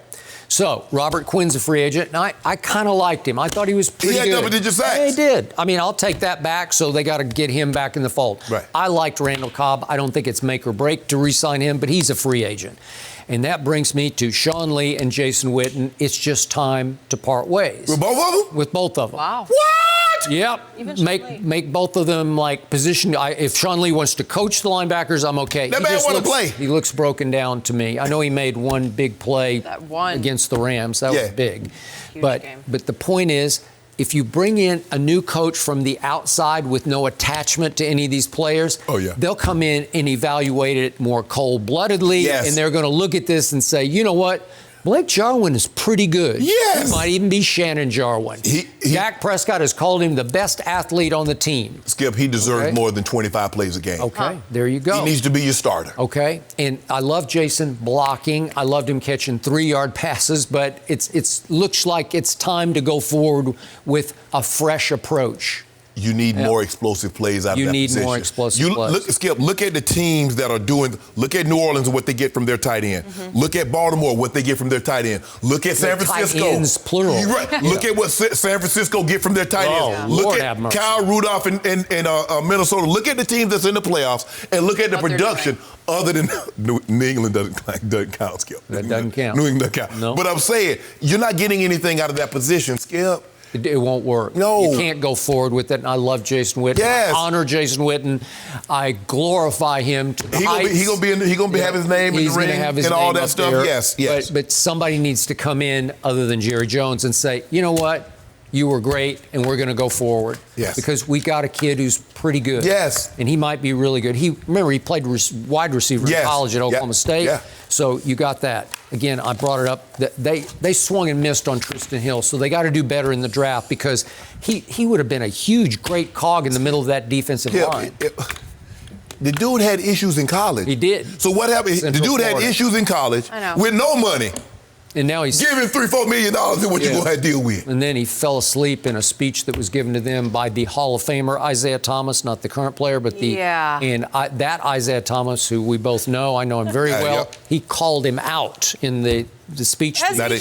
So, Robert Quinn's a free agent, and I kind of liked him. I thought he was pretty good. He had double-digit sacks. Yeah, he did. I mean, I'll take that back, so they got to get him back in the fold. Right. I liked Randall Cobb. I don't think it's make or break to re-sign him, but he's a free agent. And that brings me to Sean Lee and Jason Witten. It's just time to part ways. With both of them? With both of them. Wow. What? Yep. Even Sean Lee. Make both of them like position. If Sean Lee wants to coach the linebackers, I'm okay. That man want to play. He looks broken down to me. I know he made one big play That one. against the Rams. That was big. Huge But game. the point is, if you bring in a new coach from the outside with no attachment to any of these players, they'll come in and evaluate it more cold-bloodedly, Yes. and they're going to look at this and say, you know what? Blake Jarwin is pretty good. Yes. It might even be Shannon Jarwin. Dak Prescott has called him the best athlete on the team. Skip, he deserves more than 25 plays a game. Okay, there you go. He needs to be your starter. Okay, and I love Jason blocking. I loved him catching 3-yard passes, but it's looks like it's time to go forward with a fresh approach. You need more explosive plays out of that position. You need more explosive plays. Skip, look at the teams that are doing. Look at New Orleans and what they get from their tight end. Look at Baltimore, what they get from their tight end. Look at San Francisco. Tight ends, plural. You're right. Look at what San Francisco get from their tight ends. Look Lord at have mercy. Kyle Rudolph and Minnesota. Look at the teams that's in the playoffs and look at the What they're production. Other than New England doesn't count, Skip. That doesn't count. New England doesn't count. No. But I'm saying you're not getting anything out of that position, Skip. It won't work. No. You can't go forward with it. And I love Jason Witten. Yes. I honor Jason Witten. I glorify him to the heights. He gonna be have his name in the ring and all that stuff. There. Yes. But somebody needs to come in other than Jerry Jones and say, you know what? You were great, and we're going to go forward. Yes. Because we got a kid who's pretty good. Yes. And he might be really good. He played wide receiver in college at Oklahoma State. Yeah. So you got that. Again, I brought it up. They swung and missed on Tristan Hill, so they got to do better in the draft because he would have been a huge, great cog in the middle of that defensive line. The dude had issues in college. He did. So what happened? The dude had issues in college with no money. And now he's give him $3-4 million and what you gonna have to deal with. And then he fell asleep in a speech that was given to them by the Hall of Famer Isaiah Thomas, not the current player, but that Isaiah Thomas, who we both know, I know him very well. He called him out in the speech. As he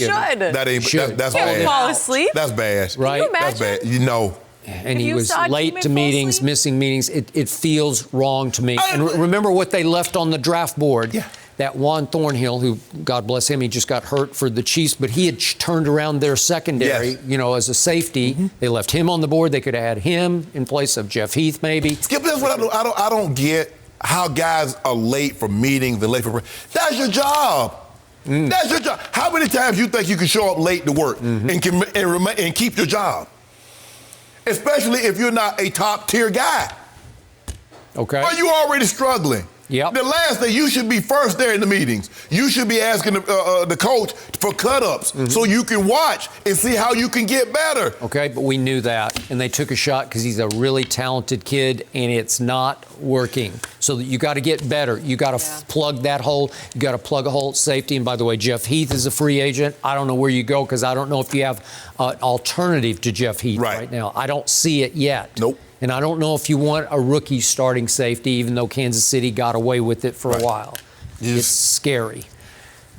should. That's bad. Fall asleep. That's bad. Right? Can you imagine? That's bad. You know. And he was late to meetings, missing meetings. It feels wrong to me. And remember what they left on the draft board. Yeah. that Juan Thornhill, who, God bless him, he just got hurt for the Chiefs, but he had turned around their secondary, Yes. As a safety. Mm-hmm. They left him on the board. They could have had him in place of Jeff Heath, maybe. Skip, that's what I don't get. How guys are late for meetings and late for. That's your job. That's your job. How many times you think you can show up late to work and keep your job? Especially if you're not a top tier guy. Okay. Or you already struggling. Yep. The last thing, you should be first there in the meetings. You should be asking the coach for cut-ups so you can watch and see how you can get better. Okay, but we knew that, and they took a shot because he's a really talented kid, and it's not working. So you got to get better. You got to plug that hole. You got to plug a hole at safety. And by the way, Jeff Heath is a free agent. I don't know where you go because I don't know if you have an alternative to Jeff Heath right now. I don't see it yet. Nope. And I don't know if you want a rookie starting safety, even though Kansas City got away with it for a while. It's scary.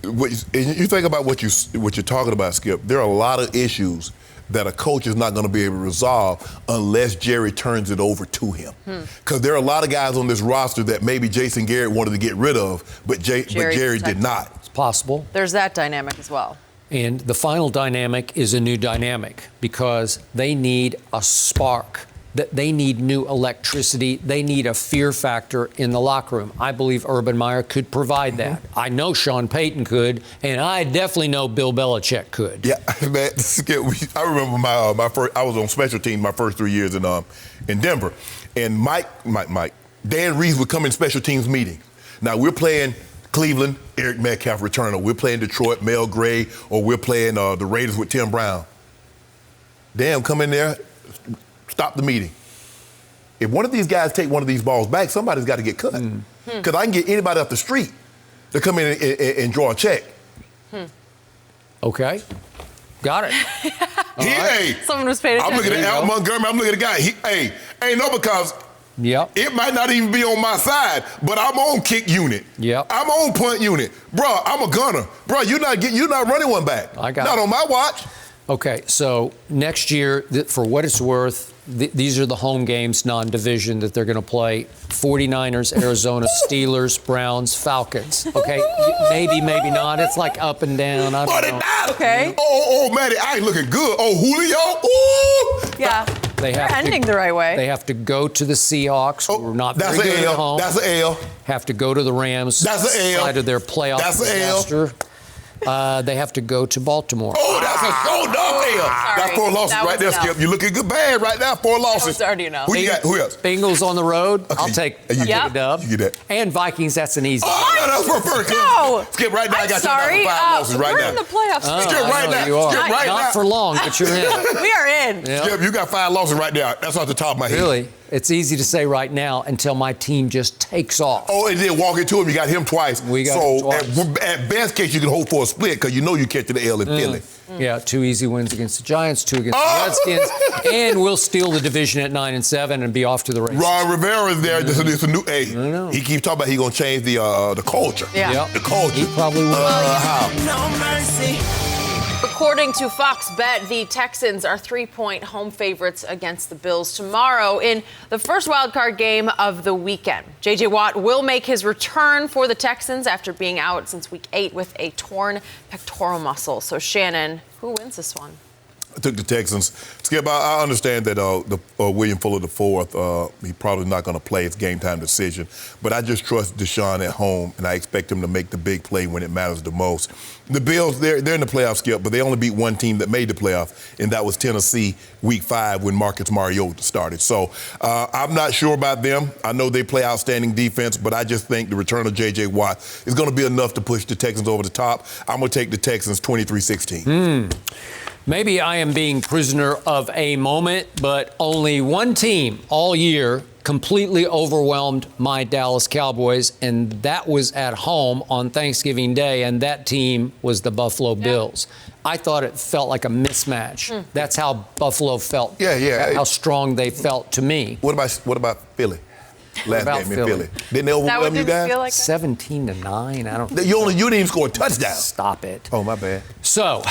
You think about what you're talking about, Skip. There are a lot of issues that a coach is not going to be able to resolve unless Jerry turns it over to him. Because there are a lot of guys on this roster that maybe Jason Garrett wanted to get rid of, but Jerry did not. It's possible. There's that dynamic as well. And the final dynamic is a new dynamic because they need a spark. They need new electricity. They need a fear factor in the locker room. I believe Urban Meyer could provide that. I know Sean Payton could, and I definitely know Bill Belichick could. Yeah, man. I remember my first. I was on special teams my first 3 years in Denver, and Mike, Dan Reeves would come in special teams meetings. Now we're playing Cleveland, Eric Metcalf returner. We're playing Detroit, Mel Gray, or we're playing the Raiders with Tim Brown. Dan, come in there. Stop the meeting. If one of these guys take one of these balls back, somebody's got to get cut. Because I can get anybody off the street to come in and draw a check. Okay. Got it. Hey, someone was paying attention. I'm looking at Al Montgomery. I'm looking at the guy. Because it might not even be on my side, but I'm on kick unit. I'm on punt unit. Bro, I'm a gunner. Bro, you're not running one back. Not on my watch. Okay, so next year, for what it's worth, these are the home games, non-division, that they're going to play. 49ers, Arizona, Steelers, Browns, Falcons. Okay, maybe not. It's like up and down. I don't know. Okay. Oh, Maddie, I ain't looking good. Oh, Julio. Ooh. Yeah. They're ending the right way. They have to go to the Seahawks. Who are not very good at home. That's an L. Have to go to the Rams. That's an L. Side of their playoff disaster. They have to go to Baltimore. Oh, that's a show-up L. That's 4 losses right there, Skip. You're looking good bad right now. 4 losses. That was already enough. Who you got? Who else? Bengals on the road. Okay. I'll take a dub. You get that. And Vikings, that's an easy. Oh, no, that's for first. No. Skip, right now, I got you down 5 losses right now. We're in the playoffs. Skip, right now. You are. Skip, right now. Not for long, but you're in. We are in. Yeah. Skip, you got 5 losses right there. That's off the top of my head. Really? It's easy to say right now until my team just takes off. Oh, and then walk into him, you got him twice. We got him twice. At best case, you can hope for a split because you know you catch the L in Philly. Yeah, 2 easy wins against the Giants, 2 against the Redskins, and we'll steal the division at 9-7 and be off to the races. Ron Rivera is there. This is a new. Hey, he keeps talking about he's gonna change the culture. Yeah. The culture. He probably will. How? No mercy. According to Fox Bet, the Texans are 3-point home favorites against the Bills tomorrow in the first wildcard game of the weekend. J.J. Watt will make his return for the Texans after being out since Week 8 with a torn pectoral muscle. So, Shannon, who wins this one? I took the Texans. Skip, I understand that William Fuller IV, he's probably not going to play. It's game time decision. But I just trust Deshaun at home, and I expect him to make the big play when it matters the most. The Bills, they're in the playoff, Skip, but they only beat one team that made the playoff, and that was Tennessee Week 5 when Marcus Mariota started. So I'm not sure about them. I know they play outstanding defense, but I just think the return of J.J. Watt is going to be enough to push the Texans over the top. I'm going to take the Texans 23-16. Maybe I am being prisoner of a moment, but only one team all year completely overwhelmed my Dallas Cowboys, and that was at home on Thanksgiving Day, and that team was the Buffalo Bills. I thought it felt like a mismatch. That's how Buffalo felt. How strong they felt to me. What about Philly? Last game in Philly. Didn't they overwhelm you guys? Feel like 17-9. I don't. You didn't even score a touchdown. Stop it. Oh, my bad. So,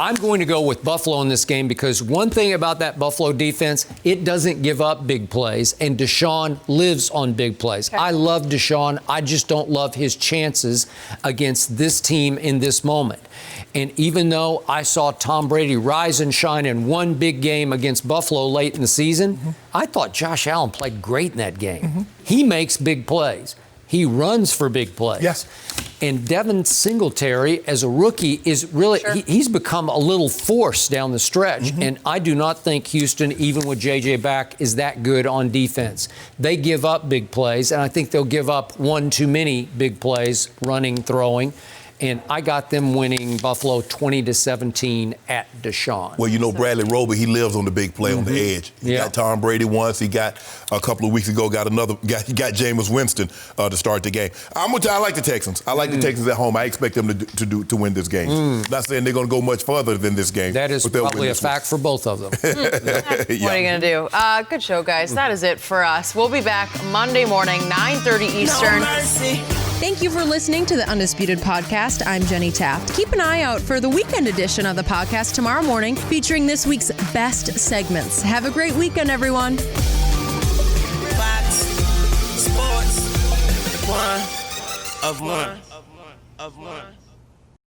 I'm going to go with Buffalo in this game because one thing about that Buffalo defense, it doesn't give up big plays, and Deshaun lives on big plays. Okay. I love Deshaun. I just don't love his chances against this team in this moment. And even though I saw Tom Brady rise and shine in one big game against Buffalo late in the season, I thought Josh Allen played great in that game. He makes big plays. He runs for big plays. Yes. And Devin Singletary, as a rookie, is really, he's become a little force down the stretch. And I do not think Houston, even with J.J. back, is that good on defense. They give up big plays, and I think they'll give up one too many big plays, running, throwing. And I got them winning Buffalo 20-17 at Deshaun. Well, you know, Bradley Roby, he lives on the big play on the edge. He got Tom Brady once. He got a couple of weeks ago, got Jameis Winston to start the game. I like the Texans. I like the Texans at home. I expect them to win this game. Not saying they're going to go much further than this game. That is probably a fact for both of them. What are you going to do? Good show, guys. That is it for us. We'll be back Monday morning, 9:30 Eastern. No mercy. Thank you for listening to the Undisputed Podcast. I'm Jenny Taft. Keep an eye out for the weekend edition of the podcast tomorrow morning, featuring this week's best segments. Have a great weekend, everyone. Fox Sports. One of one.